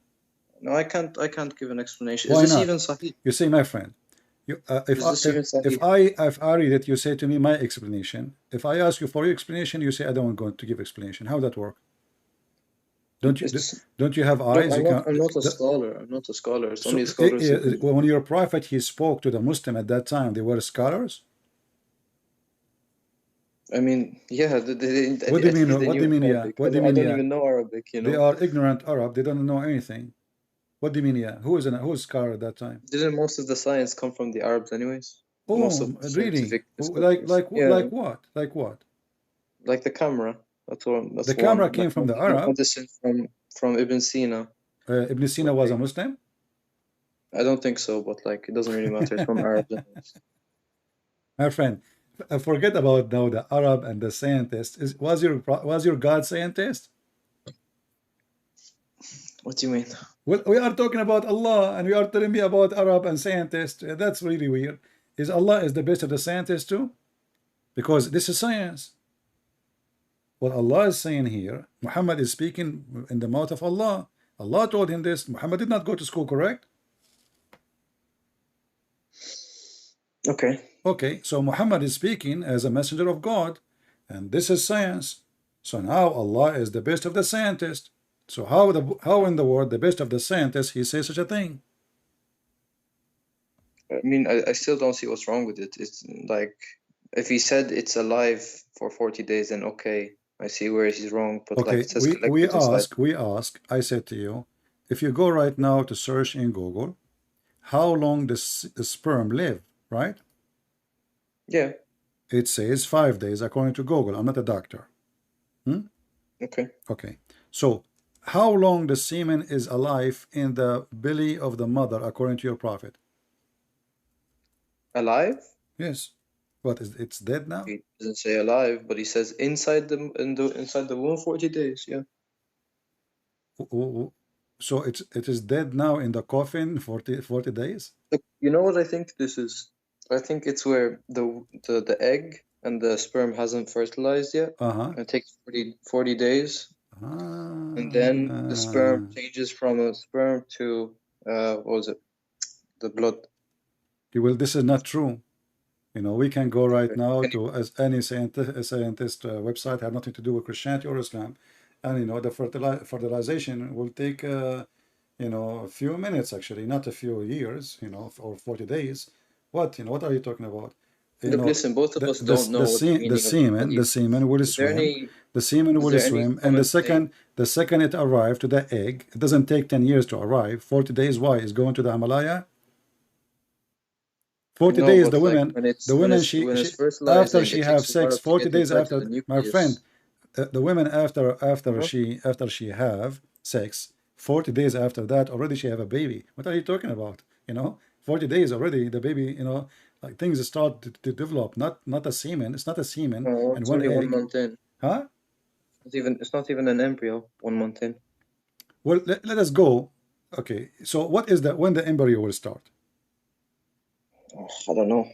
No, I can't give an explanation. Why Is this not? even Sahih? You see, my friend, you, Is this even if I read it, you say to me my explanation. If I ask you for your explanation, you say I don't want to give explanation. How that work? Don't you have eyes? I'm not a scholar. I'm not a scholar. It's only scholars. When your prophet, he spoke to the Muslim at that time, they were scholars. I mean, yeah. What do you mean? What do you mean? Yeah. What do you mean? I don't even know Arabic. You know. They are ignorant Arab. They don't know anything. What do you mean? Yeah. Who is a scholar at that time? Didn't most of the science come from the Arabs, anyways? Oh, most of the really? Like what? Like what? Like the camera. That's the camera came from the Arab. Medicine from Ibn Sina. Ibn Sina was a Muslim? I don't think so, but like it doesn't really matter. It's from Arabs. My friend, forget about now the Arab and the scientist. Was your God scientist? What do you mean? Well, we are talking about Allah, and we are telling me about Arab and scientists. That's really weird. Is Allah is the best of the scientists too? Because this is science. What Allah is saying here, Muhammad is speaking in the mouth of Allah. Allah told him this. Muhammad did not go to school, correct? Okay. Okay, so Muhammad is speaking as a messenger of God, and this is science. So now Allah is the best of the scientists. So how in the world the best of the scientists he says such a thing? I mean, I still don't see what's wrong with it. It's like if he said it's alive for 40 days, then okay, I see where he's wrong. But okay, like it says we ask. I said to you, if you go right now to search in Google, how long does the sperm live? Right? Yeah. It says 5 days according to Google. I'm not a doctor. Okay. Okay. So how long the semen is alive in the belly of the mother according to your prophet? Alive? Yes. What is it's dead now? He doesn't say alive, but he says inside the womb 40 days. Yeah. So it is dead now in the coffin 40 days? Look, you know what I think this is? I think it's where the egg and the sperm hasn't fertilized yet. It takes 40 days. And then the sperm changes from a sperm to what was it? The blood. Well, this is not true. You know, we can go right now to any scientist website, have nothing to do with Christianity or Islam, and you know the fertilization will take you know, a few minutes actually, not a few years, you know, or 40 days. What are you talking about? Look, listen, both of us don't know the semen will swim. The semen will swim, and the second it arrives to the egg, it doesn't take 10 years to arrive. 40 days. Why? Is going to the Himalaya. 40 days. The women, she after she have sex. 40 days after, my friend. The women after she have sex. 40 days after that, already she have a baby. What are you talking about? You know, 40 days already the baby. You know, like things start to develop. Not a semen. It's not a semen. No, and it's one only egg. 1 month in. Huh? It's not even an embryo. 1 month in. Well, let us go. Okay. So what is when the embryo will start? I don't know.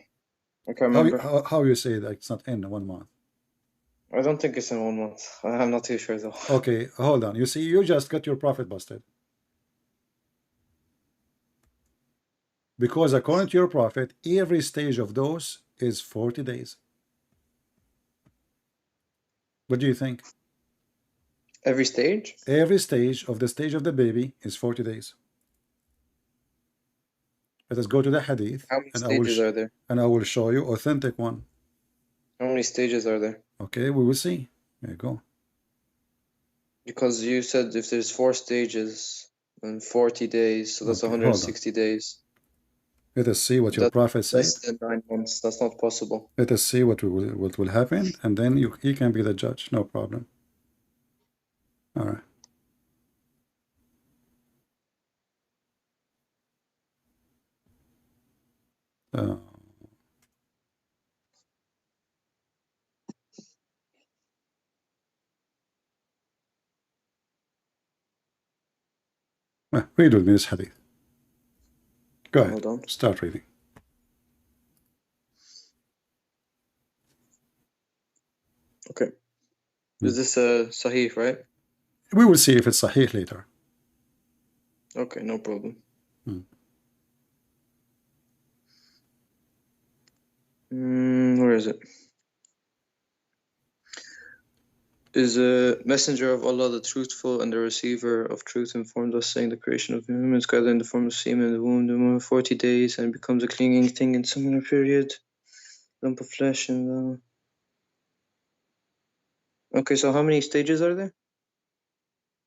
I can't remember. How you say that it's not in 1 month? I don't think it's in 1 month. I'm not too sure though. Okay, hold on. You see, you just got your prophet busted. Because according to your prophet, every stage of those is 40 days. What do you think? Every stage? Every stage of the baby is 40 days. Let us go to the hadith. How many stages are there? And I will show you authentic one. How many stages are there? Okay, we will see. There you go. Because you said if there's 4 stages and 40 days, so that's Okay, 160 days. Let us see what your prophet said. Less than 9 months. That's not possible. Let us see what will happen, and then he can be the judge. No problem. All right. Read with me this hadith. Go ahead. Hold on. Start reading. Okay. Is this Sahih, right? We will see if it's Sahih later. Okay, no problem. Where is it? Is a messenger of Allah the truthful and the receiver of truth informed us, saying the creation of humans gathered in the form of semen in the womb 40 days and becomes a clinging thing in similar period, lump of flesh and Okay, so how many stages are there?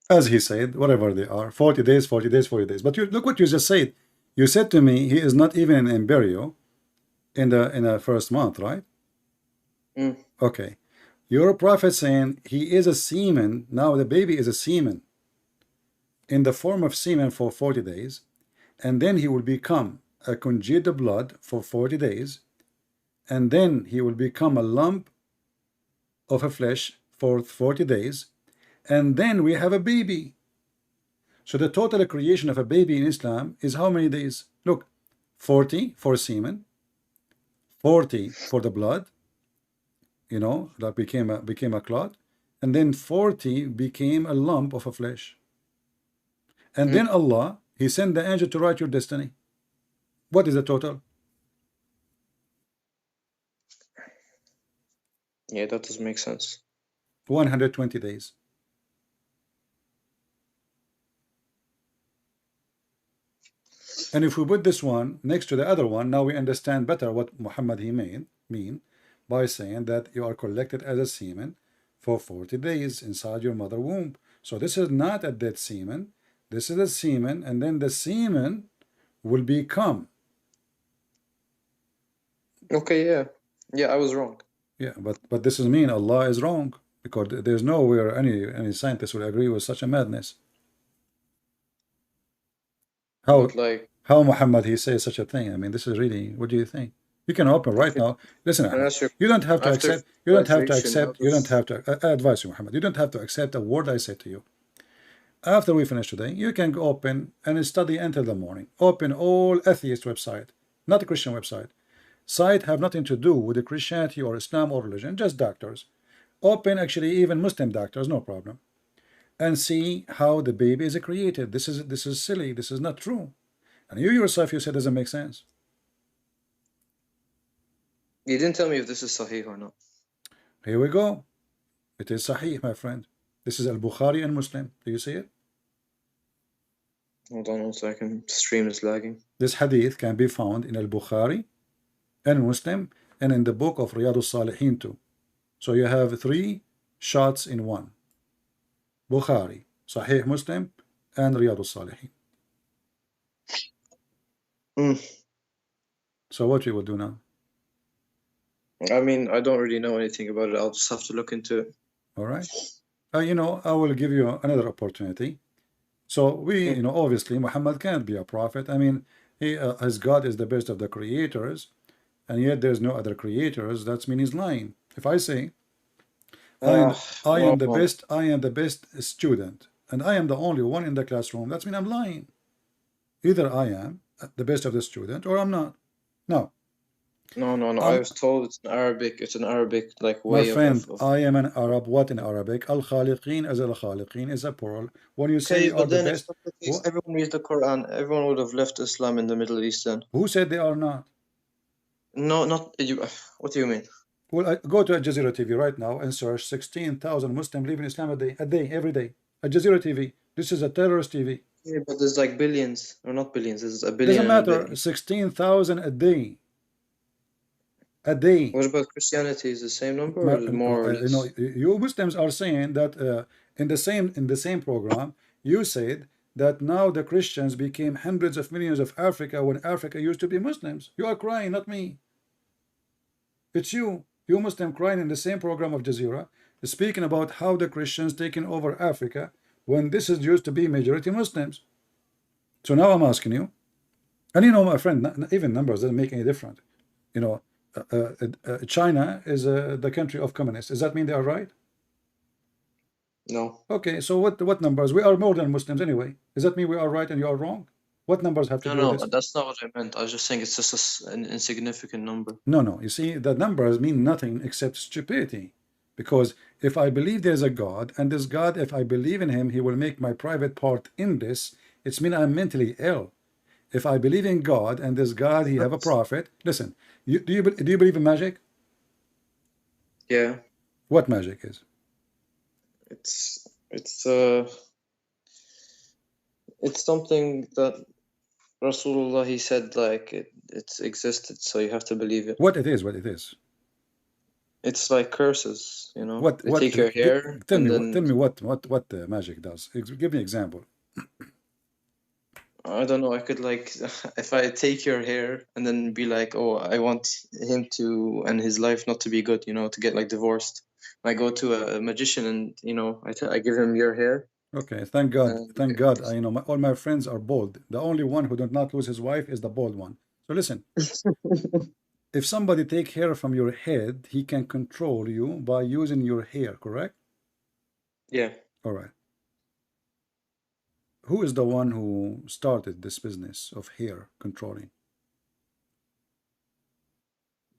As he said, whatever they are, 40 days, 40 days, 40 days. But look what you just said. You said to me, he is not even an embryo in the first month, right? Okay. Your prophet saying he is a semen. Now the baby is a semen in the form of semen for 40 days, and then he will become a congealed blood for 40 days, and then he will become a lump of a flesh for 40 days, and then we have a baby. So the total creation of a baby in Islam is how many days? Look, 40 for semen, 40 for the blood, you know, that became a clot, and then 40 became a lump of a flesh. And then Allah, he sent the angel to write your destiny. What is the total? Yeah, that doesn't make sense. 120 days. And if we put this one next to the other one, now we understand better what Muhammad he mean by saying that you are collected as a semen for 40 days inside your mother womb. So this is not a dead semen. This is a semen, and then the semen will become. Okay, yeah, I was wrong. Yeah, but this is mean Allah is wrong, because there's nowhere any scientist will agree with such a madness. How Muhammad he says such a thing? I mean, this is really, what do you think? You can open right now. Listen, you don't have to accept. You don't have to accept. You don't have to. I advise you, Muhammad. You don't have to accept a word I say to you. After we finish today, you can go open and study until the morning. Open all atheist website, not a Christian website. Site have nothing to do with the Christianity or Islam or religion, just doctors. Open actually even Muslim doctors, no problem. And see how the baby is created. This is silly. This is not true. And you yourself, you said doesn't make sense. You didn't tell me if this is Sahih or not. Here we go. It is Sahih, my friend. This is Al-Bukhari and Muslim. Do you see it? Hold on one second. Stream is lagging. This hadith can be found in Al-Bukhari and Muslim and in the book of Riyadh al-Salihin too. So you have 3 shots in one. Bukhari, Sahih Muslim, and Riyadh al-Salihin. So what we will do now? I mean, I don't really know anything about it. I'll just have to look into it. All right. You know, I will give you another opportunity. So we, you know, obviously Muhammad can't be a prophet. I mean, his God is the best of the creators, and yet there's no other creators. That means he's lying. If I say, I am the best student, and I am the only one in the classroom, that means I'm lying. Either I am the best of the student, or I'm not. Now, No, no, no. I was told it's an Arabic. It's an Arabic like My way friend, of. I am an Arab. What in Arabic? Al-Khaliqeen as al-Khaliqeen is a plural. When you say Okay, you are but the then if best, that's the case, everyone reads the Quran. Everyone would have left Islam in the Middle East then. who said they are not? No, not you. What do you mean? Well, go to Al Jazeera TV right now and search 16,000 Muslims leaving Islam a day, every day. Al Jazeera TV. This is a terrorist TV. Yeah, but there's like billions, or not billions. There's a billion. Doesn't matter. 16,000 a day. A day. What about Christianity? Is the same number or is it more or less? You know, you Muslims are saying that in the same program, you said that now the Christians became hundreds of millions of Africa when Africa used to be Muslims. You are crying, not me. It's you Muslim crying in the same program of Jazeera, speaking about how the Christians taken over Africa when this is used to be majority Muslims. So now I'm asking you, and you know, my friend, even numbers doesn't make any difference. You know, China is the country of communists. Does that mean they are right? No. Okay, so what numbers? We are more than Muslims anyway. Does that mean we are right and you are wrong? What numbers have to do with this? No, that's not what I meant. I was just saying it's just an insignificant number. No. You see, the numbers mean nothing except stupidity. Because if I believe there's a God, and this God, if I believe in him, he will make my private part in this, it's mean I'm mentally ill. If I believe in God, and this God, he have a prophet. Listen, do you believe in magic? Yeah. What magic is? It's something that Rasulullah, he said like it's existed, so you have to believe it. What it is? It's like curses, you know. What take your hair. Tell me what magic does. Give me an example. I don't know. I could like, if I take your hair and then be like, oh, I want him to and his life not to be good, you know, to get like divorced. I go to a magician and you know, I give him your hair. Okay, thank God. Thank God. You know, all my friends are bald. The only one who did not lose his wife is the bald one. So listen, if somebody take hair from your head, he can control you by using your hair, correct? Yeah. All right. Who is the one who started this business of hair controlling?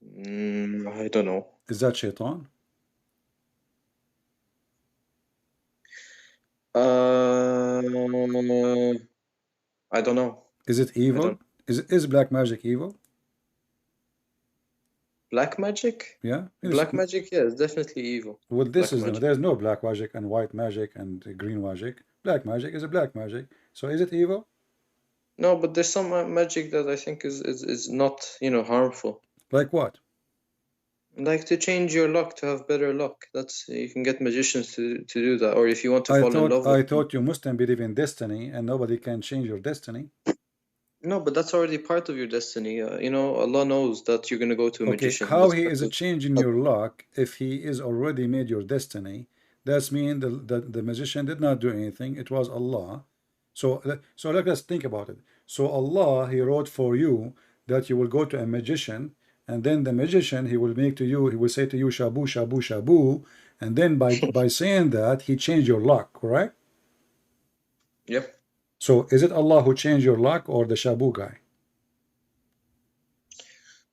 I don't know. Is that Shaitan? I don't know. Is it evil? Is black magic evil? Black magic? Yeah. Black magic, yeah, it's definitely evil. Well, there's no black magic and white magic and green magic. Black magic is a black magic. So is it evil? No, but there's some magic that I think is not, you know, harmful. Like what? Like to change your luck, to have better luck. That's, you can get magicians to do that. Or if you want to fall in love with I thought you Muslim believe in destiny and nobody can change your destiny. No, but that's already part of your destiny. You know, Allah knows that you're going to go to a magician. How he is changing your luck if he is already made your destiny? That means the magician did not do anything. It was Allah. So let us think about it. So Allah, he wrote for you that you will go to a magician, and then the magician, he will make to you, he will say to you, shabu, shabu, shabu, and then by saying that, he changed your luck, correct? Yep. So is it Allah who changed your luck or the shabu guy?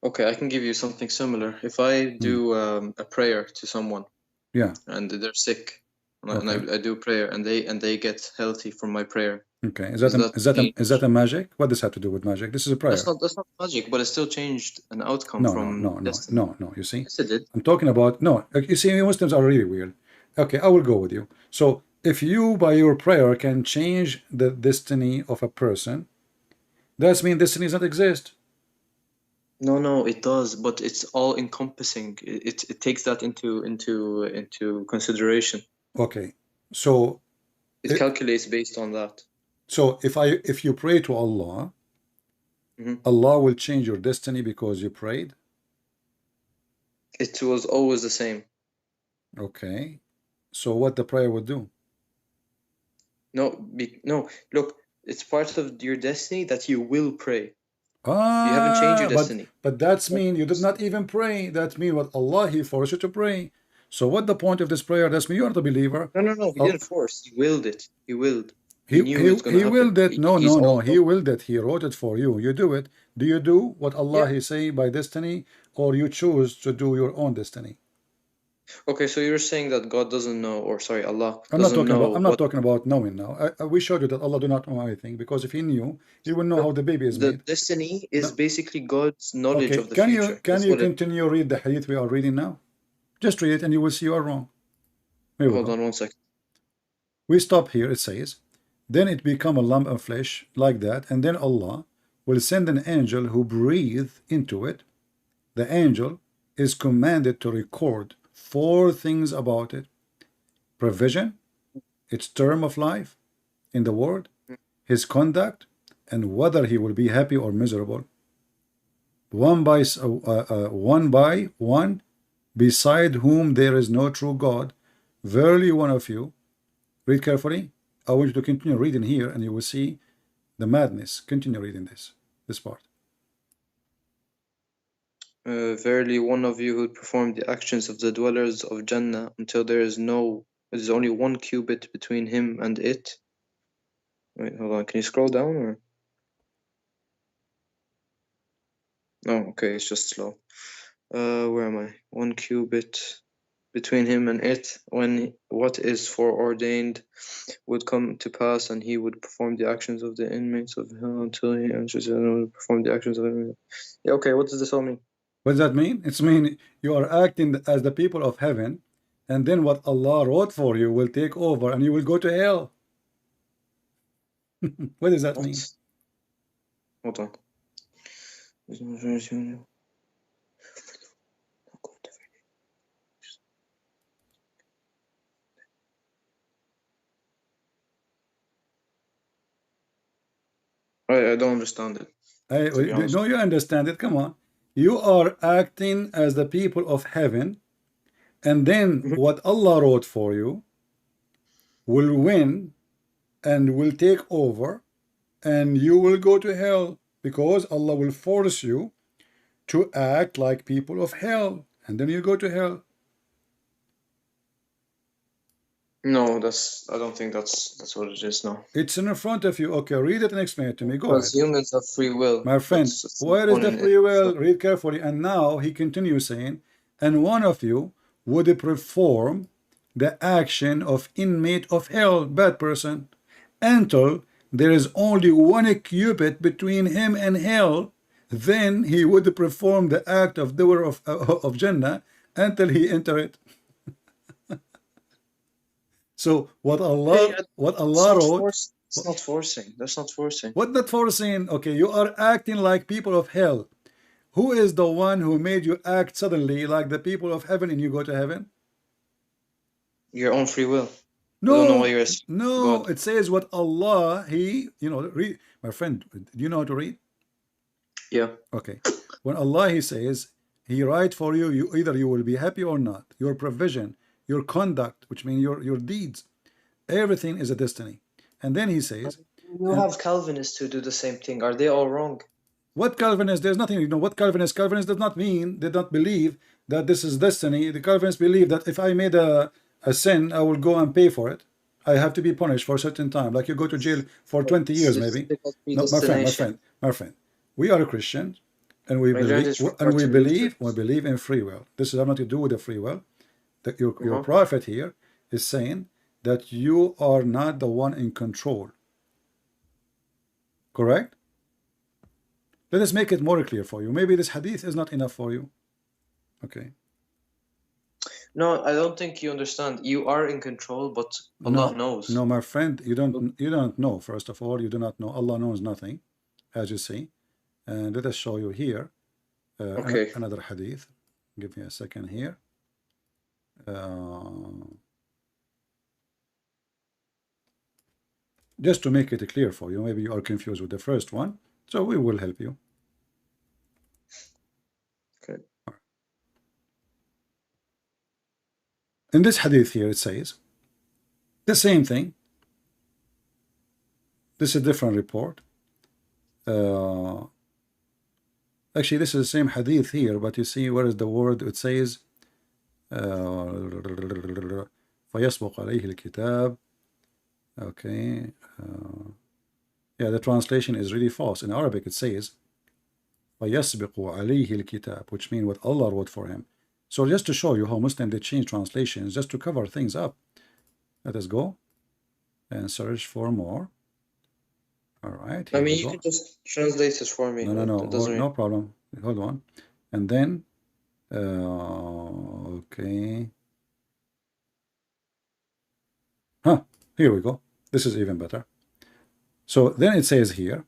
Okay, I can give you something similar. If I do a prayer to someone, yeah, and they're sick, and I do prayer, and they get healthy from my prayer. Okay, is that a magic? What does that have to do with magic? This is a prayer. That's not magic, but it still changed an outcome from destiny. No. You see, yes, it did. I'm talking about You see, Muslims are really weird. Okay, I will go with you. So if you by your prayer can change the destiny of a person, that means destiny does not exist. No, it does, but it's all encompassing. It takes that into consideration. Okay, so it calculates based on that. So if you pray to Allah, Allah will change your destiny because you prayed? It was always the same. Okay, so what the prayer would do? No, look, it's part of your destiny that you will pray. You Ah, haven't changed your destiny. but that's mean you did not even pray. That mean what Allah, he forced you to pray. So what the point of this prayer? That's mean you are the believer. No, he didn't force. He willed it. He willed. He knew it was going to happen. will that. No, He's no, no. all- He will that. He wrote it for you. You do it. Do you do what Allah He say by destiny, or you choose to do your own destiny? Okay, so you're saying that God doesn't know, or sorry, Allah I'm not doesn't talking know about. I'm not what talking about knowing now. We showed you that Allah do not know anything, because if He knew, He would know how the baby is the made. destiny is No. basically God's knowledge Okay. of the Can future. you That's you what it- continue read the hadith we are reading now? Just read it, and you will see you are wrong. Here we Hold go. on 1 second. We stop here. It says, then it become a lump of flesh like that, and then Allah will send an angel who breathe into it. The angel is commanded to record 4 things about it: provision, its term of life in the world, his conduct, and whether he will be happy or miserable. One by one, beside whom there is no true God, verily one of you. Read carefully. I want you to continue reading here, and you will see the madness. Continue reading this part. Verily, one of you who performed the actions of the dwellers of Jannah until there is only 1 cubit between him and it. Wait, hold on. Can you scroll down or? No, okay, it's just slow. Where am I? 1 cubit between him and it, when what is foreordained would come to pass, and he would perform the actions of the inmates of hell until he enters and would perform the actions of the. Yeah, okay, what does this all mean? What does that mean? It's mean you are acting as the people of heaven, and then what Allah wrote for you will take over, and you will go to hell. What does that mean? Hold on. I don't understand it. To be honest. No, you understand it. Come on. You are acting as the people of heaven, and then what Allah wrote for you will win and will take over, and you will go to hell, because Allah will force you to act like people of hell, and then you go to hell. No, I don't think that's what it is. No. It's in front of you. Okay, read it and explain it to me. Go Because ahead. humans have free will. My friend, That's where is the important. free will? Read carefully. And now he continues saying, and one of you would perform the action of inmate of hell, bad person, until there is only 1 cubit between him and hell. Then he would perform the act of doer of Jannah until he enter it. So what Allah wrote. It's not forcing. That's not forcing. What not forcing? Okay, you are acting like people of hell. Who is the one who made you act suddenly like the people of heaven and you go to heaven? Your own free will. No, I don't know why you're no. God. It says what Allah, read. My friend, do you know how to read? Yeah. Okay. When Allah, He says, He write for you, either you will be happy or not. Your provision, your conduct, which means your deeds, everything is a destiny. And then He says, You have Calvinists who do the same thing. Are they all wrong? what Calvinists? There's nothing. What Calvinists? Calvinists does not mean, they don't believe that this is destiny. The Calvinists believe that if I made a sin, I will go and pay for it. I have to be punished for a certain time. Like you go to jail for 20 years, maybe. No, my friend. We are Christians, and we believe in free will. This has nothing to do with the free will. That your prophet here is saying that you are not the one in control. Correct? Let us make it more clear for you. Maybe this hadith is not enough for you. Okay. No, I don't think you understand. You are in control, but Allah knows. No, my friend, you don't know. First of all, you do not know. Allah knows nothing, as you see. And let us show you here another hadith. Give me a second here. Just to make it clear for you, maybe you are confused with the first one, so we will help you. Okay. In this hadith here, it says the same thing. This is a different report. Actually, this is the same hadith here, but you see where is the word? It says فيسبق عليه الكتاب Okay. Yeah, the translation is really false. In Arabic it says فَيَسْبِقُ عَلَيْهِ الْكِتَابِ, which means what Allah wrote for him. So just to show you how Muslims they change translations just to cover things up. Let us go and search for more. All right. I mean, you can just translate it for me. No, Doesn't no problem. Hold on. And then, okay. Huh, here we go. This is even better. So then it says here,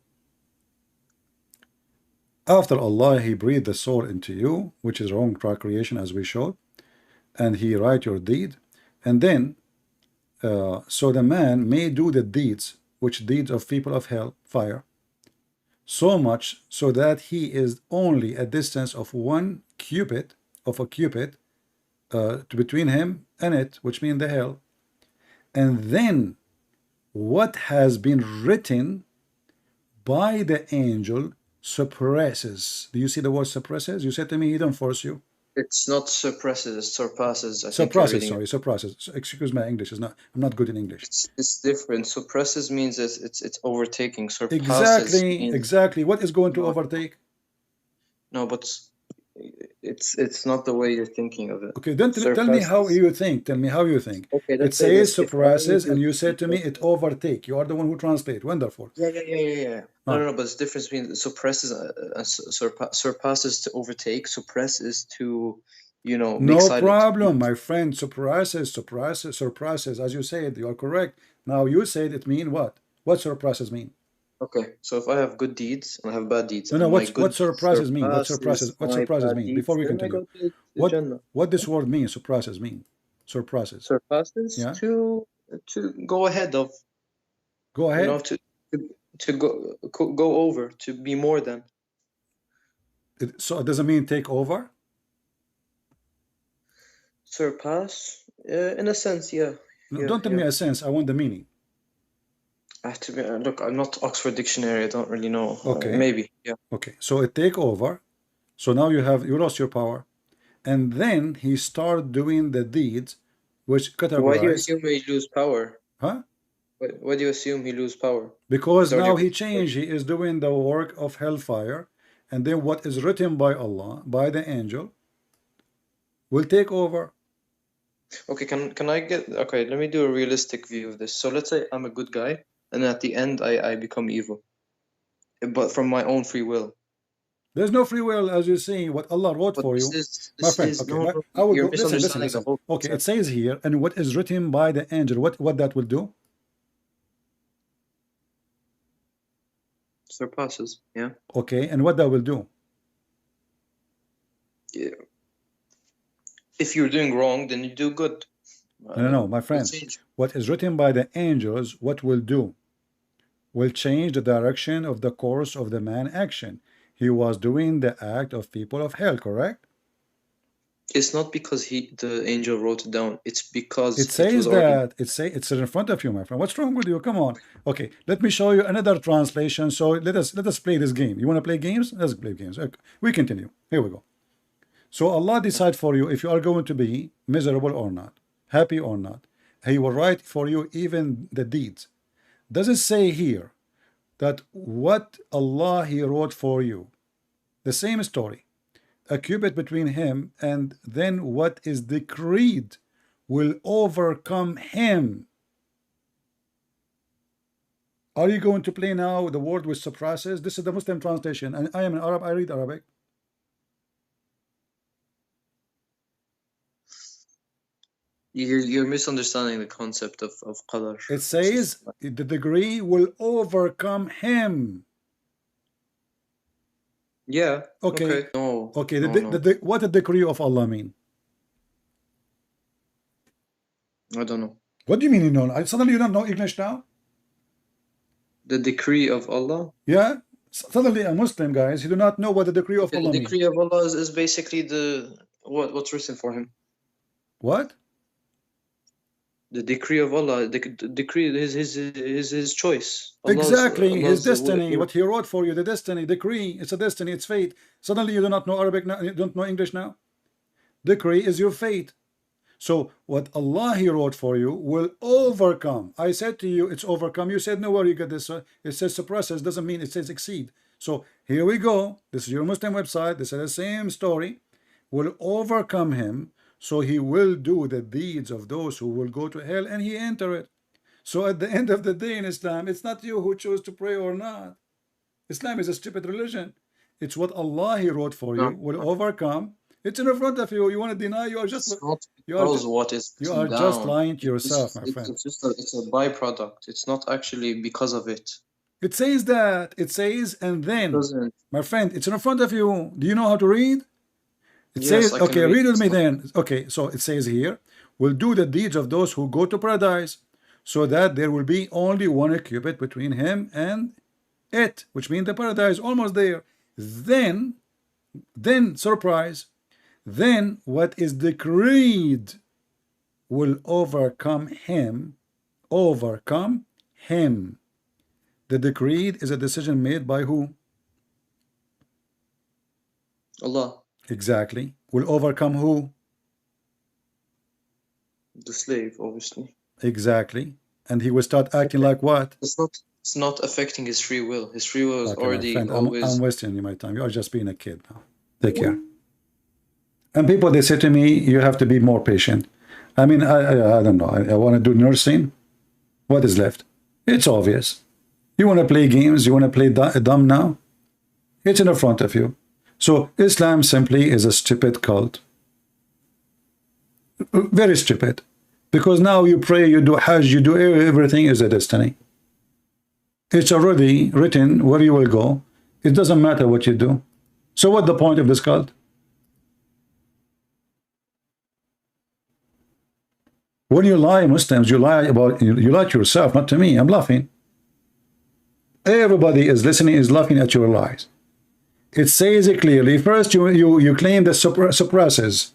after Allah, He breathed the soul into you, which is wrong creation as we showed, and He write your deed. And then, so the man may do the deeds, which deeds of people of hell, fire, so much so that he is only a distance of one cubit, between him and it, which means the hell. And then what has been written by the angel suppresses. Do you see the word suppresses? You said to me, he don't force you. It's not suppresses, it surpasses. Suppresses. Excuse my English. I'm not good in English. It's different. Suppresses means it's overtaking. Surpasses exactly. What is going to overtake? No, but it's not the way you're thinking of it. Okay, then tell me how you think. Tell me how you think. Okay, it says suppresses, and you said to me it overtake. You are the one who translate. Wonderful. Yeah. No, but it's the difference between suppresses surpasses to overtake. Suppresses to, No problem, my friend. Surpasses. As you said, you are correct. Now you said it mean what? What surpasses mean? Okay, so if I have good deeds and I have bad deeds, no. What surprises mean? What surprises mean? Before we continue, what this word means? Surprises mean. Surpasses. Yeah. To go ahead of. Go ahead. To go over, to be more than. So it doesn't mean take over. Surpass, in a sense, yeah. No, don't tell me a sense. I want the meaning. I have to be, look, I'm not Oxford Dictionary. I don't really know. Okay. Maybe, yeah. Okay, so it take over. So now you lost your power, and then he started doing the deeds, which categorize. Why do you assume he lose power? Huh? Why do you assume he lose power? Because now he changed. He is doing the work of hellfire, and then what is written by Allah, by the angel, will take over. Okay, can I get? Okay, let me do a realistic view of this. So let's say I'm a good guy. And at the end, I become evil, but from my own free will. There's no free will, as you see. What Allah wrote for you, my friend. Okay, I will go. Listen. Okay, it says here, and what is written by the angel, what that will do? Surpasses, yeah. Okay, and what that will do? Yeah. If you're doing wrong, then you do good. No, my friend. What is written by the angels, what will do? Will change the direction of the course of the man action. He was doing the act of people of hell, correct? It's not because the angel wrote it down. It's because it says that it's in front of you, my friend. What's wrong with you? Come on. Okay, let me show you another translation. So let us play this game. You want to play games? Let's play games. Okay. We continue. Here we go. So Allah decide for you if you are going to be miserable or not, happy or not. He will write for you even the deeds. Does it say here that what Allah He wrote for you, the same story, a cubit between him, and then what is decreed will overcome him? Are you going to play now the word with surprises? This is the Muslim translation, and I am an Arab. I read Arabic. You're misunderstanding the concept of qadar. It says the degree will overcome him. Yeah. Okay. No. Okay. What the decree of Allah mean? I don't know. What do you mean you know? Suddenly you don't know English now? The decree of Allah? Yeah. Suddenly a Muslim, guys, you do not know what the decree of Allah means. The decree of Allah is basically what's written for him. What? The decree of Allah, the decree is his choice. Exactly, his destiny, what he wrote for you, the destiny, decree, it's a destiny, it's fate. Suddenly you do not know Arabic now, you don't know English now. Decree is your fate. So what Allah He wrote for you will overcome. I said to you, it's overcome. You said, no, where you get this? It says suppresses, doesn't mean it says exceed. So here we go. This is your Muslim website. This is the same story. Will overcome him. So he will do the deeds of those who will go to hell, and he enter it. So at the end of the day in Islam, it's not you who choose to pray or not. Islam is a stupid religion. It's what Allah He wrote for you will overcome. It's in front of you. You want to deny? You are just lying to yourself, my friend. It's a byproduct. It's not actually because of it. It says that. It says, and then, my friend, it's in front of you. Do you know how to read? It says, okay, read with me then. Okay, so it says here, will do the deeds of those who go to paradise, so that there will be only one cubit between him and it, which means the paradise, almost there. Then surprise, then what is decreed will overcome him. Overcome him. The decreed is a decision made by who? Allah. Exactly. Will overcome who? The slave, obviously. Exactly. And he will start acting like what? It's not affecting his free will. His free will is already always... I'm wasting you my time. You are just being a kid now. Take care. And people, they say to me, you have to be more patient. I mean, I don't know. I want to do nursing. What is left? It's obvious. You want to play games? You want to play dumb now? It's in the front of you. So Islam simply is a stupid cult. Very stupid. Because now you pray, you do Hajj, you do everything is a destiny. It's already written where you will go. It doesn't matter what you do. So what's the point of this cult? When you lie, Muslims, you lie to yourself, not to me. I'm laughing. Everybody is listening, is laughing at your lies. It says it clearly. First, you claim that suppresses.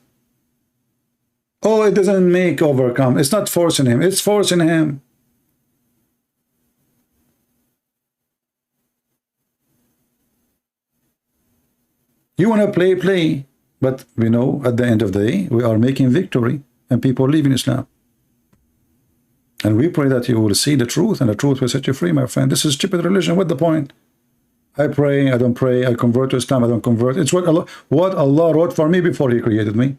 Oh, it doesn't make overcome. It's not forcing him. It's forcing him. You want to play. But we know at the end of the day, we are making victory and people leave in Islam. And we pray that you will see the truth and the truth will set you free, my friend. This is stupid religion. What's the point? I pray, I don't pray. I convert to Islam, I don't convert. It's what Allah wrote for me before He created me.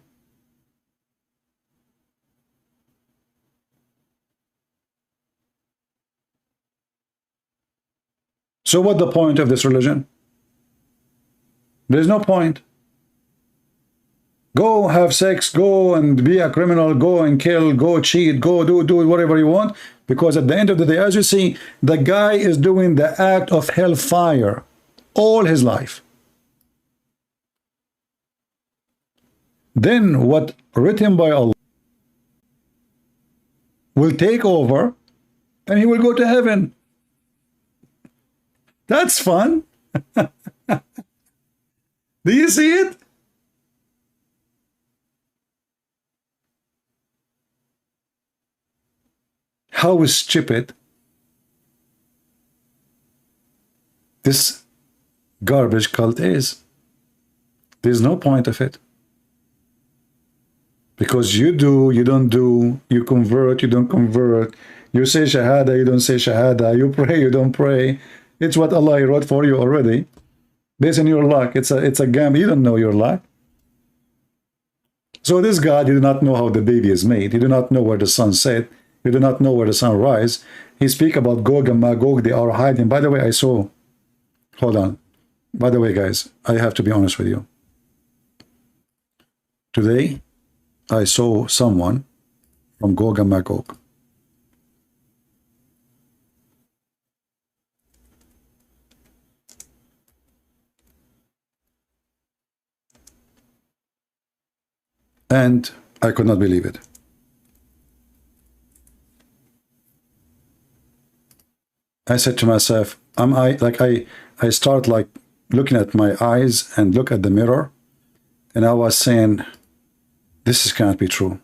So what's the point of this religion? There's no point. Go have sex, go and be a criminal, go and kill, go cheat, go do whatever you want. Because at the end of the day, as you see, the guy is doing the act of hellfire all his life. Then what written by Allah will take over and he will go to heaven. That's fun. Do you see it? How stupid this garbage cult is. There's no point of it. Because you do, you don't do, you convert, you don't convert, you say shahada, you don't say shahada, you pray, you don't pray. It's what Allah wrote for you already. Based on your luck. It's a game. You don't know your luck. So this God, you do not know how the baby is made. You do not know where the sun set. You do not know where the sun rise. He speak about Gog and Magog. They are hiding. By the way, I saw. Hold on. By the way, guys, I have to be honest with you. Today, I saw someone from Gog and Magog. And I could not believe it. I said to myself, I start like looking at my eyes and look at the mirror, and I was saying, this can't be true.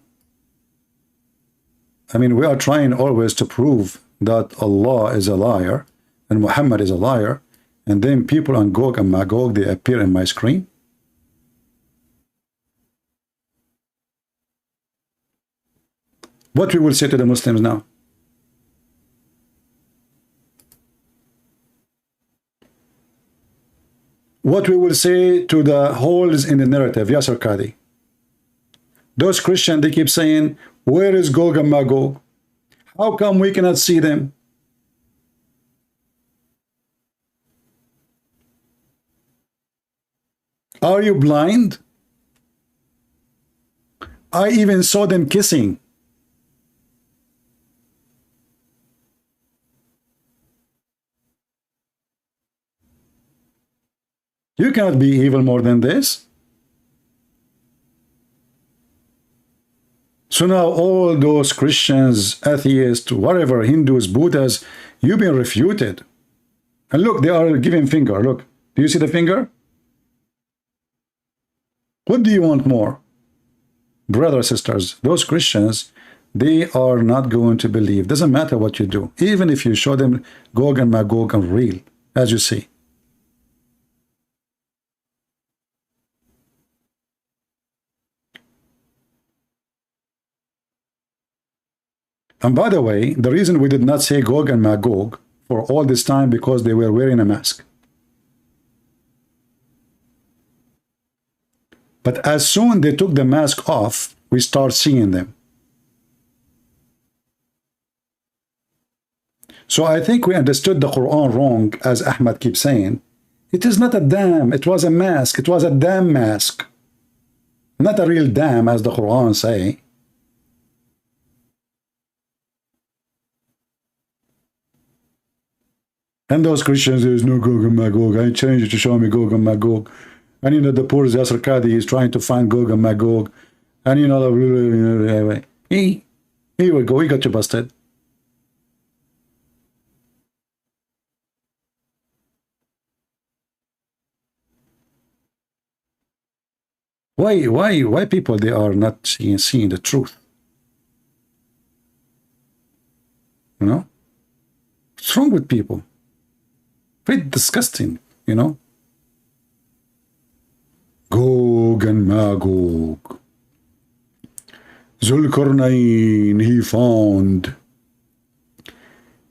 I mean, we are trying always to prove that Allah is a liar and Muhammad is a liar, and then people on Gog and Magog, they appear in my screen. What we will say to the Muslims now? What we will say to the holes in the narrative? Yasser Qadi. Those Christians, they keep saying, where is Gog and Magog? How come we cannot see them? Are you blind? I even saw them kissing. You cannot be evil more than this. So now all those Christians, atheists, whatever, Hindus, Buddhas, you've been refuted. And look, they are giving finger. Look, do you see the finger? What do you want more? Brothers, sisters, those Christians, they are not going to believe. Doesn't matter what you do. Even if you show them Gog and Magog and real, as you see. And by the way, the reason we did not say Gog and Magog for all this time because they were wearing a mask. But as soon they took the mask off, we start seeing them. So I think we understood the Quran wrong, as Ahmad keeps saying. It is not a dam, it was a mask. It was a dam mask. Not a real dam, as the Quran say. And those Christians, there is no Gog and Magog. I changed it to show me Gog and Magog. And you know, the poor Yasser Qadi is trying to find Gog and Magog. And you know, here we go, we got you busted. Why people, they are not seeing the truth? You know? What's wrong with people? Very disgusting, you know? Gog and Magog. Zulkarnain, he found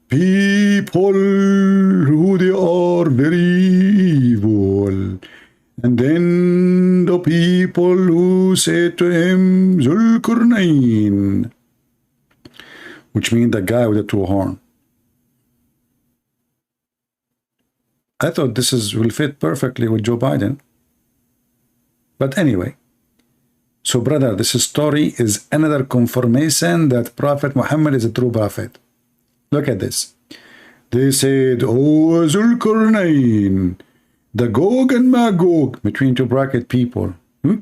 people who they are very evil. And then the people who said to him, Zulkarnain, which means the guy with the two horns. I thought this will fit perfectly with Joe Biden. But anyway, so brother, this story is another confirmation that Prophet Muhammad is a true prophet. Look at this. They said, oh, Zulkarnain, the Gog and Magog, between two bracket people.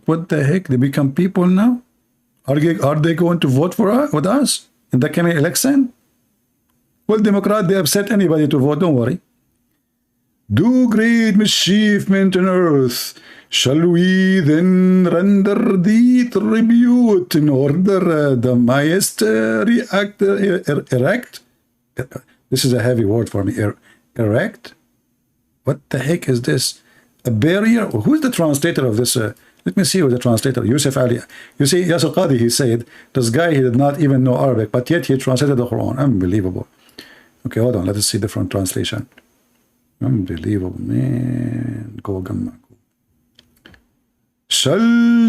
What the heck? They become people now? Are they going to vote for us, with us in the coming election? Well, Democrat, they upset anybody to vote, don't worry. Do great mischievement on earth. Shall we then render thee tribute in order the highest erect? This is a heavy word for me. Erect? What the heck is this? A barrier? Who's the translator of this? Let me see who the translator. Yusuf Ali. You see, Yasser Qadi, he said, this guy, he did not even know Arabic, but yet he translated the Quran. Unbelievable. Okay, hold on. Let us see different translation. Unbelievable, man. Gog and Magog. Shall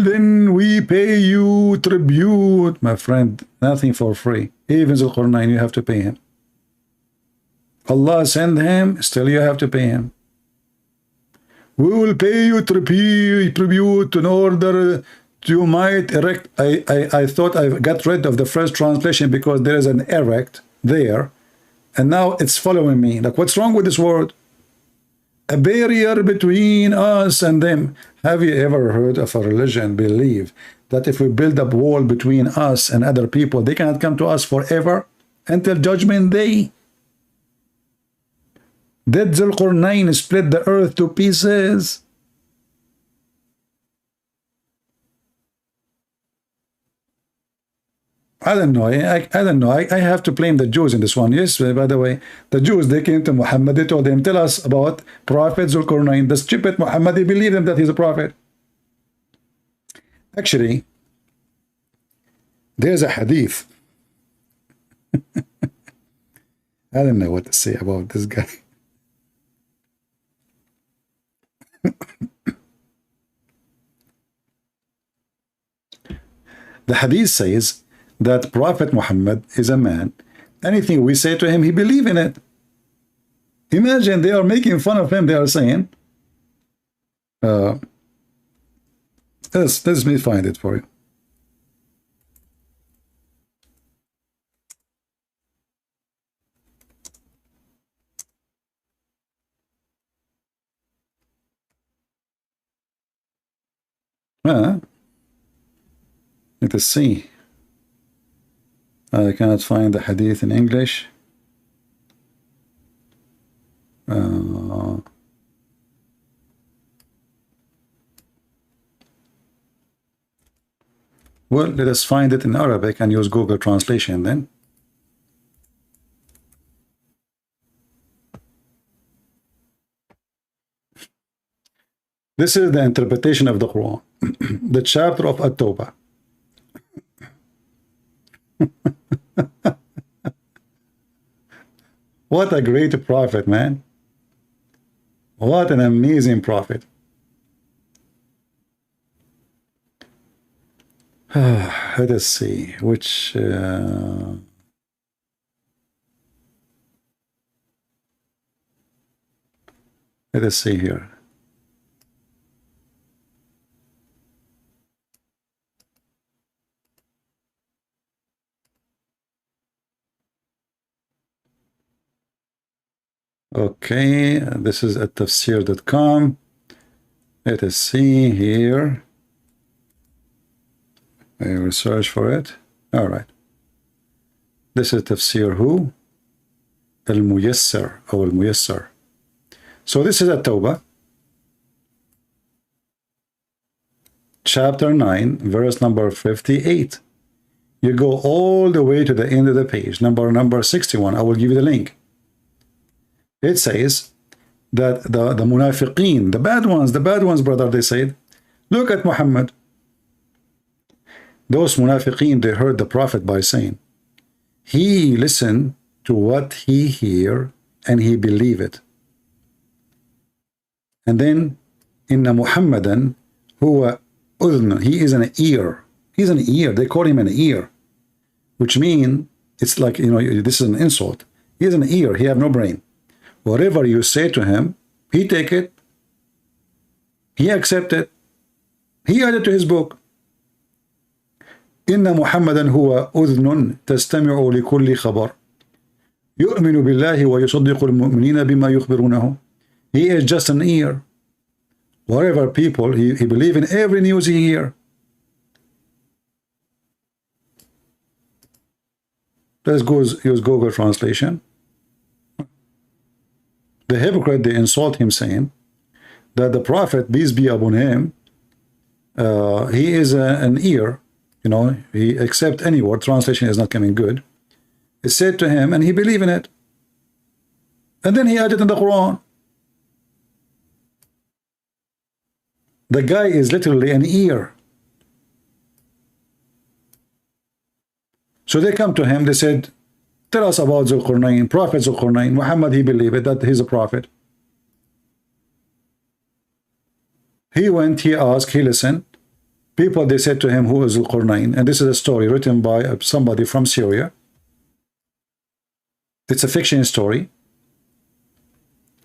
then we pay you tribute? My friend, nothing for free. Even Zulkarnain, you have to pay him. Allah send him, still you have to pay him. We will pay you tribute in order you might erect. I thought I got rid of the first translation because there is an erect there. And now it's following me. Like, what's wrong with this word? A barrier between us and them. Have you ever heard of a religion believe that if we build up a wall between us and other people, they cannot come to us forever until judgment day? Did Zulkarnain split the earth to pieces? I don't know. I don't know. I have to blame the Jews in this one. Yes, by the way, the Jews, they came to Muhammad. They told him, tell us about Prophet Zulkarnain. The stupid Muhammad, they believe him that he's a prophet. Actually, there's a hadith I don't know what to say about this guy. The hadith says that Prophet Muhammad is a man. Anything we say to him, he believes in it. Imagine they are making fun of him. They are saying, let me find it for you. Let us see. I cannot find the hadith in English. Well, let us find it in Arabic and use Google translation then. This is the interpretation of the Quran, the chapter of At-Tawbah. What a great prophet, man. What an amazing prophet. Let us see which let us see here. Okay, this is at tafsir.com. Let us see here. I will search for it. All right. This is tafsir who? Al-Muyassar or Al-Muyassar. So this is At-Tawbah, chapter 9, verse number 58. You go all the way to the end of the page, number 61. I will give you the link. It says that the munafiqeen, the bad ones, brother, they said, look at Muhammad. Those munafiqeen, they heard the prophet by saying, he listened to what he hear and he believe it. And then, inna Muhammadan huwa udhn, he is an ear. He's an ear. They call him an ear, which means it's like, you know, this is an insult. He is an ear. He have no brain. Whatever you say to him, he take it, he accept it, he add it to his book. Inna Muhammadan huwa udhnun tastami'u li kulli khabar yu'minu billahi wa yusaddiqu al-mu'minina bima yukhbirunahu. He is just an ear. Whatever people, he believe in every news he hear. Let's go use Google translation. The hypocrite, they insult him, saying that the prophet, peace be upon him, he is an ear, you know, he accept any word, translation is not coming good. It's said to him, and he believe in it. And then he added in the Quran. The guy is literally an ear. So they come to him, they said, tell us about Zulqarnain, Prophet Zulqarnain. Muhammad, he believed it, that he's a prophet. He went, he asked, he listened. People, they said to him, who is Zulqarnain? And this is a story written by somebody from Syria. It's a fiction story.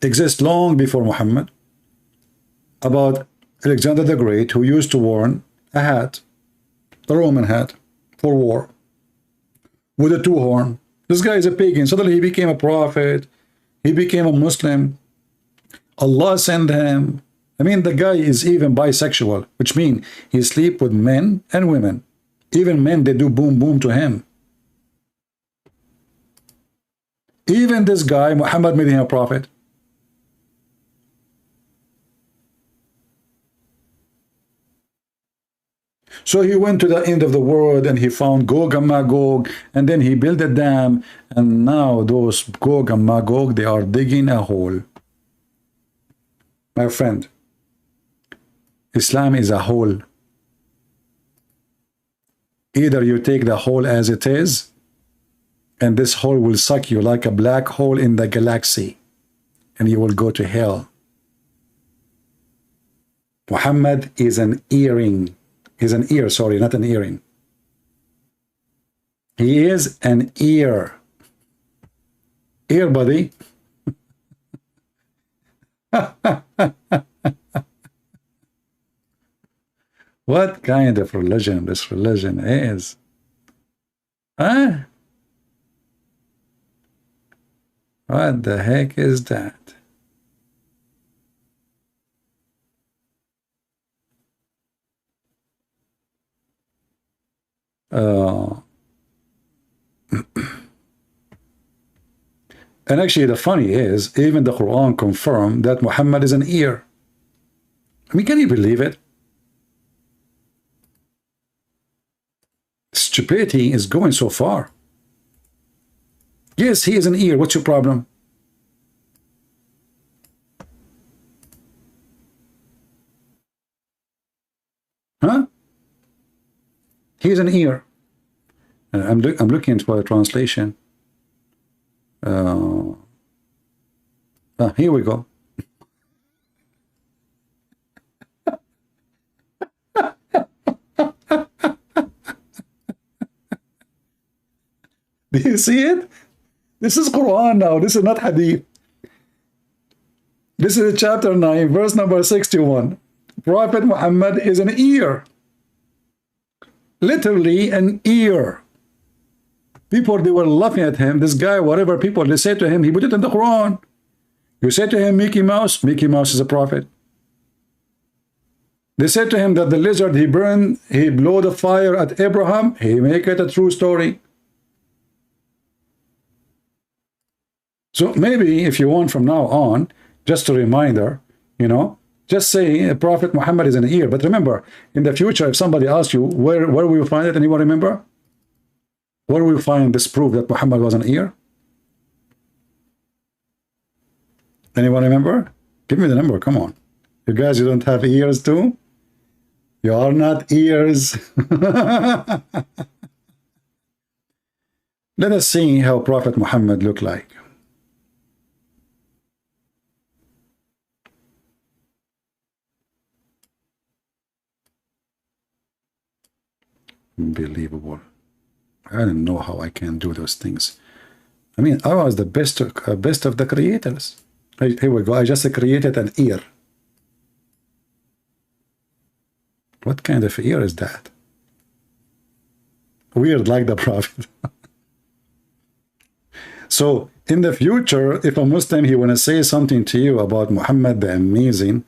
Exists long before Muhammad. About Alexander the Great, who used to wear a hat, a Roman hat, for war, with a two horn. This guy is a pagan. Suddenly he became a prophet. He became a Muslim. Allah sent him. I mean, the guy is even bisexual, which means he sleep with men and women. Even men, they do boom boom to him. Even this guy, Muhammad, made him a prophet. So he went to the end of the world and he found Gog and Magog, and then he built a dam, and now those Gog and Magog, they are digging a hole. My friend, Islam is a hole. Either you take the hole as it is, and this hole will suck you like a black hole in the galaxy, and you will go to hell. Muhammad is an earring. He's an ear, sorry, not an earring. He is an ear. Ear, buddy. What kind of religion this religion is? Huh? What the heck is that? And actually the funny is, even the Quran confirmed that Muhammad is an ear. I mean, can you believe it? Stupidity is going so far. Yes, he is an ear. What's your problem? Huh? He is an ear. I'm looking for a translation. Here we go. Do you see it? This is Quran now. This is not Hadith. This is chapter 9, verse number 61. Prophet Muhammad is an ear. Literally an ear. People, they were laughing at him. This guy, whatever people, they say to him, he put it in the Quran. You say to him, Mickey Mouse is a prophet. They said to him that the lizard he burned, he blew the fire at Abraham, he make it a true story. So maybe if you want from now on, just a reminder, you know, just say Prophet Muhammad is an ear. But remember, in the future, if somebody asks you, where will you find it? Anyone remember? Where will you find this proof that Muhammad was an ear? Anyone remember? Give me the number, come on. You guys, you don't have ears too? You are not ears. Let us see how Prophet Muhammad looked like. Unbelievable. I don't know how I can do those things. I mean, I was the best of the creators. Here we go. I just created an ear. What kind of ear is that? Weird, like the Prophet. So, in the future, if a Muslim, he want to say something to you about Muhammad the Amazing,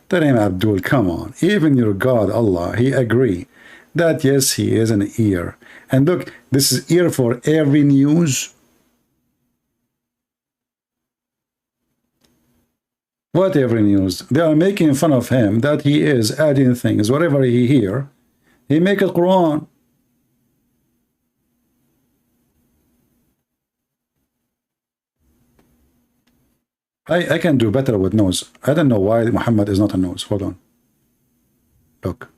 tell him, Abdul, come on. Even your God, Allah, he agree that yes, he is an ear. And look, this is ear for every news. What every news? They are making fun of him that he is adding things. Whatever he hear, he make it Quran. I can do better with nose. I don't know why Muhammad is not a nose. Hold on. Look.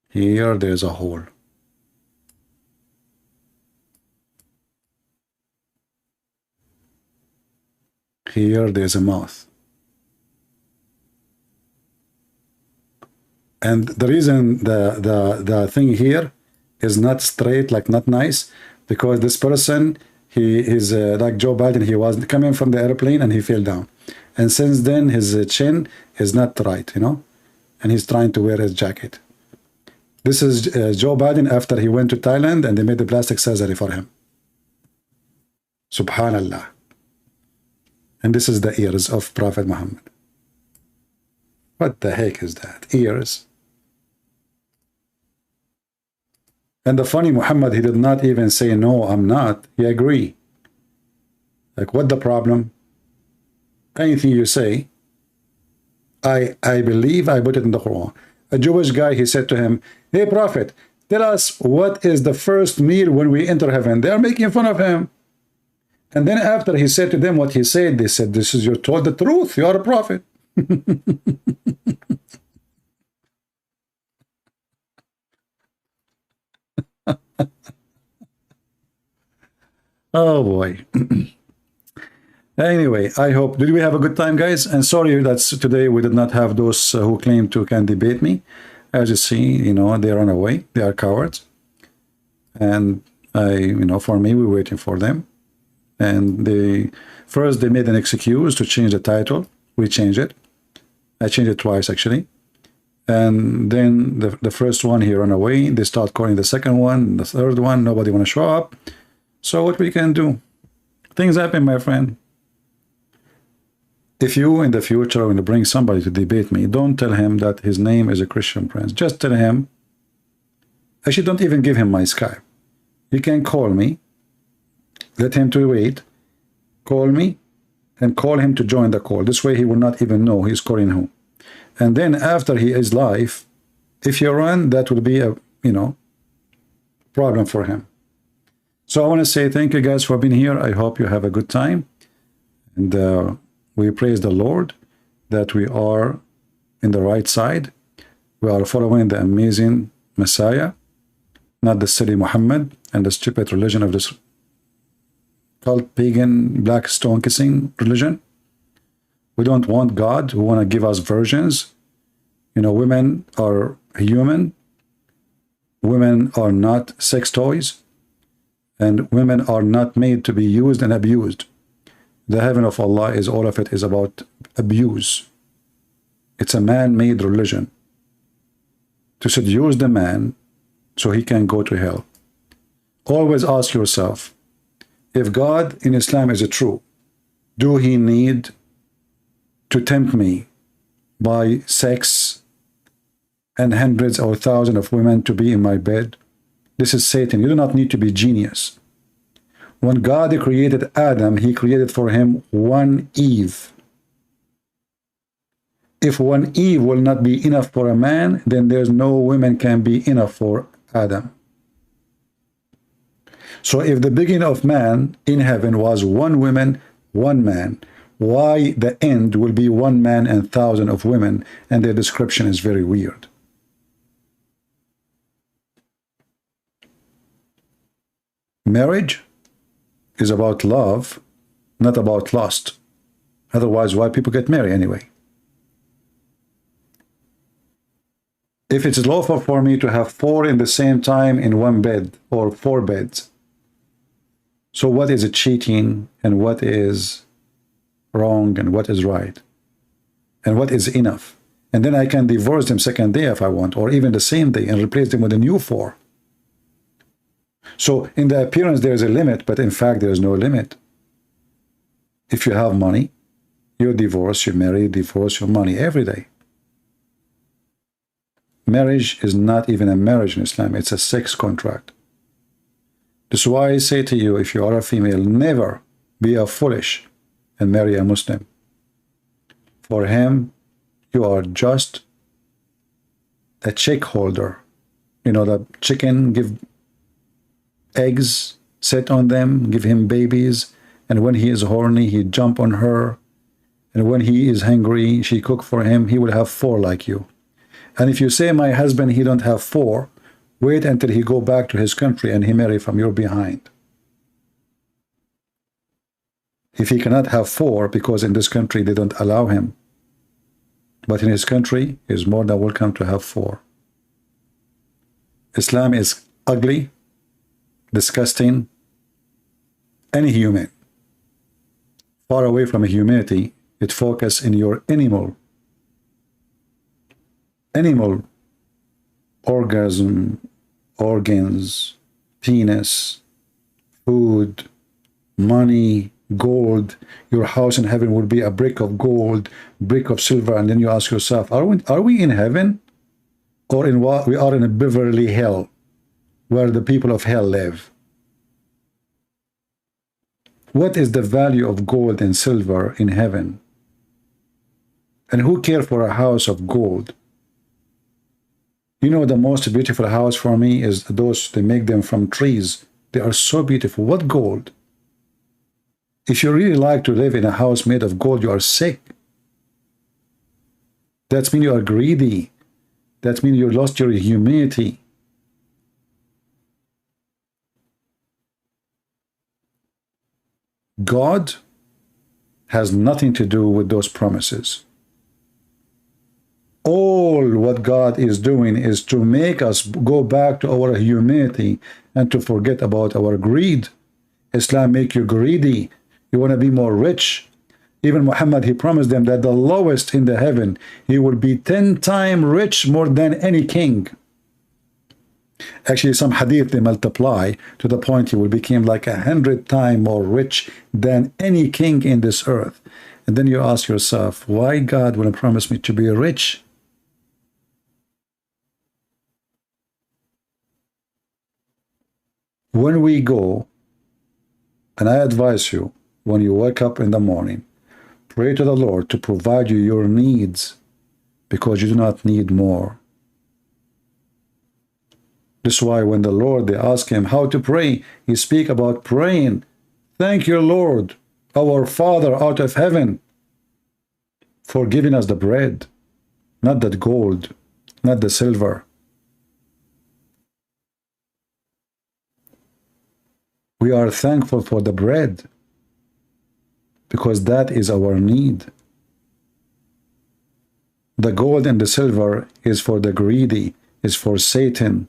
Here there's a hole. Here there's a mouth. And the reason the thing here is not straight, like not nice, because this person, he is like Joe Biden, he was coming from the airplane and he fell down. And since then his chin is not right, you know, and he's trying to wear his jacket. This is Joe Biden after he went to Thailand and they made the plastic surgery for him. Subhanallah. And this is the ears of Prophet Muhammad. What the heck is that? Ears. And the funny, Muhammad, he did not even say, no, I'm not. He agreed. Like, what the problem? Anything you say, I believe I put it in the Quran. A Jewish guy, he said to him, hey, Prophet, tell us what is the first meal when we enter heaven. They are making fun of him. And then after he said to them what he said, they said, this is, you're told the truth. You are a prophet. Oh boy. Anyway, I hope, did we have a good time, guys? And sorry that today we did not have those who claim to can debate me. As you see, you know, they run away. They are cowards. And for me, we're waiting for them. And first they made an excuse to change the title. We changed it. I changed it twice, actually. And then the first one, he ran away. They start calling the second one, the third one. Nobody want to show up. So what we can do? Things happen, my friend. If you in the future want to bring somebody to debate me, don't tell him that his name is a Christian prince. Just tell him, actually don't even give him my Skype. He can call me, let him to wait, call me, and call him to join the call. This way he will not even know he's calling who. And then after he is live, if you run, that will be a, problem for him. So I want to say thank you guys for being here. I hope you have a good time. And we praise the Lord that we are in the right side. We are following the amazing Messiah, not the silly Muhammad and the stupid religion of this cult, pagan, black stone kissing religion. We don't want God who want to give us versions. Women are human. Women are not sex toys. And women are not made to be used and abused. The heaven of Allah is all of it is about abuse. It's a man-made religion to seduce the man so he can go to hell. Always ask yourself, if God in Islam is true, do he need to tempt me by sex and hundreds or thousands of women to be in my bed? This is Satan. You do not need to be genius. When God created Adam, he created for him one Eve. If one Eve will not be enough for a man, then there's no women can be enough for Adam. So if the beginning of man in heaven was one woman, one man, why the end will be one man and thousand of women, and their description is very weird. Marriage is about love, not about lust. Otherwise, why people get married anyway? If it's lawful for me to have 4 in the same time in one bed or 4 beds, so what is cheating and what is wrong and what is right? And what is enough? And then I can divorce them second day if I want, or even the same day, and replace them with a new 4. So in the appearance there is a limit, but in fact there is no limit. If you have money, you divorce, you marry, divorce, your money every day. Marriage is not even a marriage in Islam, it's a sex contract. This is why I say to you, if you are a female, never be a foolish and marry a Muslim. For him, you are just a chick holder. The chicken give eggs, sit on them, give him babies, and when he is horny, he jump on her, and when he is hungry, she cook for him. He will have 4 like you. And if you say, my husband, he don't have 4, wait until he go back to his country and he marry from your behind. If he cannot have 4, because in this country they don't allow him, but in his country, he is more than welcome to have 4. Islam is ugly, disgusting, inhuman. Far away from humanity, it focuses in your animal orgasm, organs, penis, food, money, gold. Your house in heaven will be a brick of gold, brick of silver, and then you ask yourself, are we in heaven, or in what we are in a Beverly Hell, where the people of hell live? What is the value of gold and silver in heaven? And who cares for a house of gold? The most beautiful house for me is those, they make them from trees. They are so beautiful. What gold? If you really like to live in a house made of gold, you are sick. That means you are greedy. That means you lost your humanity. God has nothing to do with those promises. All what God is doing is to make us go back to our humanity and to forget about our greed. Islam make you greedy. You want to be more rich. Even Muhammad, he promised them that the lowest in the heaven, he will be 10 times rich more than any king. Actually, some hadith, they multiply to the point he will become like 100 times more rich than any king in this earth. And then you ask yourself, why God will promise me to be rich? When we go, and I advise you, when you wake up in the morning, pray to the Lord to provide you your needs, because you do not need more. This is why when the Lord, they ask him how to pray, he speak about praying. Thank your Lord, our Father out of heaven, for giving us the bread, not the gold, not the silver. We are thankful for the bread, because that is our need. The gold and the silver is for the greedy, is for Satan.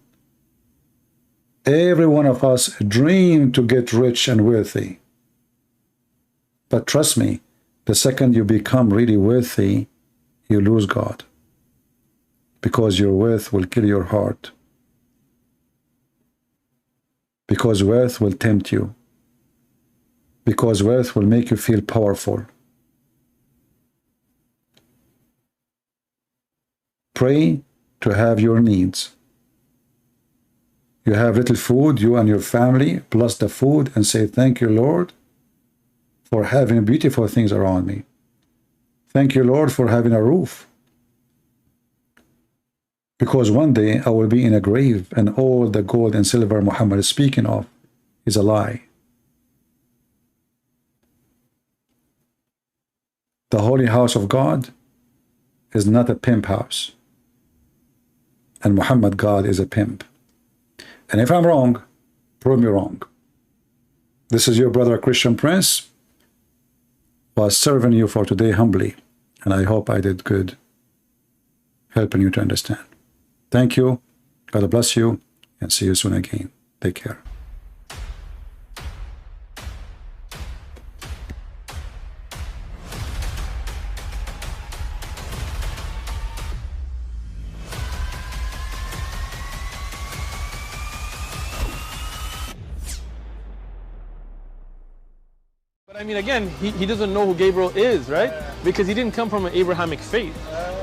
Every one of us dream to get rich and wealthy. But trust me, the second you become really wealthy, you lose God. Because your wealth will kill your heart. Because wealth will tempt you. Because wealth will make you feel powerful. Pray to have your needs. You have little food, you and your family, plus the food, and say, thank you, Lord, for having beautiful things around me. Thank you, Lord, for having a roof. Because one day I will be in a grave, and all the gold and silver Muhammad is speaking of is a lie. The holy house of God is not a pimp house. And Muhammad, God, is a pimp. And if I'm wrong, prove me wrong. This is your brother Christian Prince, was serving you for today humbly. And I hope I did good helping you to understand. Thank you. God bless you. And see you soon again. Take care. But I mean, again, he doesn't know who Gabriel is, right? Because he didn't come from an Abrahamic faith.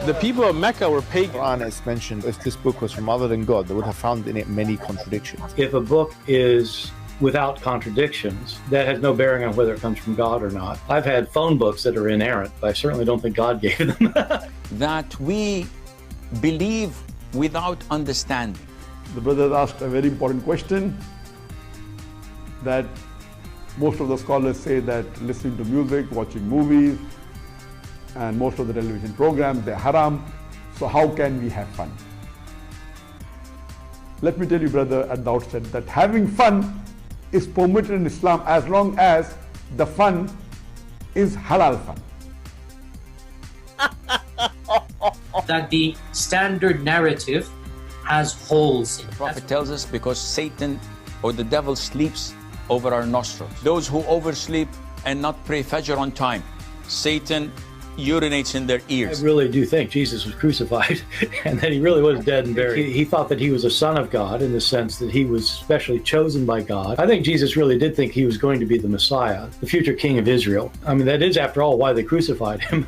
The people of Mecca were pagan. Quran is mentioned. If this book was from other than God, they would have found in it many contradictions. If a book is without contradictions, that has no bearing on whether it comes from God or not. I've had phone books that are inerrant, but I certainly don't think God gave them. That we believe without understanding. The brother asked a very important question, that most of the scholars say that listening to music, watching movies, and most of the television programs, they're haram. So how can we have fun? Let me tell you, brother, at the outset that having fun is permitted in Islam as long as the fun is halal fun. That the standard narrative has holes in it. The prophet tells us because Satan or the devil sleeps over our nostrils. Those who oversleep and not pray Fajr on time, Satan urinates in their ears. I really do think Jesus was crucified and that he really was dead and buried. He thought that he was a son of God in the sense that he was specially chosen by God. I think Jesus really did think he was going to be the Messiah, the future king of Israel. I mean, that is, after all, why they crucified him,